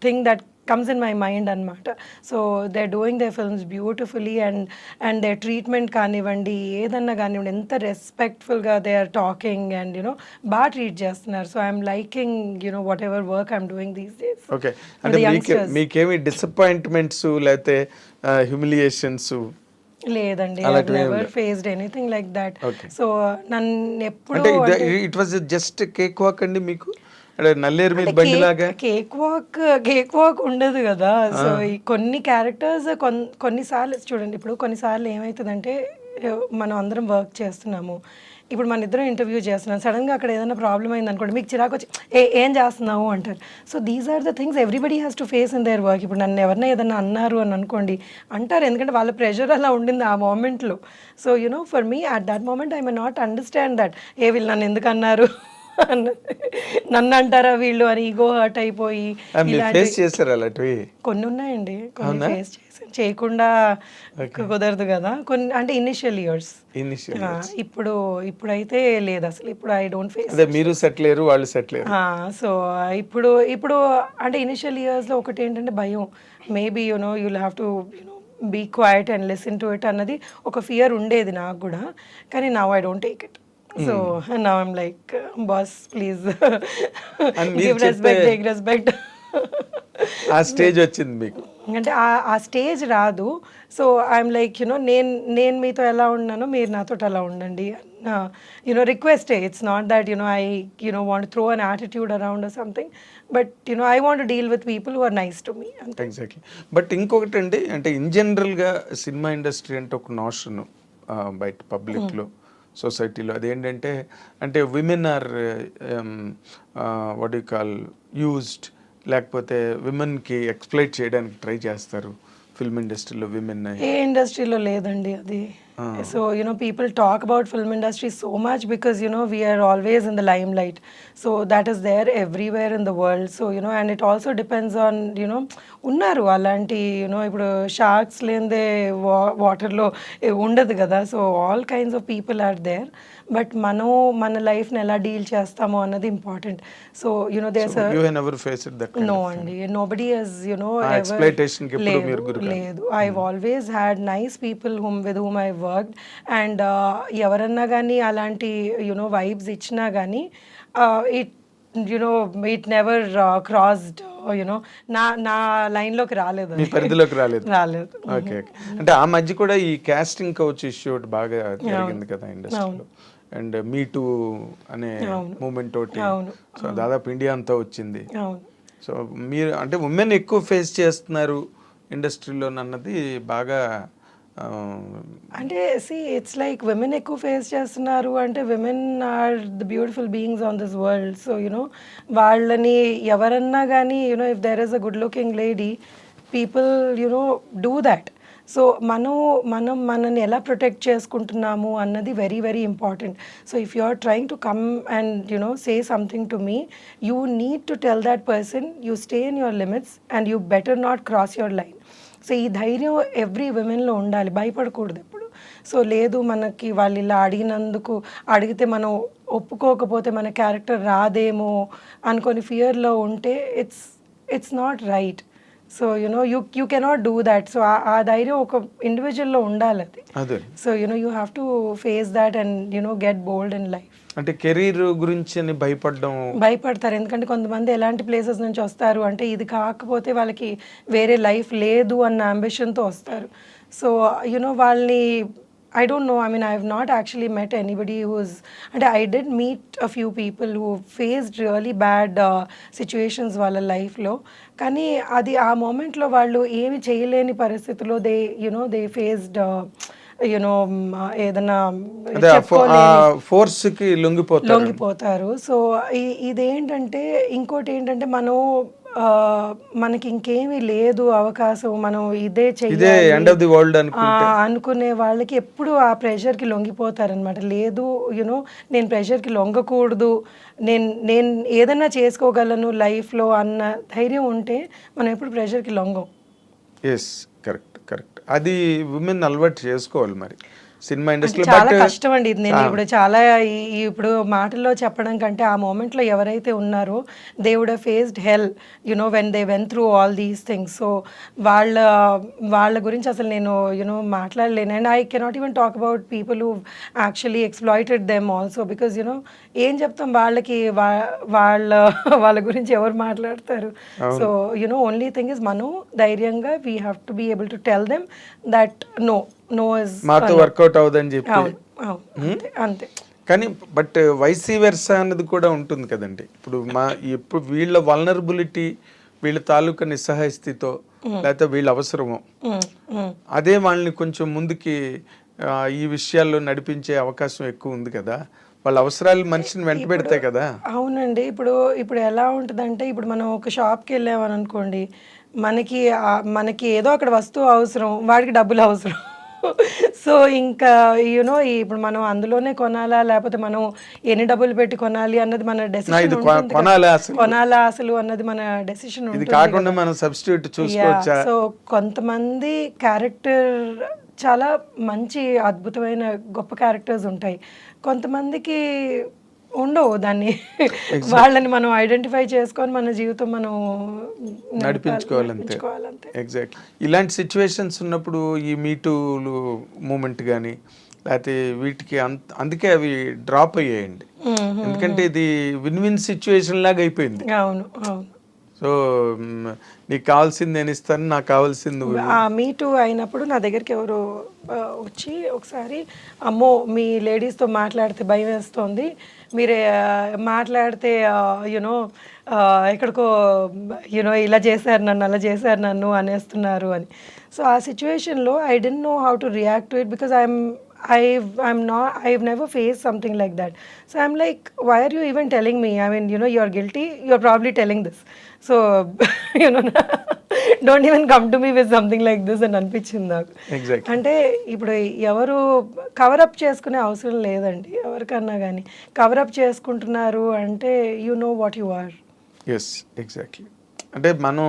thing that comes in my mind అనమాట. So they are doing their films beautifully and their treatment కానివ్వండి, ఏదన్నా కానివ్వండి, ఎంత రెస్పెక్ట్ఫుల్గా దే ఆర్ టాకింగ్ అండ్ బాగా ట్రీట్ చేస్తున్నారు. So I'm liking whatever work I'm doing these days. Okay, అంటే మీకేమి డిసప్పాయింట్మెంట్స్ లేకపోతే హ్యూమిలియేషన్స్? లేదండి, I never faced anything like that. So నన్ను ఎప్పుడు అంటే it was just cake walk అండి మీకు? అంటే నల్లేరు మీద బండిలాగా కేక్ వాక్ ఉండదు కదా. సో ఈ కొన్ని క్యారెక్టర్స్ కొన్నిసార్లు చూడండి, ఇప్పుడు కొన్నిసార్లు ఏమవుతుందంటే మనం అందరం వర్క్ చేస్తున్నాము, ఇప్పుడు మన ఇద్దరం ఇంటర్వ్యూ చేస్తున్నాం, సడన్గా అక్కడ ఏదైనా ప్రాబ్లం అయింది అనుకోండి, మీకు చిరాకు వచ్చి ఏం చేస్తున్నావు అంటారు. So these are the things everybody has to face in their work. ఇప్పుడు నన్ను ఎవరైనా ఏదైనా అన్నారు అని అనుకోండి, అంటారు, ఎందుకంటే వాళ్ళ ప్రెషర్ అలా ఉండింది ఆ మూమెంట్లో. So for me at that moment I may not understand that వీళ్ళు నన్ను ఎందుకు అన్నారు, నన్ను అంటారా వీళ్ళు అని ఈగో హర్ట్ అయిపోయి కొన్ని ఉన్నాయండి. కొన్ని ఫేస్ చేశాను, చేయకుండా కుదరదు కదా కొన్ని, అంటే ఇనిషియల్ ఇయర్స్. ఇప్పుడైతే లేదు అసలు. ఇప్పుడు ఐ డోంట్ ఫేస్. మీరు సెటిల్ అయ్యారు, వాళ్ళు సెటిల్ అయ్యారు. సో ఇప్పుడు అంటే ఇనిషియల్ ఇయర్స్లో ఒకటి ఏంటంటే భయం, maybe you'll have to be quiet and listen to it అన్నది ఒక ఫియర్ ఉండేది నాకు కూడా. కానీ now I don't take it. So now I'm like, boss, please give respect, take respect. ఆ స్టేజ్ వచ్చింది మీకు? అంటే ఆ స్టేజ్ రాదు. సో ఐఎమ్ లైక్ నేను మీతో ఎలా ఉన్నానో మీరు నాతో అలా ఉండండి, రిక్వెస్టే. It's not that I want throw an attitude around or something, but I want deal with people who are nice to me. Exactly. But ఇంకొకటి అండి, అంటే ఇన్ జనరల్గా సినిమా ఇండస్ట్రీ అంటే ఒక నోషన్ బయట పబ్లిక్లో, సొసైటీలో, అదేంటంటే అంటే women are what you call used, లేకపోతే విమెన్కి ఎక్స్ప్లైట్ చేయడానికి ట్రై చేస్తారు ఫిల్మ్ ఇండస్ట్రీలో. విమెన్ ఏ ఇండస్ట్రీలో లేదండి అది. So people talk about film industry so much because we are always in the limelight, so that is there everywhere in the world. So and it also depends on ఉన్నారు అలాంటి ఇప్పుడు sharks లేదే వాటర్లో ఉండదు కదా. So all kinds of people are there, but మన లైఫ్ని ఎలా డీల్ చేస్తామో అన్నది ఇంపార్టెంట్. సో నో అండి, నోబడీ హస్ లేదు. I always had nice people with whom I worked, and ఎవరన్నా కానీ అలాంటి వైబ్స్ ఇచ్చినా కానీ ఇట్ నెవర్ క్రాస్డ్ నా లైన్లోకి రాలేదు, పరిధిలోకి రాలేదు. ఓకే. అంటే ఆ మధ్య కూడా ఈ కాస్టింగ్ కౌచ్ ఇష్యూ బాగా జరిగింది కదా ఇండస్ట్రీలో, అండ్ మీ టూ అనే మూమెంట్ తోటి సో దాదాపు ఇండియా అంతా వచ్చింది. సో మీరు అంటే ఉమెన్ ఎక్కువ ఫేస్ చేస్తున్నారు ఇండస్ట్రీలో అన్నది బాగా అంటే ఇట్స్ లైక్ విమెన్ ఎక్కువ ఫేస్ చేస్తున్నారు అంటే women are the beautiful beings on this world. So వాళ్ళని ఎవరన్నా కానీ if there is a good looking lady, people do that. So మనని ఎలా ప్రొటెక్ట్ చేసుకుంటున్నాము అన్నది very very important. So if you are trying to come and say something to me, you need to tell that person you stay in your limits and you better not cross your line. So ఈ ధైర్యం every విమెన్లో ఉండాలి, భయపడకూడదు ఎప్పుడు. So లేదు మనకి వాళ్ళు ఇలా అడిగితే మనం ఒప్పుకోకపోతే మన క్యారెక్టర్ రాదేమో అనుకొని ఫియర్లో ఉంటే it's not right. So you cannot do that. So ఆ ధైర్యం ఒక ఇండివిజువల్లో ఉండాలి అది. So you have to face that and get bold in life. అంటే కెరీర్ గురించి అని భయపడతారు, ఎందుకంటే కొంతమంది ఎలాంటి ప్లేసెస్ నుంచి వస్తారు అంటే ఇది కాకపోతే వాళ్ళకి వేరే లైఫ్ లేదు అన్న అంబిషన్తో వస్తారు. సో వాళ్ళని I don't know. I mean, I have not actually met anybody who's... And I did meet a few people who faced really bad situations వాళ్ళ లైఫ్లో. కానీ అది ఆ మూమెంట్లో వాళ్ళు ఏమి చేయలేని పరిస్థితుల్లో they faced ఏదైనా ఫోర్స్కి లొంగిపోతారు. సో ఇదేంటంటే ఇంకోటి ఏంటంటే మనకి ఇంకేమీ లేదు అవకాశం, మనం ఇదే చెయ్యాలి అనుకునే వాళ్ళకి ఎప్పుడు ఆ ప్రెషర్కి లొంగిపోతారనమాట. లేదు నేను ప్రెషర్కి లొంగకూడదు, నేను ఏదైనా చేసుకోగలను లైఫ్లో అన్న ధైర్యం ఉంటే మనం ఎప్పుడు ప్రెషర్కి లొంగం. కరెక్ట్. అది విమెన్ అలవాటు చేసుకోవాలి మరి. Cinema industry. చాలా కష్టం అండి ఇది. నేను ఇప్పుడు చాలా ఇప్పుడు మాటల్లో చెప్పడం కంటే ఆ మూమెంట్ లో ఎవరైతే ఉన్నారో they would have faced hell you know when they went through all these things. So వాళ్ళ గురించి అసలు నేను మాట్లాడలేను. And I cannot even talk about people who actually exploited them also, because ఏం చెప్తాం వాళ్ళకి, వాళ్ళ గురించి ఎవరు మాట్లాడతారు. సో ఓన్లీ థింగ్ ఇస్ మనం ధైర్యంగా we have to be able to tell them that no is మాతో వర్కౌట్ అవుదని చెప్పి. అంతే. కానీ బట్ వైసీ వెర్సా అన్నది కూడా ఉంటుంది కదండి. ఇప్పుడు వీళ్ళ వల్నరబిలిటీ, వీళ్ళ తాలూకా నిస్సహాయ స్థితితో లేకపోతే వీళ్ళ అవసరమో అదే వాళ్ళని కొంచెం ముందుకి ఈ విషయాల్లో నడిపించే అవకాశం ఎక్కువ ఉంది కదా. వాళ్ళ అవసరాలు మనిషిని వెంట పెడతాయి కదా. అవునండి. ఇప్పుడు ఎలా ఉంటుందంటే, ఇప్పుడు మనం ఒక షాప్కి వెళ్ళామని అనుకోండి, మనకి ఏదో అక్కడ వస్తువు అవసరం, వాడికి డబ్బులు అవసరం. సో ఇంకా ఇప్పుడు మనం అందులోనే కొనాలా లేకపోతే మనం ఎన్ని డబ్బులు పెట్టి కొనాలి అన్నది మన డెసిషన్ కొనాలా అసలు అన్నది మన డెసిషన్ కాకుండా మనం సబ్స్టిట్యూట్ చూసుకోవచ్చా. సో కొంతమంది క్యారెక్టర్ చాలా మంచి అద్భుతమైన గొప్ప క్యారెక్టర్స్ ఉంటాయి, కొంతమందికి ఉండవు. దాన్ని వాళ్ళని మనం ఐడెంటిఫై చేసుకొని మన జీవితం మనం నడిపించుకోవాలంతే. ఎగ్జాక్ట్. ఇలాంటి సిచ్యువేషన్స్ ఉన్నప్పుడు ఈ మీటూలు మూమెంట్ కానీ లేకపోతే వీటికి అందుకే అవి డ్రాప్ అయ్యాయండి. ఎందుకంటే ఇది విన్ విన్ సిచ్యువేషన్ లాగా అయిపోయింది. అవును అవును. సో నీకు కావాల్సింది నేను ఇస్తాను, నాకు కావాల్సింది. మీటూ అయినప్పుడు నా దగ్గరికి ఎవరు వచ్చి ఒకసారి, అమ్మో మీ లేడీస్తో మాట్లాడితే భయం వేస్తుంది, మీరే మాట్లాడితే ఎక్కడికో ఇలా చేశారు నన్ను, అలా చేశారు నన్ను అనేస్తున్నారు అని. సో ఆ సిచ్యువేషన్లో I don't know how to react to it, because I've never faced something like that. So I'm like, why are you even telling me? I mean, you're guilty. You're probably telling this. So, don't even come to me with something like this అని అనిపించింది నాకు. అంటే ఇప్పుడు ఎవరు cover up చేసుకునే అవసరం లేదండి ఎవరికన్నా కానీ. కవరప్ చేసుకుంటున్నారు అంటే you know what you are. Yes, exactly. అంటే మనం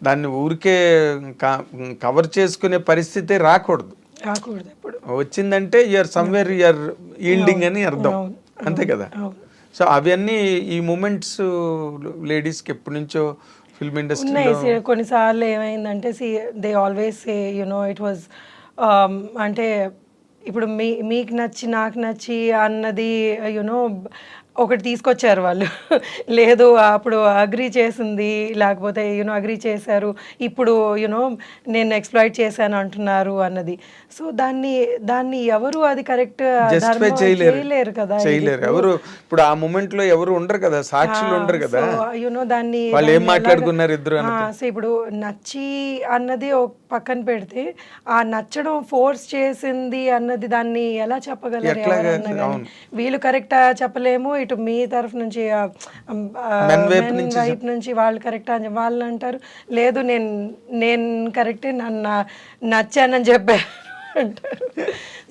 దాన్ని ఊరికే కవర్ చేసుకునే పరిస్థితి రాకూడదు. ఎప్పుడు వచ్చిందంటే యూఆర్ సమ్వేర్ యూఆర్ ఈల్డింగ్ అని అర్థం, అంతే కదా. సో అవన్నీ ఈ మూమెంట్స్ లేడీస్కి ఎప్పటి నుంచో ఫిల్మ్ ఇండస్ట్రీ. కొన్నిసార్లు ఏమైందంటే they always say it was అంటే ఇప్పుడు మీకు నచ్చి నాకు నచ్చి అన్నది ఒకటి తీసుకొచ్చారు వాళ్ళు. లేదు అప్పుడు అగ్రీ చేసింది, లేకపోతే అగ్రీ చేశారు, ఇప్పుడు నేను ఎక్స్ప్లాయిట్ చేశాను అంటున్నారు అన్నది. సో దాన్ని ఎవరు అది కరెక్ట్ చేయలేరు కదా. ఎవరు ఇప్పుడు ఆ మూమెంట్ లో ఎవరు ఉండరు కదా, సాక్షులు ఉండరు కదా. దాన్ని వాళ్ళు ఏం మాట్లాడుకున్నారు ఇద్దరు. సో ఇప్పుడు నచ్చి అన్నది పక్కన పెడితే, ఆ నచ్చడం ఫోర్స్ చేసింది అన్నది దాన్ని ఎలా చెప్పగలరు ఎవరన్నా కానీ. వీళ్ళు కరెక్టా చెప్పలేము, ఇటు మీ తరఫు నుంచి వైపు నుంచి వాళ్ళు కరెక్టా అని వాళ్ళు అంటారు, లేదు నేను కరెక్టే, నన్ను నచ్చానని చెప్పారు అంటారు.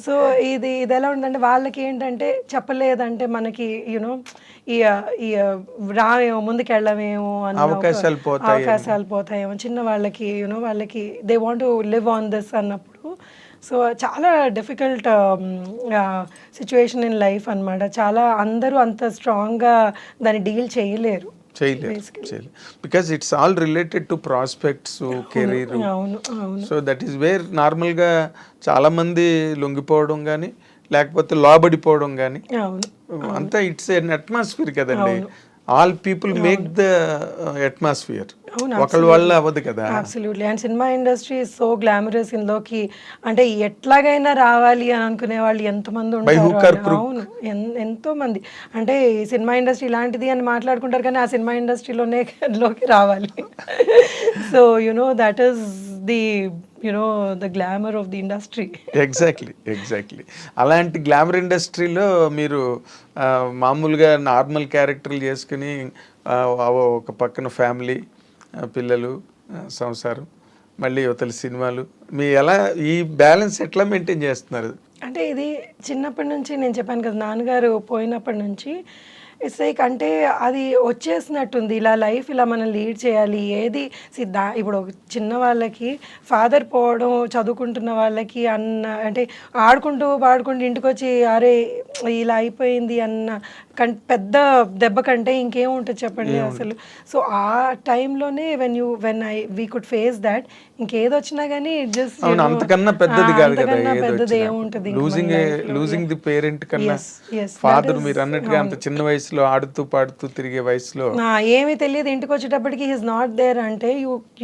సో ఇది ఎలా ఉందంటే, వాళ్ళకి ఏంటంటే చెప్పలేదంటే మనకి రావేమో, ముందుకెళ్ళమేమో అన్న అవకాశాలు పోతాయేమో. చిన్న వాళ్ళకి వాళ్ళకి they want to live on this అన్నప్పుడు. సో చాలా డిఫికల్ట్ సిచ్యువేషన్ ఇన్ లైఫ్ అనమాట. అందరూ అంత స్ట్రాంగ్గా దాన్ని డీల్ చేయలేరు. Because it's all related to prospects, career. So that is where నార్మల్గా చాలా మంది లొంగిపోవడం కానీ లేకపోతే లోబడిపోవడం కానీ అంతా ఇట్స్ ఎన్ అట్మాస్ఫియర్ కదండి. All people make the atmosphere, ఒకళ్ళ వల్ల అవ్వదు కదా. Absolutely. And cinema industry is so glamorous. ఇందులోకి అంటే ఎట్లాగైనా రావాలి అని అనుకునే వాళ్ళు ఎంతమంది ఉంటారు. అవును, ఎంతో మంది. అంటే సినిమా ఇండస్ట్రీ ఇలాంటిది అని మాట్లాడుకుంటారు కానీ ఆ సినిమా ఇండస్ట్రీలోకి రావాలి. So that is the glamour of the industry. Exactly. అలాంటి గ్లామర్ ఇండస్ట్రీలో మీరు మామూలుగా నార్మల్ క్యారెక్టర్లు చేసుకుని ఒక పక్కన ఫ్యామిలీ, పిల్లలు, సంసారం, మళ్ళీ యువతల సినిమాలు, మీ ఎలా ఈ బ్యాలెన్స్ ఎట్లా మెయింటైన్ చేస్తున్నారు? అంటే ఇది చిన్నప్పటి నుంచి నేను చెప్పాను కదా, నాన్నగారు పోయినప్పటి నుంచి ఇట్స్ లైక్ అంటే అది వచ్చేసినట్టుంది, ఇలా లైఫ్ ఇలా మనం లీడ్ చేయాలి. ఏది ఇప్పుడు ఒక చిన్న వాళ్ళకి ఫాదర్ పోవడం, చదువుకుంటున్న వాళ్ళకి అన్న అంటే ఆడుకుంటూ పాడుకుంటూ ఇంటికి వచ్చి అరే ఇలా అయిపోయింది అన్న పెద్ద దెబ్బ కంటే ఇంకేం ఉంటుంది చెప్పండి అసలు. సో ఆ టైంలోనే వీ కుడ్ ఫేస్ దాట్. ఇంకేది వచ్చినా కానీ జస్ట్ అంతకన్నా పెద్దది కాదు కదా, పెద్దది ఏముంటుంది. లూజింగ్ ది పేరెంట్ కన్నా ఫాదర్ మీరు అన్నట్టుగా అంత చిన్న వయసులో ఆడుతూ పాడుతూ తిరిగే వయసులో ఏమీ తెలియదు, ఇంటికి వచ్చేటప్పటికి హీస్ నాట్ దేర్ అంటే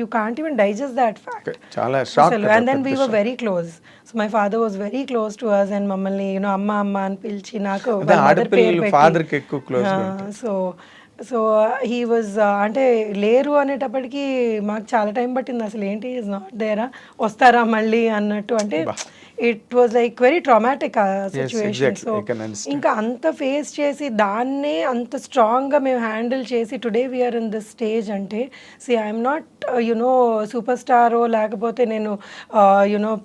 you can't even digest that fact. చాలా shock. And then we were very close. So my father was very close to us and మమ్మల్ని అమ్మ అమ్మ అని పిలిచి నాకు ఫాదర్ కి ఎక్కువ క్లోజ్. సో హీ వాజ్ అంటే లేరు అనేటప్పటికి మాకు చాలా టైం పట్టింది, అసలు ఏంటి ఈజ్ నాట్ దేరా, వస్తారా మళ్ళీ అన్నట్టు. అంటే it was like very traumatic ఆ సిచ్యువేషన్. సో ఇంకా అంత ఫేస్ చేసి దాన్నే అంత స్ట్రాంగ్గా మేము హ్యాండిల్ చేసి today we're in this stage అంటే ఐఎమ్ నాట్ సూపర్ స్టారో లేకపోతే నేను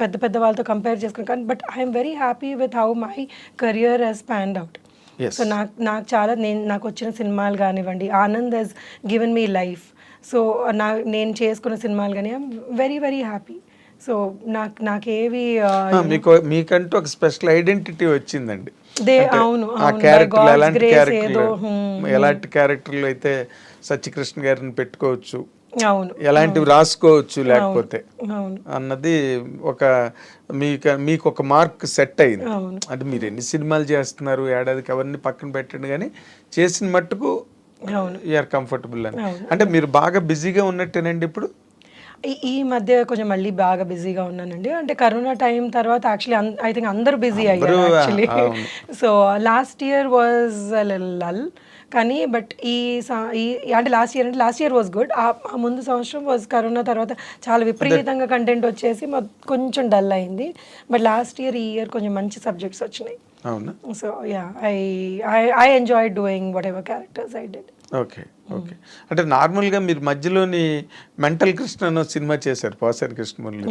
పెద్ద పెద్ద వాళ్ళతో కంపేర్ చేసుకున్నాను కానీ but I'm very happy with how my career has panned out. So నాకు చాలా నాకు వచ్చిన సినిమాలు కానివ్వండి, Anand has given me life. So నేను చేసుకున్న సినిమాలు కానీ I'm very very happy. So నాకేవి మీకంటూ ఒక స్పెషల్ ఐడెంటిటీ వచ్చిందండి. అవును, ఆ క్యారెక్టర్ ఎలాంటి క్యారెక్టర్లు అయితే సత్యకృష్ణ గారిని పెట్టుకోవచ్చు, అవును, ఎలాంటివి రాసుకోవచ్చు లేకపోతే అన్నది ఒక మీకు ఒక మార్క్ సెట్ అయింది. అంటే మీరు ఎన్ని సినిమాలు చేస్తున్నారు ఏడాదికి అవన్నీ పక్కన పెట్టండి కానీ చేసిన మట్టుకు యూఆర్ కంఫర్టబుల్ అని. అంటే మీరు బాగా బిజీగా ఉన్నట్టేనండి ఇప్పుడు? ఈ మధ్య కొంచెం మళ్ళీ బాగా బిజీగా ఉన్నానండి. అంటే కరోనా టైం తర్వాత యాక్చువల్లీ ఐ థింక్ అందరూ బిజీ అయ్యారు actually. So last year was lull కానీ బట్ అంటే లాస్ట్ ఇయర్ వాజ్ గుడ్. ఆ ముందు సంవత్సరం వాజ్ కరోనా తర్వాత చాలా విపరీతంగా కంటెంట్ వచ్చేసి కొంచెం డల్ అయింది. బట్ లాస్ట్ ఇయర్ ఈ ఇయర్ కొంచెం మంచి సబ్జెక్ట్స్ వచ్చినాయి. So yeah I enjoy doing what ever characters I did. Okay. అంటే నార్మల్గా మీరు మధ్యలోని మెంటల్ కృష్ణ అనే సినిమా చేశారు పోసాని కృష్ణమురళి.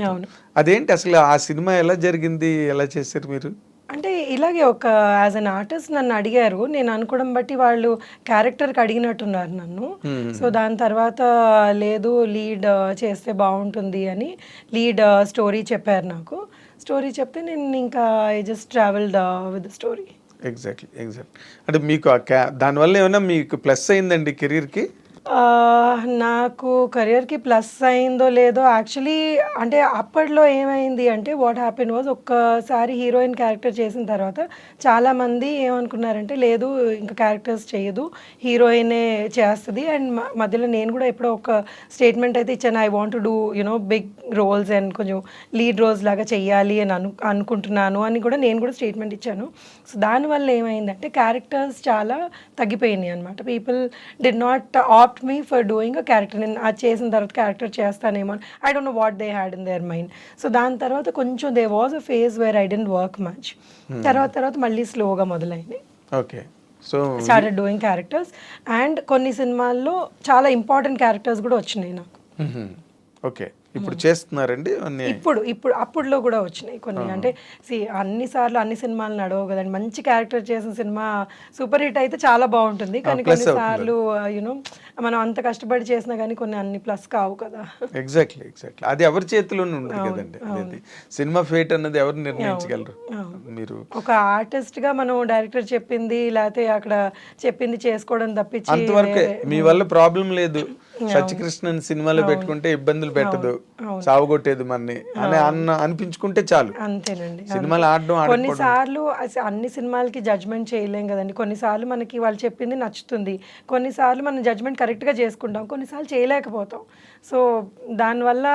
అదేంటి అసలు ఆ సినిమా ఎలా జరిగింది, ఎలా చేశారు మీరు? అంటే ఇలాగే ఒక యాజ్ అన్ ఆర్టిస్ట్ నన్ను అడిగారు, నేను అనుకోవడం బట్టి వాళ్ళు క్యారెక్టర్కి అడిగినట్టున్నారు నన్ను. సో దాని తర్వాత లేదు లీడ్ చేస్తే బాగుంటుంది అని లీడ్ స్టోరీ చెప్పారు నాకు. స్టోరీ చెప్తే నేను ఇంకా I just travelled with the story. Exactly. అంటే మీకు దానివల్ల ఏమైనా మీకు ప్లస్ అయిందండి కెరీర్కి? నాకు కెరియర్కి ప్లస్ అయిందో లేదో యాక్చువల్లీ అంటే అప్పట్లో ఏమైంది అంటే వాట్ హ్యాపెన్ వాజ్ ఒక్కసారి హీరోయిన్ క్యారెక్టర్ చేసిన తర్వాత చాలామంది ఏమనుకున్నారంటే లేదు ఇంకా క్యారెక్టర్స్ చేయదు హీరోయినే చేస్తుంది. అండ్ మధ్యలో నేను కూడా ఎప్పుడో ఒక స్టేట్మెంట్ అయితే ఇచ్చాను, I want to do big roles and కొంచెం లీడ్ రోల్స్ లాగా చెయ్యాలి అని అనుకుంటున్నాను అని కూడా నేను కూడా స్టేట్మెంట్ ఇచ్చాను. సో దానివల్ల ఏమైందంటే క్యారెక్టర్స్ చాలా తగ్గిపోయినాయి అనమాట. People did not opt me for doing a character. నేను అది చేసిన తర్వాత క్యారెక్టర్ చేస్తానేమో, I don't know what they had in their mind. So దాని తర్వాత కొంచెం they was a phase where I didn't work much. తర్వాత మళ్ళీ స్లోగా మొదలైంది. Okay. So started doing characters and కొన్ని సినిమాల్లో చాలా ఇంపార్టెంట్ క్యారెక్టర్స్ కూడా వచ్చినాయి నాకు. ఓకే. ఇప్పుడు చేస్తున్నారండి ఇప్పుడు అప్పుడులో కూడా వచ్చినాయి కొన్ని. అంటే అన్నిసార్లు అన్ని సినిమాలు నడవవు కదండి. మంచి క్యారెక్టర్ చేసిన సినిమా సూపర్ హిట్ అయితే చాలా బాగుంటుంది కానీ కొన్నిసార్లు మనం అంత కష్టపడి చేసినా కానీ కొన్ని అన్ని ప్లస్ కావు కదా. ఎగ్జాక్ట్లీ. అది ఎవరి చేతిలోనే ఉంది కదండి. అది సినిమా ఫేట్ అన్నది ఎవరు నిర్ణయించగలరు? మీరు ఒక ఆర్టిస్ట్ గా మనం డైరెక్టర్ చెప్పింది లేకపోతే అక్కడ చెప్పింది చేసుకోవడం తప్పించి అంతవరకే. మీ వల్ల ప్రాబ్లం లేదు, సత్యకృష్ణన్ సినిమాలో పెట్టుకుంటే ఇబ్బందులు పెట్టదు, సావుగొట్టేది మనని అని అనిపించుకుంటే చాలు. అంతేనండి. సినిమాలు ఆడడం కొన్నిసార్లు అన్ని సినిమాలకి జడ్జ్మెంట్ చేయలేం కదండి. కొన్నిసార్లు మనకి వాళ్ళు చెప్పింది నచ్చుతుంది, కొన్నిసార్లు మనం జడ్జ్మెంట్ కరెక్ట్గా చేసుకుంటాం, కొన్నిసార్లు చేయలేకపోతాం. సో దానివల్ల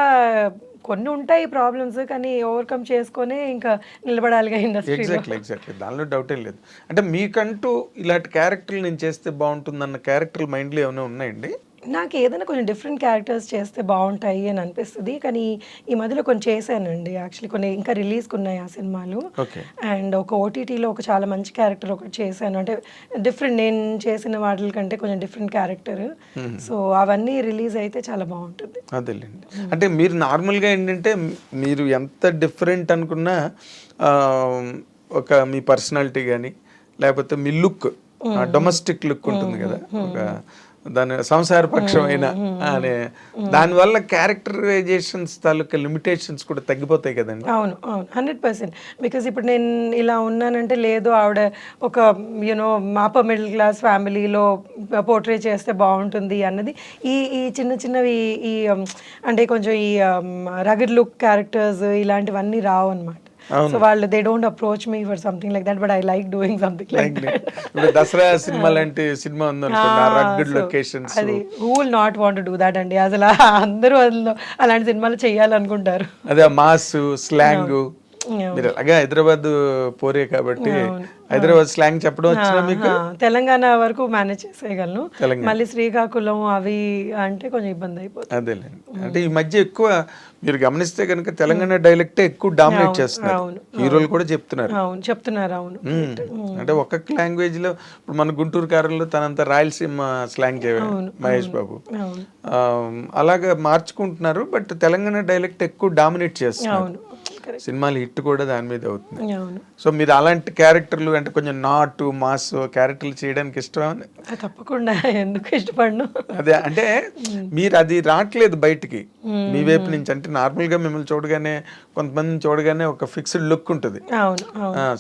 కొన్ని ఉంటాయి ప్రాబ్లమ్స్ కానీ ఓవర్కమ్ చేసుకొని ఇంకా నిలబడాలిగా ఇండస్ట్రీలో. ఎగ్జాక్ట్లీ. దానిలో డౌటే లేదు. అంటే మీకంటూ ఇలాంటి క్యారెక్టర్లు నేను చేస్తే బాగుంటుందన్న క్యారెక్టర్లు మైండ్లో ఏమైనా ఉన్నాయండి? నాకు ఏదైనా కొంచెం డిఫరెంట్ క్యారెక్టర్స్ చేస్తే బాగుంటాయి అని అనిపిస్తుంది కానీ ఈ మధ్యలో కొన్ని చేశానండి యాక్చువల్లీ. కొన్ని ఇంకా రిలీజ్కి ఉన్నాయి ఆ సినిమాలు. అండ్ ఒక ఓటీటీలో ఒక చాలా మంచి క్యారెక్టర్ ఒకటి చేశాను. అంటే డిఫరెంట్, నేను చేసిన వాటి కంటే కొంచెం డిఫరెంట్ క్యారెక్టర్. సో అవన్నీ రిలీజ్ అయితే చాలా బాగుంటుంది. అదేలేండి. అంటే మీరు నార్మల్గా ఏంటంటే మీరు ఎంత డిఫరెంట్ అనుకున్నా ఒక మీ పర్సనాలిటీ కానీ లేకపోతే మీ లుక్ డొమెస్టిక్ లుక్ ఉంటుంది కదా, ఒక దాని సంసారపక్షమైన అనే దానివల్ల క్యారెక్టరైజేషన్స్ తాలూకా లిమిటేషన్స్ కూడా తగ్గిపోతాయి కదండి. అవును అవును 100%. బికాజ్ ఇప్పుడు నేను ఇలా ఉన్నానంటే లేదు ఆవిడ ఒక యూనో అప్పర్ మిడిల్ క్లాస్ ఫ్యామిలీలో పోర్ట్రే చేస్తే బాగుంటుంది అన్నది ఈ ఈ చిన్న చిన్నవి ఈ అంటే కొంచెం ఈ రగడ్ లుక్ క్యారెక్టర్స్ ఇలాంటివన్నీ రావు అనమాట. సో వాళ్ళు they don't approach me for something like that, but I like doing something like that. ఇప్పుడు దసరా సినిమా లాంటి సినిమా ఉందనుకోండి, ఆ రగ్గడ్ లొకేషన్స్, అది who will not want to do that అండి. అసలు అందరూ అందులో అలాంటి సినిమాలు చేయాలనుకుంటారు. అదే మాస్ స్లాంగ్. మీరు అలాగే హైదరాబాద్ పోరే కాబట్టి హైదరాబాద్ స్లాంగ్ చెప్పడం వచ్చినా మీకు? తెలంగాణ వరకు మేనేజ్ చేసేయగలను, మళ్ళీ శ్రీకాకుళం అవి అంటే కొంచెం ఇబ్బంది అయిపోతుంది. అదేలేండి. అంటే ఈ మధ్య ఎక్కువ మీరు గమనిస్తే కనుక తెలంగాణ డైలెక్టే ఎక్కువ డామినేట్ చేస్తున్నారు, హీరోలు కూడా చెప్తున్నారు. అవును చెప్తున్నారు. అవును అంటే ఒక్కొక్క లాంగ్వేజ్ లో ఇప్పుడు మన గుంటూరు కారంలో తనంత రాయలసీమ స్లాంగ్ మహేష్ బాబు అలాగా మార్చుకుంటున్నారు. బట్ తెలంగాణ డైలెక్ట్ ఎక్కువ డామినేట్ చేస్తున్నారు. సినిమాలు హిట్ కూడా దాని మీద అవుతుంది. సో మీరు అలాంటి క్యారెక్టర్లు అంటే కొంచెం నాటు మాస్ క్యారెక్టర్లు చేయడానికి ఇష్టం? తప్పకుండా, ఎందుకు ఇష్టపడను. అదే అంటే మీరు అది రావట్లేదు బయటికి మీ వైపు నుంచి. అంటే నార్మల్ గా మిమ్మల్ని చూడగానే కొంతమందిని చూడగానే ఒక ఫిక్స్డ్ లుక్ ఉంటుంది.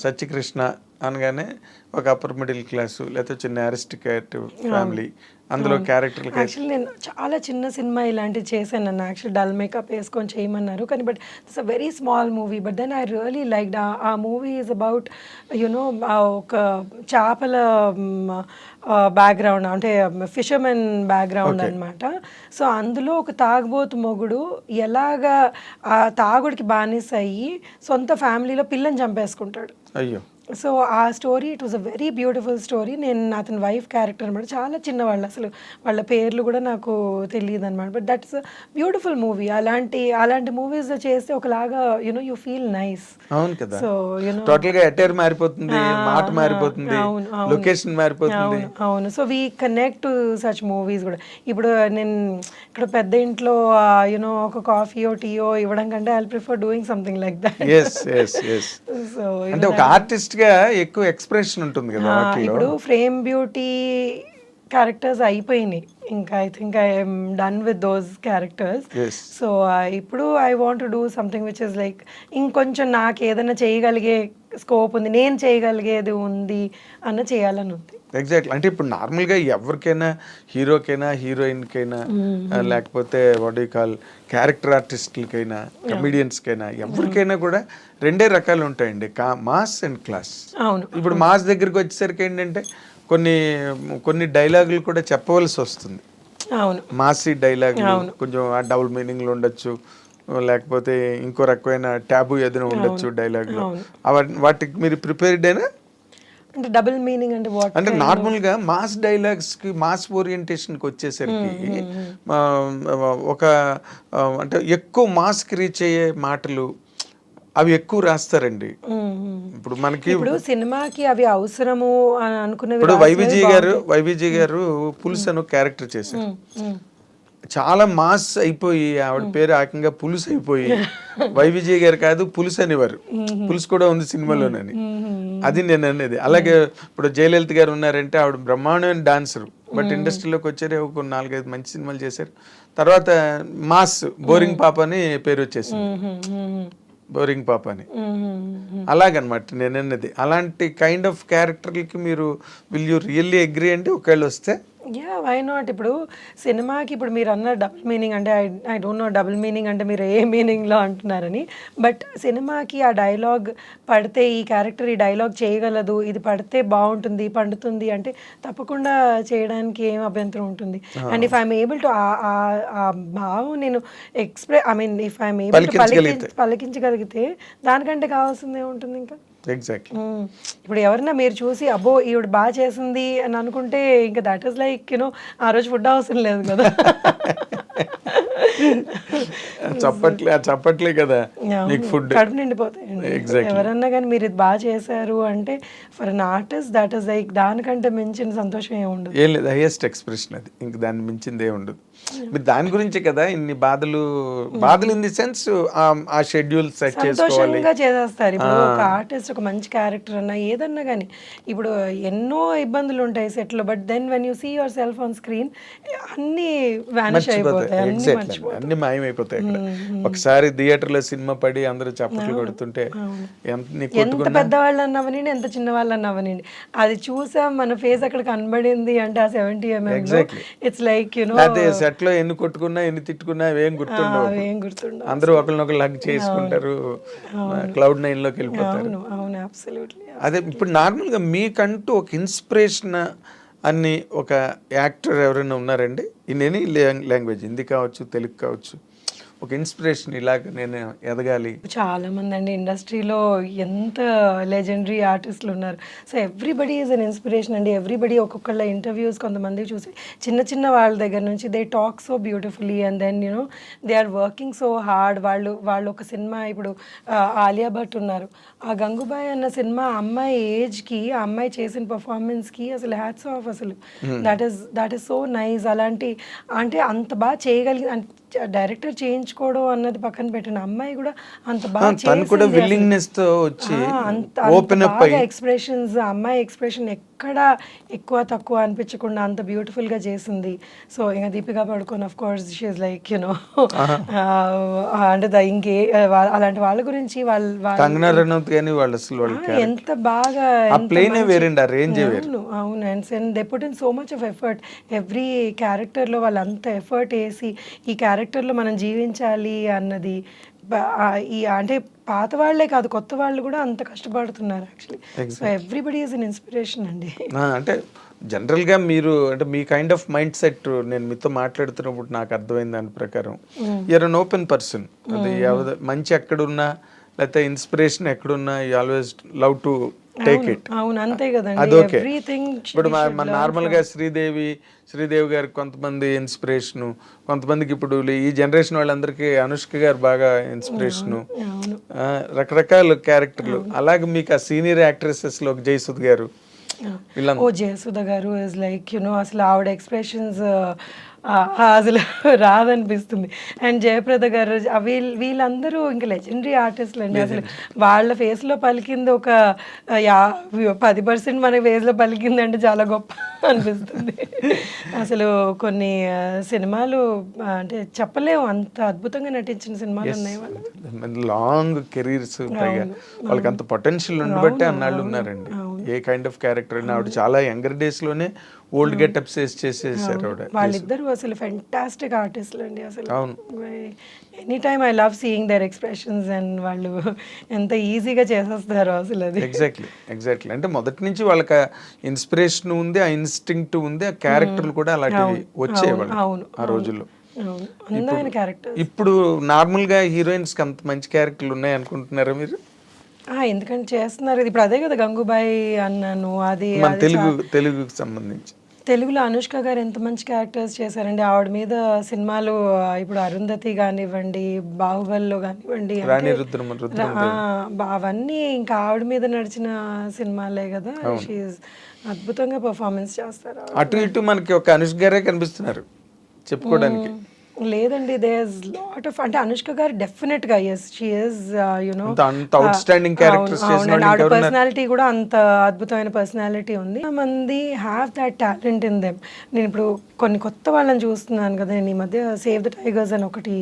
సత్యకృష్ణ అనగానే ఒక అప్పర్ మిడిల్ క్లాసు లేకపోతే చిన్న అరిస్టికేట్ ఫ్యామిలీ, అందులో క్యారెక్టర్లు. యాక్చువల్లీ నేను చాలా చిన్న సినిమా ఇలాంటివి చేశాను. నన్ను యాక్చువల్లీ డల్ మేకప్ వేసుకొని చేయమన్నారు, కానీ but it's a very small movie. But then I really like ఆ movie is about you know చేపల బ్యాక్గ్రౌండ్, అంటే ఫిషర్మెన్ బ్యాక్గ్రౌండ్ అనమాట. సో అందులో ఒక తాగుబోతు మొగుడు ఎలాగా ఆ తాగుడికి బానిస అయ్యి సొంత ఫ్యామిలీలో పిల్లని చంపేసుకుంటాడు. అయ్యో. సో ఆ story it was a very beautiful story. నేను అతని వైఫ్ క్యారెక్టర్ అనమాట, చాలా చిన్నవాళ్ళు, అసలు వాళ్ళ పేర్లు కూడా నాకు తెలియదు అనమాట. But that's a beautiful movie. అలాంటి మూవీస్ చేస్తే ఒకలాగా యునో యూ ఫీల్ నైస్. అవును కదా. సో యునో టోటల్ గా అటైర్ మారిపోతుంది, మాట మారిపోతుంది, లొకేషన్ మారిపోతుంది. అవును. So we connect to such movies కూడా. ఇప్పుడు నేను ఇక్కడ పెద్ద ఇంట్లో యునో ఒక కాఫీయో టీయో ఇవ్వడం కంటే I prefer doing something like that. So అంటే ఒక ఆర్టిస్ట్ గా ఎక్కువ ఎక్స్ప్రెషన్ ఉంటుంది కదా వాటిలో. ఇప్పుడు ఫ్రేమ్ బ్యూటీ క్యారెక్టర్స్ అయిపోయినాయి, ఇంకా I think I'm done with those characters. So ఇప్పుడు I want to do something which is like ఇంకొంచెం నాకు ఏదైనా చేయగలిగే స్కోప్ ఉంది, నేను చేయగలిగేది ఉంది అన్న చేయాలని ఉంది. ఎగ్జాక్ట్లీ. అంటే ఇప్పుడు నార్మల్గా ఎవరికైనా, హీరోకైనా హీరోయిన్కైనా లేకపోతే వాట్ యు కాల్ క్యారెక్టర్ ఆర్టిస్టులకైనా కమెడియన్స్కైనా ఎవరికైనా కూడా రెండే రకాలు ఉంటాయండి, మాస్ అండ్ క్లాస్. అవును. ఇప్పుడు మాస్ దగ్గరికి వచ్చేసరికి ఏంటంటే కొన్ని డైలాగులు కూడా చెప్పవలసి వస్తుంది. అవును. మాసీ డైలాగులు కొంచెం డబుల్ మీనింగ్లు ఉండొచ్చు, లేకపోతే ఇంకో రకమైన ట్యాబు ఏదైనా ఉండొచ్చు డైలాగులు. వాటికి మీరు ప్రిపేర్డ్ అయినా? అంటే డబుల్ మీనింగ్ అంటే వాట్? అంటే నార్మల్ గా మాస్ డైలాగ్స్ కి, మాస్ ఓరియంటేషన్ కి వచ్చేసరికి ఒక అంటే ఎక్కువ మాస్ కి రీచ్ అయ్యే మాటలు అవి ఎక్కువ రాస్తారండి. ఇప్పుడు మనకి ఇప్పుడు సినిమాకి అవి అవసరము అని అనుకునేవి. ఇప్పుడు వైవిజీ గారు పులుసు అను క్యారెక్టర్ చేశారు, చాలా మాస్ అయిపోయి ఆవిడ పేరు ఏకంగా పులుసు అయిపోయి వైవిజయ్ గారు కాదు పులుసు అనేవారు. పులుసు కూడా ఉంది సినిమాలోనని, అది నేను అనేది. అలాగే ఇప్పుడు జయలలిత గారు ఉన్నారంటే ఆవిడ బ్రహ్మాండమైన డాన్సర్, బట్ ఇండస్ట్రీలోకి వచ్చారు, ఒక 4-5 మంచి సినిమాలు చేశారు. తర్వాత మాస్ బోరింగ్ పాప అని పేరు వచ్చేసింది, బోరింగ్ పాప అని. అలాగనమాట నేను అన్నది. అలాంటి కైండ్ ఆఫ్ క్యారెక్టర్లకి మీరు విల్ యూ రియల్లీ అగ్రీ అంటే ఒకవేళ వస్తే? Yeah, why not. ఇప్పుడు సినిమాకి ఇప్పుడు మీరు అన్న డబుల్ మీనింగ్ అంటే I don't know double meaning అంటే మీరు ఏ మీనింగ్లో అంటున్నారని. బట్ సినిమాకి ఆ డైలాగ్ పడితే ఈ క్యారెక్టర్ ఈ డైలాగ్ చేయగలదు, ఇది పడితే బాగుంటుంది, పండుతుంది అంటే తప్పకుండా చేయడానికి ఏం అభ్యంతరం ఉంటుంది. And if I'm able to ఆ భావం నేను ఇఫ్ ఐఎమ్ ఏబుల్ టు పలికించగలిగితే దానికంటే కావాల్సింది ఏముంటుంది ఇంకా. ఎగ్జాక్ట్లీ. ఇప్పుడు ఎవరన్నా మీరు చూసి అబ్బో ఈవిడ బాగా చేసింది అని అనుకుంటే ఇంకా దట్ ఈస్ లైక్ యూనో ఆ రోజు ఫుడ్ అవసరం లేదు కదా. చప్పట్లే కదా మీకు ఫుడ్. కడుపు నిండిపోతాయండి. Exactly. ఎవరన్నా కానీ మీరు ఇది బాగా చేశారు అంటే for an artist that is like దానికంటే మించిన సంతోషం ఏమి ఉండదు. ఏం లేదు, హైయెస్ట్ ఎక్స్ప్రెషన్ అది, ఇంక దాన్ని మించింది ఏ ఉండదు. మీరు దాని గురించే కదా ఇన్ని బాధలు ఇన్ ది సెన్స్ ఆ షెడ్యూల్ సెట్ చేసుకోవాలి. సంతోషంగా చేసేస్తారు. ఇప్పుడు ఒక ఆర్టిస్ట్ ఒక మంచి క్యారెక్టర్ అన్నా ఏదన్నా కానీ ఇప్పుడు ఎన్నో ఇబ్బందులు ఉంటాయి సెట్లో, but then when you see yourself on screen అన్ని వ్యానిష్ అయిపోతాయి, అన్ని మర్చిపోతాయి, అన్ని మాయమైపోతాయి. అక్కడ ఒకసారి థియేటర్లో సినిమా పడి అందరూ చప్పట్లు కొడుతుంటే ఎంత పెద్దవాళ్ళు అన్నవనండి, ఎంత చిన్న వాళ్ళు అన్నవనండి, అది చూసాం మన ఫేస్ అక్కడ కనబడింది అంటే ఆ 70 mm it's like you know set లో ఎన్ని కొట్టుకున్నా ఎన్ని తిట్టుకున్నా ఏం గుర్తుండవు. అందరూ ఒకరినొకరు హగ్ చేసుకుంటారు, క్లౌడ్ 9 లోకి వెళ్ళిపోతారు. అవును, అబ్సల్యూట్లీ. అదే ఇప్పుడు నార్మల్ గా మీకంటూ ఒక ఇన్స్పిరేషన్ అని ఒక యాక్టర్ ఎవరైనా ఉన్నారండి ఇన్ ఎనీ లాంగ్వేజ్, హిందీ కావచ్చు తెలుగు కావచ్చు, ఒక ఇన్స్పిరేషన్ ఇలాగ నేను ఎదగాలి? చాలా మంది అండి ఇండస్ట్రీలో ఎంత లెజెండరీ ఆర్టిస్టులు ఉన్నారు. So everybody is an inspiration అండి. ఎవ్రీబడి ఒక్కొక్కళ్ళ ఇంటర్వ్యూస్ కొంతమంది చూసి చిన్న చిన్న వాళ్ళ దగ్గర నుంచి they talk so beautifully and then you know they are working so hard. వాళ్ళు ఒక సినిమా ఇప్పుడు ఆలియా భట్ ఉన్నారు, ఆ గంగూబాయ్ అన్న సినిమా అమ్మాయి ఏజ్కి ఆ అమ్మాయి చేసిన పర్ఫార్మెన్స్కి అసలు హ్యాట్స్ ఆఫ్. అసలు దట్ ఈస్ సో నైస్. అలాంటి అంటే అంత బాగా చేయగలిగి డైరెక్టర్ చేయించుకోవడం అన్నది పక్కన పెట్టిన అమ్మాయి కూడా అంత బాగా ఎక్స్ప్రెషన్స్, అమ్మాయి ఎక్స్ప్రెషన్ ఎక్కడ ఎక్కువ తక్కువ అనిపించకుండా అంత బ్యూటిఫుల్ గా చేసింది. సో ఇంకా Deepika Padukone of course she is like you know అంటే ఇంకే అలాంటి వాళ్ళ గురించి ఎంత బాగా అవును. And they put in so much of effort. Every character లో వాళ్ళు అంత ఎఫర్ట్ వేసి ఈ క్యారెక్టర్లో మనం జీవించాలి అన్నది ఈ అంటే పాత వాళ్ళే కాదు కొత్త వాళ్ళు కూడా అంత కష్టపడుతున్నారు actually. So everybody is an inspiration అండి. అంటే జనరల్గా మీరు అంటే మీ కైండ్ ఆఫ్ మైండ్ సెట్ నేను మీతో మాట్లాడుతున్నప్పుడు నాకు అర్థమైంది దాని ప్రకారం యూఆర్ అన్ ఓపెన్ పర్సన్. అది మంచి ఎక్కడున్నా లేకపోతే ఇన్స్పిరేషన్ ఎక్కడున్నా you always love to take it. అవును, అంతే కదండి. అది ఓకే. ఇప్పుడు మన నార్మల్గా శ్రీదేవి గారికి కొంతమంది ఇన్స్పిరేషను, కొంతమందికి ఇప్పుడు ఈ జనరేషన్ వాళ్ళందరికీ అనుష్క గారు బాగా ఇన్స్పిరేషను, రకరకాల క్యారెక్టర్లు. అలాగే మీకు ఆ సీనియర్ యాక్ట్రెసెస్ లో జయసుధ గారు, జయసుధ గారు ఇస్ లైక్ యునో అసలు ఆవిడ ఎక్స్ప్రెషన్స్ అసలు రాదనిపిస్తుంది. అండ్ జయప్రద గారు వీళ్ళందరూ ఇంకా లెజెండరీ ఆర్టిస్టులు అండి. అసలు వాళ్ళ ఫేస్లో పలికింది ఒక 10% మన ఫేస్లో పలికింది అంటే చాలా గొప్ప అనిపిస్తుంది. అసలు కొన్ని సినిమాలు అంటే చెప్పలేము, అంత అద్భుతంగా నటించిన సినిమాలు ఉన్నాయి వాళ్ళు. లాంగ్ కెరీర్స్ ఉంటాయి, వాళ్ళకి అంత పొటెన్షియల్ ఉండబట్టే అన్నాళ్ళు ఉన్నారండి. ఏ కైండ్ ఆఫ్ క్యారెక్టర్ అయినా ఆవిడ చాలా యంగర్ డేస్ లోనే ఓల్డ్ గెటప్స్ చేసేసారు ఆవిడ. వాళ్ళిద్దరూ అసలు ఫెంటాస్టిక్ ఆర్టిస్టులు అండి. అసలు any time I love seeing their expressions and వాళ్ళు ఎంత ఈజీగా చేసేస్తారు అసలు. అది ఎగ్జాక్ట్లీ అంటే మొదటి నుంచి వాళ్ళకి ఇన్స్పిరేషన్ ఉంది, ఆ ఇన్స్టింక్ట్ ఉంది, ఆ క్యారెక్టర్లు కూడా అలాంటివి వచ్చేవాళ్ళు ఆ రోజుల్లో. ఇప్పుడు నార్మల్ గా హీరోయిన్స్ కి అంత మంచి క్యారెక్టర్లు ఉన్నాయి అనుకుంటున్నారా మీరు? ఎందుకంటే చేస్తున్నారు. ఇప్పుడు అదే కదా గంగూబాయ్ అన్నాను, అది తెలుగుకి సంబంధించి తెలుగులో అనుష్క గారు ఎంత మంచి క్యారెక్టర్స్ చేశారండి. ఆవిడ మీద సినిమాలు ఇప్పుడు అరుంధతి కానివ్వండి, బాహుబలిలో కానివ్వండి, అవన్నీ ఇంకా ఆవిడ మీద నడిచిన సినిమాలే కదా. అద్భుతంగా పర్ఫార్మెన్స్ చేస్తారు. అటు ఇటు మనకి ఒక అనుష్క గారే కనిపిస్తున్నారు చెప్పుకోవడానికి. లేదండి, దేర్ లాట్ ఆఫ్ అంటే అనుష్క గారు డెఫినెట్ గా yes she is you know outstanding characters చేసిన ఆవిడ పర్సనాలిటీ కూడా అంత అద్భుతమైన పర్సనాలిటీ ఉంది. మంది have that talent in them. నేను ఇప్పుడు కొన్ని కొత్త వాళ్ళని చూస్తున్నాను కదా, నేను ఈ మధ్య సేవ్ ద టైగర్స్ అని ఒకటి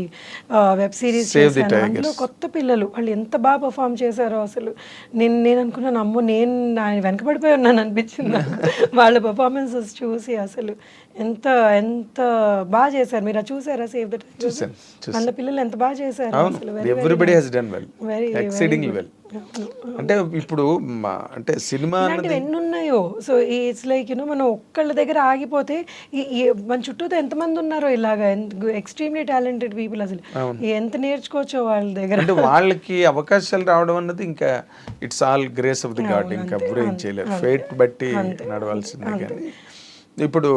వెబ్ సిరీస్ చేశాను. అందులో కొత్త పిల్లలు వాళ్ళు ఎంత బాగా పర్ఫామ్ చేశారో అసలు నేను అనుకున్నాను అమ్మో నేను వెనకబడిపోయి ఉన్నాను అనిపించింది వాళ్ళ పర్ఫార్మెన్సెస్ చూసి. అసలు ఎంత ఎంత బాగా చేశారు. మీరు చూసారా సేవ్ ద టైగర్స్? వాళ్ళ పిల్లలు ఎంత బాగా చేశారు అసలు. Everybody has done well, exceedingly well. అంటే ఇప్పుడు అంటే సినిమా ఎన్ని ఉన్నాయో. సో ఇట్స్ లైక్ యూనో మనం ఒక్కళ్ళ దగ్గర ఆగిపోతే మన చుట్టూతో ఎంతమంది ఉన్నారో ఇలాగా ఎక్స్ట్రీమ్లీ టాలెంటెడ్ పీపుల్. అసలు ఎంత నేర్చుకోవచ్చో వాళ్ళ దగ్గర. అంటే వాళ్ళకి అవకాశాలు రావడం అన్నది ఇంకా it's all grace of the God. ఇంకా ఏం చేయలేదు, ఫేట్ బట్టి నడవాల్సిందే. కానీ ఇప్పుడు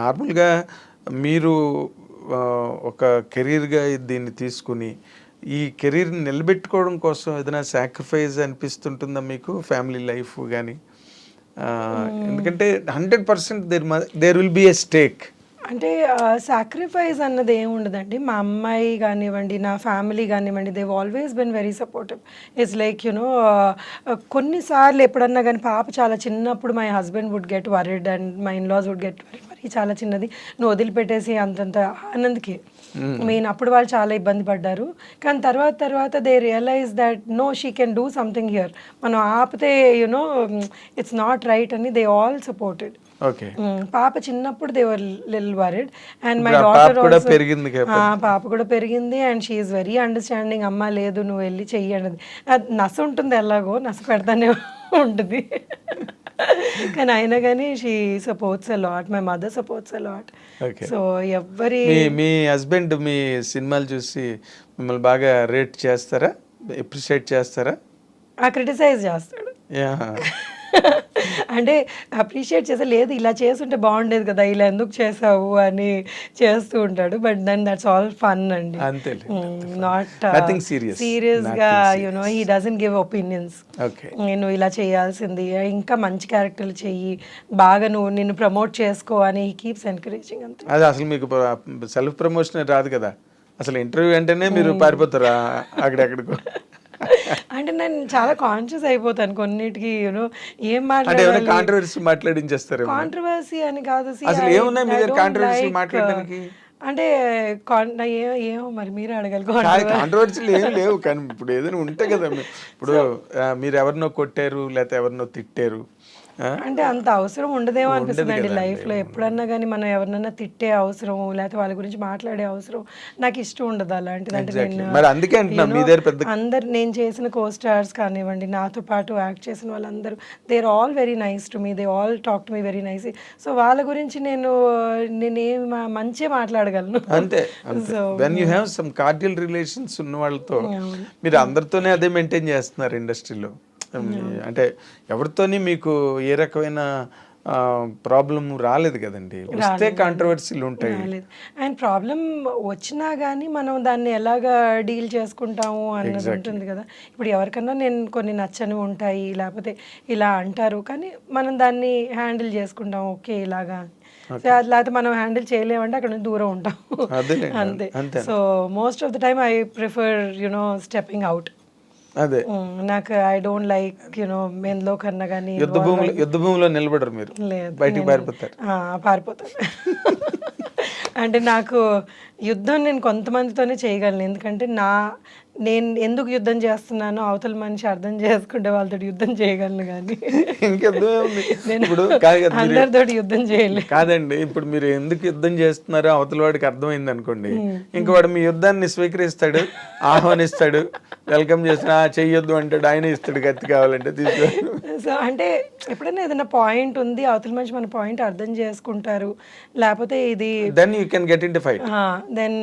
నార్మల్గా మీరు ఒక కెరీర్గా దీన్ని తీసుకుని ఈ కెరీర్ని నిలబెట్టుకోవడం కోసం ఏదైనా సాక్రిఫైస్ అనిపిస్తుంటుందా మీకు ఫ్యామిలీ లైఫ్ కానీ? ఎందుకంటే 100% there will be a stake. అంటే సాక్రిఫైస్ అన్నది ఏమి ఉండదండి. మా అమ్మాయి కానివ్వండి, నా ఫ్యామిలీ కానివ్వండి, they've always been very supportive. It's like కొన్నిసార్లు ఎప్పుడన్నా కానీ పాప చాలా చిన్నప్పుడు my husband would get worried and my in-laws would get worried. మరి చాలా చిన్నది, నువ్వు వదిలిపెట్టేసి అంతంత ఆనంద్కి మెయిన్ అప్పుడు వాళ్ళు చాలా ఇబ్బంది పడ్డారు. కానీ తర్వాత they realize that no, she can do something here. మనం ఆపితే ఇట్స్ నాట్ రైట్ అని దే ఆల్ సపోర్టెడ్. ఓకే. పాప చిన్నప్పుడు they were little worried and my పాప డాటర్ కూడా పెరిగింది. పాప కూడా పెరిగింది and she is very understanding. అమ్మ లేదు నువ్వు వెళ్ళి చెయ్యి అన్నది. నస ఉంటుంది, ఎలాగో నస పెడతానే ఉంటుంది. కానీ అయినా కానీ she supports a lot, my mother supports a lot. So ఎవరి మీ హస్బెండ్ మీ సినిమాలు చూసి మిమ్మల్ని బాగా రేట్ చేస్తారా, అప్రిషియేట్ చేస్తారా? క్రిటిసైజ్ చేస్తాడు. అంటే అప్రిషియేట్ చేసే, లేదు ఇలా చేస్తుంటే బాగుండేది కదా, ఇలా ఎందుకు చేసావు అని చేస్తూ ఉంటాడు. But then that's all fun అండి, నాట్ సీరియస్గా. He doesn't give opinions. నువ్వు ఇలా చేయాల్సింది, ఇంకా మంచి క్యారెక్టర్లు చెయ్యి, బాగా నిన్ను ప్రమోట్ చేసుకో అని హీ కీప్స్ ఎంకరేజింగ్. అంతే. అది అసలు మీకు సెల్ఫ్ ప్రమోషన్ రాదు కదా, అసలు ఇంటర్వ్యూ అంటేనే మీరు పారిపోతారా అక్కడెక్కడికో? అంటే నేను చాలా కాన్షియస్ అయిపోతాను కొన్నిటికి, ఏం కాంట్రవర్సీ మాట్లాడించేస్తారు. కాంట్రవర్సీ అని కాదు, అసలు ఏమున్నాయి మీ దగ్గర కాంట్రవర్సీ మాట్లాడడానికి? అంటే ఏమో మరి మీరు అడగాలి. కాంట్రవర్సీలు ఏం లేవు, కానీ ఇప్పుడు ఏదైనా ఉంటాయి కదా. ఇప్పుడు మీరు ఎవరినో కొట్టారు లేకపోతే ఎవరినో తిట్టారు అంటే అంత అవసరం ఉండదేమో అనిపిస్తుంది అండి లైఫ్లో. ఎప్పుడన్నా కానీ మనం ఎవరినైనా తిట్టే అవసరం లేకపోతే వాళ్ళ గురించి మాట్లాడే అవసరం నాకు ఇష్టం ఉండదు అలాంటిది. అంటే నేను అందరు నేను చేసిన కో స్టార్స్ కానివ్వండి, నాతో పాటు యాక్ట్ చేసిన వాళ్ళందరూ they are all very nice to me, they all talk to me very nice. So వాళ్ళ గురించి నేనేం మంచిగా మాట్లాడగలను. అంతే. So when you have some cordial relations ఉన్న వాళ్ళతో మీరు అందరితోనే అదే మెయింటైన్ చేస్తున్నారు ఇండస్ట్రీలో. అంటే ఎవరితోని మీకు ఏ రకమైన ప్రాబ్లం రాలేదు కదండి, వస్తే కాంట్రవర్సీలు ఉంటాయి. అండ్ ప్రాబ్లం వచ్చినా కానీ మనం దాన్ని ఎలాగా డీల్ చేసుకుంటాము అన్నది ఉంటుంది కదా. ఇప్పుడు ఎవరికన్నా నేను కొన్ని నచ్చని ఉంటాయి, లేకపోతే ఇలా అంటారు, కానీ మనం దాన్ని హ్యాండిల్ చేసుకుంటాం. ఓకే ఇలాగా, లేకపోతే మనం హ్యాండిల్ చేయలేమంటే అక్కడ నుంచి దూరం ఉంటాం. అంతే. So most of the time I prefer stepping out. అదే నాకు ఐ డోంట్ లైక్ ఎందులో కన్నా కానీ యుద్ధ భూమిలో నిలబడరు మీరు, బయటికి పారిపోతాను. అంటే నాకు యుద్ధం నేను కొంతమందితోనే చేయగలను, ఎందుకంటే నేను ఎందుకు యుద్ధం చేస్తున్నానో అవతల మనిషి అర్థం చేసుకుంటే వాళ్ళతో యుద్ధం చేయగలను, కానీ అందరితో యుద్ధం చేయలేదు. కాదండి, ఇప్పుడు మీరు ఎందుకు యుద్ధం చేస్తున్నారో అవతల వాడికి అర్థమైంది అనుకోండి, ఇంకా వాడు మీ యుద్ధాన్ని స్వీకరిస్తాడు, ఆహ్వానిస్తాడు, వెల్కమ్ చేసిన చెయ్యొద్దు అంటాడు, ఆయన ఇస్తాడు కత్తి కావాలంటే తీసుకో. సో అంటే ఎప్పుడైనా ఏదైనా పాయింట్ ఉంది, అవతల మనిషి మన పాయింట్ అర్థం చేసుకుంటారు, లేకపోతే ఇది then you can get into fight. Then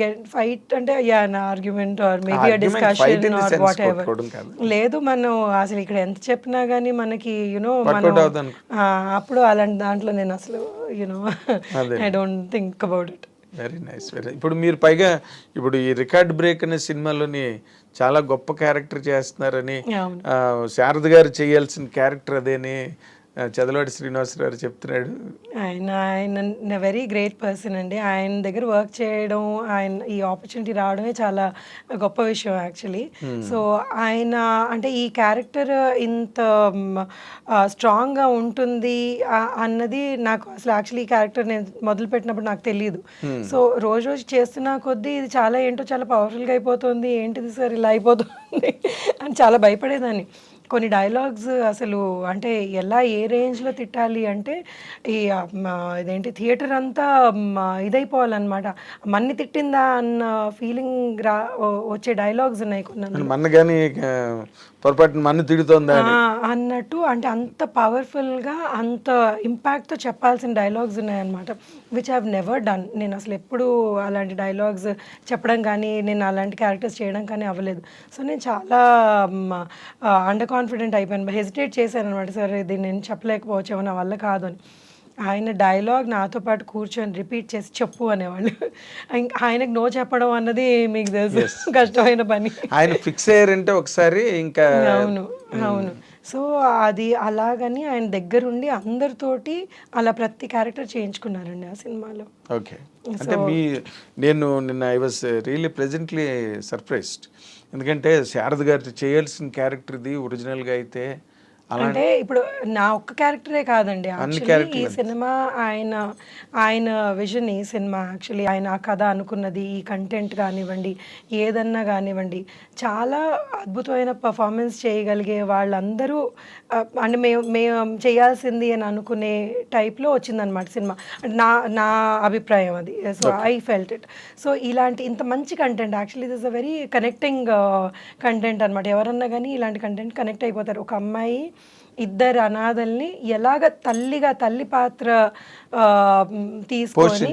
get fight అంటే argument or maybe a discussion or whatever. లేదు మనం అసలు ఇక్కడ ఎంత చెప్పినా కానీ మనకి అప్పుడు అలాంటి దాంట్లో నేను అసలు I don't think about it. Very nice. ఇప్పుడు మీరు పైగా ఇప్పుడు ఈ రికార్డ్ బ్రేక్ అనే సినిమాలోని చాలా గొప్ప క్యారెక్టర్ చేస్తున్నారని, శారద గారు చేయాల్సిన క్యారెక్టర్ అదేని చదలవాడి శ్రీనివాసరావు గారు చెప్తున్నాడు. ఆయన వెరీ గ్రేట్ పర్సన్ అండి. ఆయన దగ్గర వర్క్ చేయడం, ఆయన ఈ ఆపర్చునిటీ రావడమే చాలా గొప్ప విషయం యాక్చువల్లీ. సో ఆయన అంటే ఈ క్యారెక్టర్ ఇంత స్ట్రాంగ్గా ఉంటుంది అన్నది నాకు అసలు యాక్చువల్లీ ఈ క్యారెక్టర్ నేను మొదలుపెట్టినప్పుడు నాకు తెలియదు. సో రోజు చేస్తున్న కొద్దీ ఇది చాలా ఏంటో చాలా పవర్ఫుల్గా అయిపోతుంది, ఏంటిది సార్ ఇలా అయిపోతుంది అని చాలా భయపడేదాన్ని. కొన్ని డైలాగ్స్ అసలు అంటే ఎలా ఏ రేంజ్లో తిట్టాలి అంటే ఇదేంటి థియేటర్ అంతా ఇదైపోవాలన్నమాట, మన్ని తిట్టిందా అన్న ఫీలింగ్ వచ్చే డైలాగ్స్ ఉన్నాయి కొన్ని. పొరపాటు మన్ను తిడుతోందా అన్నట్టు, అంటే అంత పవర్ఫుల్గా అంత ఇంపాక్ట్తో చెప్పాల్సిన డైలాగ్స్ ఉన్నాయన్నమాట, విచ్ హ్యావ్ నెవర్ డన్. నేను అసలు ఎప్పుడు అలాంటి డైలాగ్స్ చెప్పడం కానీ నేను అలాంటి క్యారెక్టర్స్ చేయడం కానీ అవ్వలేదు. సో నేను చాలా అండర్ కాన్ఫిడెంట్ అయిపోయాను, హెసిటేట్ చేశాను అనమాట, సరే ఇది నేను చెప్పలేకపోవచ్చేమో నా వల్ల కాదు అని. ఆయన డైలాగ్ నాతో పాటు కూర్చొని రిపీట్ చేసి చెప్పు అనేవాళ్ళు. ఆయనకు నో చెప్పడం అన్నది మీకు తెలుసు కష్టమైన పని. ఆయన ఫిక్స్ అయ్యారంటే ఒకసారి ఇంకా అవును, అవును. సో అది అలాగని ఆయన దగ్గరుండి అందరితోటి అలా ప్రతి క్యారెక్టర్ చేయించుకున్నారండి ఆ సినిమాలో. ఓకే. అంటే నేను నిన్న I was really presently surprised. ఎందుకంటే శారద గారు చేయాల్సిన క్యారెక్టర్ ఇది ఒరిజినల్గా అయితే అంటే ఇప్పుడు నా ఒక్క క్యారెక్టరే కాదండి, యాక్చువల్లీ ఈ సినిమా ఆయన విజన్, ఈ సినిమా యాక్చువల్లీ ఆయన ఆ కథ అనుకున్నది, ఈ కంటెంట్ కానివ్వండి, ఏదన్నా కానివ్వండి, చాలా అద్భుతమైన పర్ఫార్మెన్స్ చేయగలిగే వాళ్ళందరూ అంటే మేము చేయాల్సింది అని అనుకునే టైప్లో వచ్చిందనమాట సినిమా. నా అభిప్రాయం అది. So I felt it. So ఇలాంటి ఇంత మంచి content actually this a very connecting content అనమాట. ఎవరన్నా కానీ ఇలాంటి కంటెంట్ కనెక్ట్ అయిపోతారు. ఒక అమ్మాయి ఇద్దరు అనాథల్ని ఎలాగ తల్లి పాత్ర తీసుకొని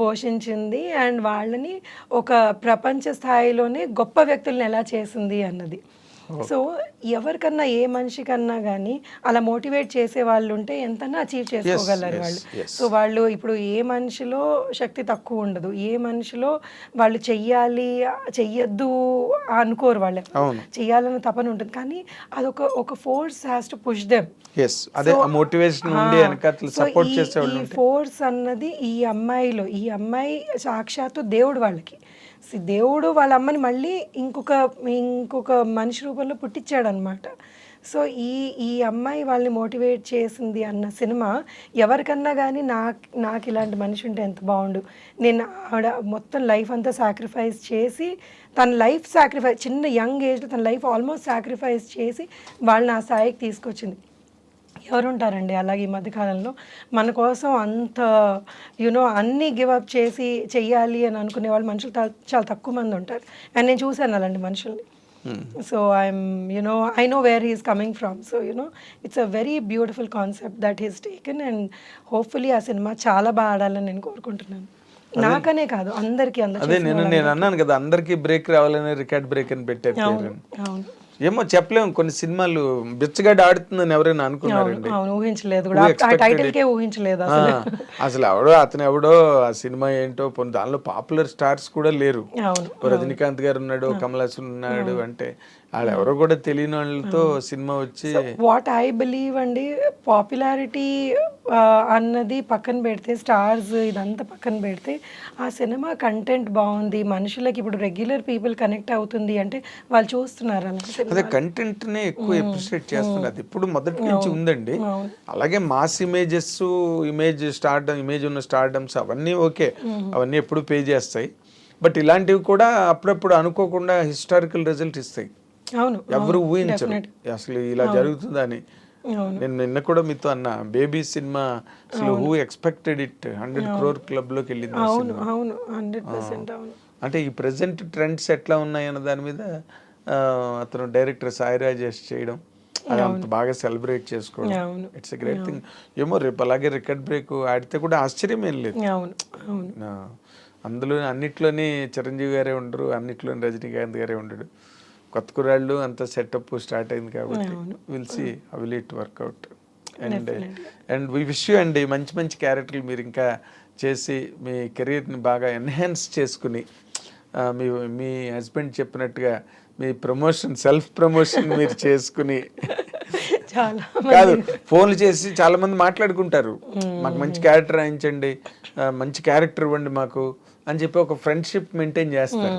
పోషించింది అండ్ వాళ్ళని ఒక ప్రపంచ స్థాయిలోనే గొప్ప వ్యక్తుల్ని ఎలా చేసింది అన్నది. సో ఎవరికన్నా ఏ మనిషికన్నా కానీ అలా మోటివేట్ చేసే వాళ్ళు ఉంటే ఎంతన్నా అచీవ్ చేసుకోగలరు వాళ్ళు. సో వాళ్ళు ఇప్పుడు ఏ మనిషిలో శక్తి తక్కువ ఉండదు, ఏ మనిషిలో వాళ్ళు చెయ్యొద్దు అనుకోరు, వాళ్ళు చెయ్యాలని తపన ఉంటుంది, కానీ అదొక force has to push them. ఈ ఫోర్స్ అన్నది ఈ అమ్మాయి సాక్షాత్తు దేవుడు వాళ్ళకి. దేవుడు వాళ్ళ అమ్మని మళ్ళీ ఇంకొక మనిషి రూపంలో పుట్టించాడు అనమాట. సో ఈ అమ్మాయి వాళ్ళని మోటివేట్ చేసింది అన్న సినిమా ఎవరికన్నా కానీ నాకు ఇలాంటి మనిషి ఉంటే ఎంత బాగుండు. నేను ఆవిడ మొత్తం లైఫ్ అంతా సాక్రిఫైస్ చేసి, చిన్న యంగ్ ఏజ్లో తన లైఫ్ ఆల్మోస్ట్ సాక్రిఫైస్ చేసి వాళ్ళని ఆ స్థాయికి తీసుకొచ్చింది. ఎవరుంటారండి అలాగే ఈ మధ్యకాలంలో మన కోసం అంత అన్నీ గివప్ చేసి చెయ్యాలి అని అనుకునే వాళ్ళు మనుషులు చాలా తక్కువ మంది ఉంటారు. అండ్ నేను చూశాను అలాంటి మనుషుల్ని. So I know where he's coming from. So it's a very beautiful concept that he's taken and hopefully ఆ సినిమా చాలా బాగా ఆడాలని నేను కోరుకుంటున్నాను. నాకనే కాదు, అందరికీ. నేను అన్నాను కదా, అందరికీ బ్రేక్ రావాలని రికార్డ్ బ్రేక్ అని పెట్టారు. అవును, ఏమో చెప్పలేము, కొన్ని సినిమాలు బిచ్చగాడు ఆడుతుందని ఎవరైనా అనుకున్నారండి? ఊహించలేదు, ఊహించలేదు అసలు అతను ఎవడో ఆ సినిమా ఏంటో, దానిలో పాపులర్ స్టార్స్ కూడా లేరు. రజనీకాంత్ గారు ఉన్నాడు, కమల్ హాసన్ ఉన్నాడు, అంటే వాళ్ళు ఎవరో కూడా తెలియని వాళ్ళతో సినిమా వచ్చి. వాట్ ఐ బిలీవ్ అండి, పాపులారిటీ అన్నది పక్కన పెడితే, స్టార్స్ ఇదంతా పక్కన పెడితే, ఆ సినిమా కంటెంట్ బాగుంది, మనుషులకి ఇప్పుడు రెగ్యులర్ పీపుల్ కనెక్ట్ అవుతుంది అంటే వాళ్ళు చూస్తున్నారు. అదే కంటెంట్ నే ఎక్కువ అప్రిషియేట్ చేస్తున్నారు. అది ఇప్పుడు మొదటి నుంచి ఉందండి. అలాగే మాస్ ఇమేజ్ ఉన్న స్టార్డమ్స్ అవన్నీ ఓకే, అవన్నీ ఎప్పుడు పే చేస్తాయి. బట్ ఇలాంటివి కూడా అప్పుడప్పుడు అనుకోకుండా హిస్టారికల్ రిజల్ట్ ఇస్తాయి. ఎవరు ఊహించరు అసలు ఇలా జరుగుతుందని. నేను నిన్న కూడా మీతో అన్నా, బేబీ సినిమా అసలు who expected it 100 crore club లోకి వెళ్ళింది. అంటే ఈ ప్రెసెంట్ ట్రెండ్స్ ఎట్లా ఉన్నాయి అన్న దాని మీద అతను డైరెక్టర్ సాయి రాజేష్ చేయడం, అది అంత బాగా సెలబ్రేట్ చేసుకోవడం, ఇట్స్ ఎ గ్రేట్ థింగ్. ఏమో రేపు అలాగే రికార్డ్ బ్రేక్ ఆడితే కూడా ఆశ్చర్యం ఏం లేదు. అందులో అన్నిట్లోని చిరంజీవి గారే ఉండరు, అన్నిట్లోని రజనీకాంత్ గారే ఉండడు. కొత్త కుర్రాళ్ళు అంత సెటప్ స్టార్ట్ అయింది కాబట్టి will see how will it work out. And we wish you అండి మంచి క్యారెక్టర్లు మీరు ఇంకా చేసి మీ కెరీర్ని బాగా ఎన్హాన్స్ చేసుకుని, మీ హస్బెండ్ చెప్పినట్టుగా మీ సెల్ఫ్ ప్రమోషన్ మీరు చేసుకుని, కాదు ఫోన్లు చేసి చాలా మంది మాట్లాడుకుంటారు, మాకు మంచి క్యారెక్టర్ రాయించండి, మంచి క్యారెక్టర్ ఇవ్వండి మాకు అని చెప్పి ఒక ఫ్రెండ్షిప్ మెయింటైన్ చేస్తారు.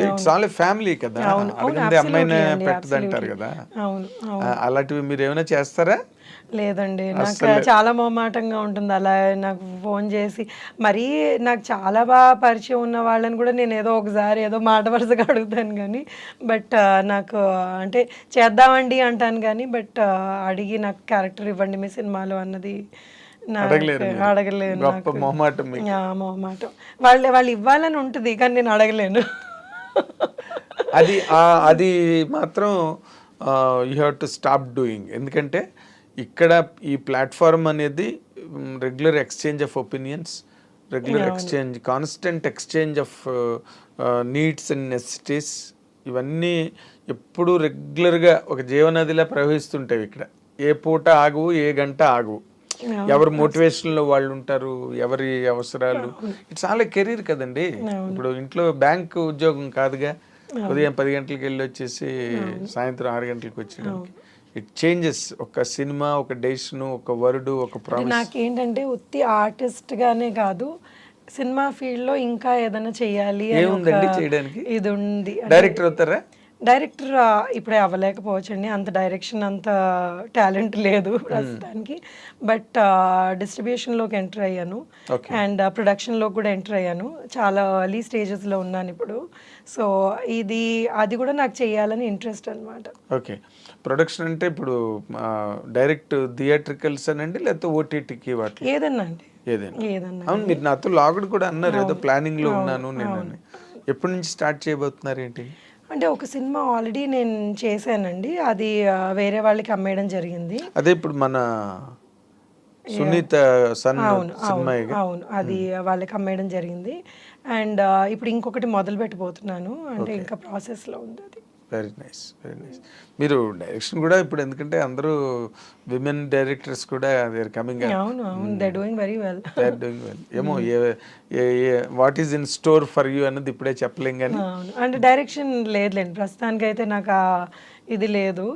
ఇట్స్ ఆల్ ఫ్యామిలీ కదా, అడగండి అమ్మాయినే పెట్టదంటారు కదా. అలాంటివి మీరు ఏమైనా చేస్తారా? లేదండి, నాకు చాలా మొహమాటంగా ఉంటుంది. అలా నాకు ఫోన్ చేసి మరీ నాకు చాలా బాగా పరిచయం ఉన్న వాళ్ళని కూడా నేను ఏదో మాట వరుసగా అడుగుతాను కానీ, బట్ నాకు అంటే చేద్దామండి అంటాను కానీ, బట్ అడిగి నాకు క్యారెక్టర్ ఇవ్వండి మీ సినిమాలో అన్నది అడగలేను. మొహమాటం. వాళ్ళు ఇవ్వాలని ఉంటుంది కానీ నేను అడగలేను. అది మాత్రం you have to stop doing. ఎందుకంటే ఇక్కడ ఈ ప్లాట్ఫామ్ అనేది regular exchange of opinions, constant exchange of needs and necessities, ఇవన్నీ ఎప్పుడు రెగ్యులర్గా ఒక జీవనదిలా ప్రవహిస్తుంటాయి. ఇక్కడ ఏ పూట ఆగువు, ఏ గంట ఆగువు. ఎవరి మోటివేషన్లో వాళ్ళు ఉంటారు, ఎవరి అవసరాలు. ఇట్స్ ఆల్ కెరీర్ కదండి. ఇప్పుడు ఇంట్లో బ్యాంక్ ఉద్యోగం కాదుగా, ఉదయం 10 గంటలకు వెళ్ళి వచ్చేసి సాయంత్రం 6 గంటలకు వచ్చేయడానికి. It changes. ఒక సినిమా, ఒక డెసిషన్, ఒక వర్డ్, ఒక ప్రామిస్. నాకేంటంటే ఉత్తి ఆర్టిస్ట్ గానే కాదు, సినిమా ఫీల్డ్ లో ఇంకా ఏదైనా చెయ్యాలి అని ఏముందండి ఒక చేయడానికి? ఇది ఉంది. డైరెక్టర్ అవుతారా? డైరెక్టర్ ఇప్పుడే అవ్వలేకపోవచ్చండి, అంత డైరెక్షన్ అంత టాలెంట్ లేదు ప్రస్తుతానికి. బట్ డిస్ట్రిబ్యూషన్లోకి ఎంటర్ అయ్యాను అండ్ ప్రొడక్షన్లో కూడా ఎంటర్ అయ్యాను. చాలా ఎర్లీ స్టేజెస్లో ఉన్నాను ఇప్పుడు. సో అది కూడా నాకు చేయాలని ఇంట్రెస్ట్ అనమాట. ఓకే. ప్రొడక్షన్ అంటే ఇప్పుడు డైరెక్ట్ థియేట్రికల్స్ అనండి, లేకపోతే ఓటీటీకి వాటి ఏదన్నా అండి, ఏదైనా? ఏదన్నా. అవును, మీరు నాతో లాగుడు కూడా అన్నారు, ఏదో ప్లానింగ్ లో ఉన్నాను నేను అని. ఎప్పటి నుంచి స్టార్ట్ చేయబోతున్నారు ఏంటి? అంటే ఒక సినిమా ఆల్రెడీ నేను చేశానండి, అది వేరే వాళ్ళకి అమ్మేయడం జరిగింది. అదే ఇప్పుడు మన సునీత సన్ సినిమా. అవును, అది వాళ్ళకి అమ్మేయడం జరిగింది. అండ్ ఇప్పుడు ఇంకొకటి మొదలు పెట్టబోతున్నాను, అంటే ఇంకా ప్రాసెస్లో ఉంది అది. Very nice, very nice. మీరు డైరెక్షన్ కూడా ఇప్పుడు, ఎందుకంటే అందరూ విమెన్ డైరెక్టర్స్ కూడా దే ఆర్ కమింగ్. అవును, they are doing very well. They are doing well. ఏమో what is in store for you అన్నది ఇప్పుడే చెప్పలేం కానీ. అవును, అంటే డైరెక్షన్ లేదులేండి ప్రస్తుతానికి అయితే, నాకు ఇది లేదు.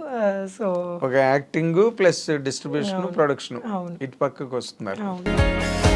సో ఒక యాక్టింగ్ ప్లస్ డిస్ట్రిబ్యూషన్, ప్రొడక్షన్, ఇటు పక్కకు వస్తున్నారు. అవును.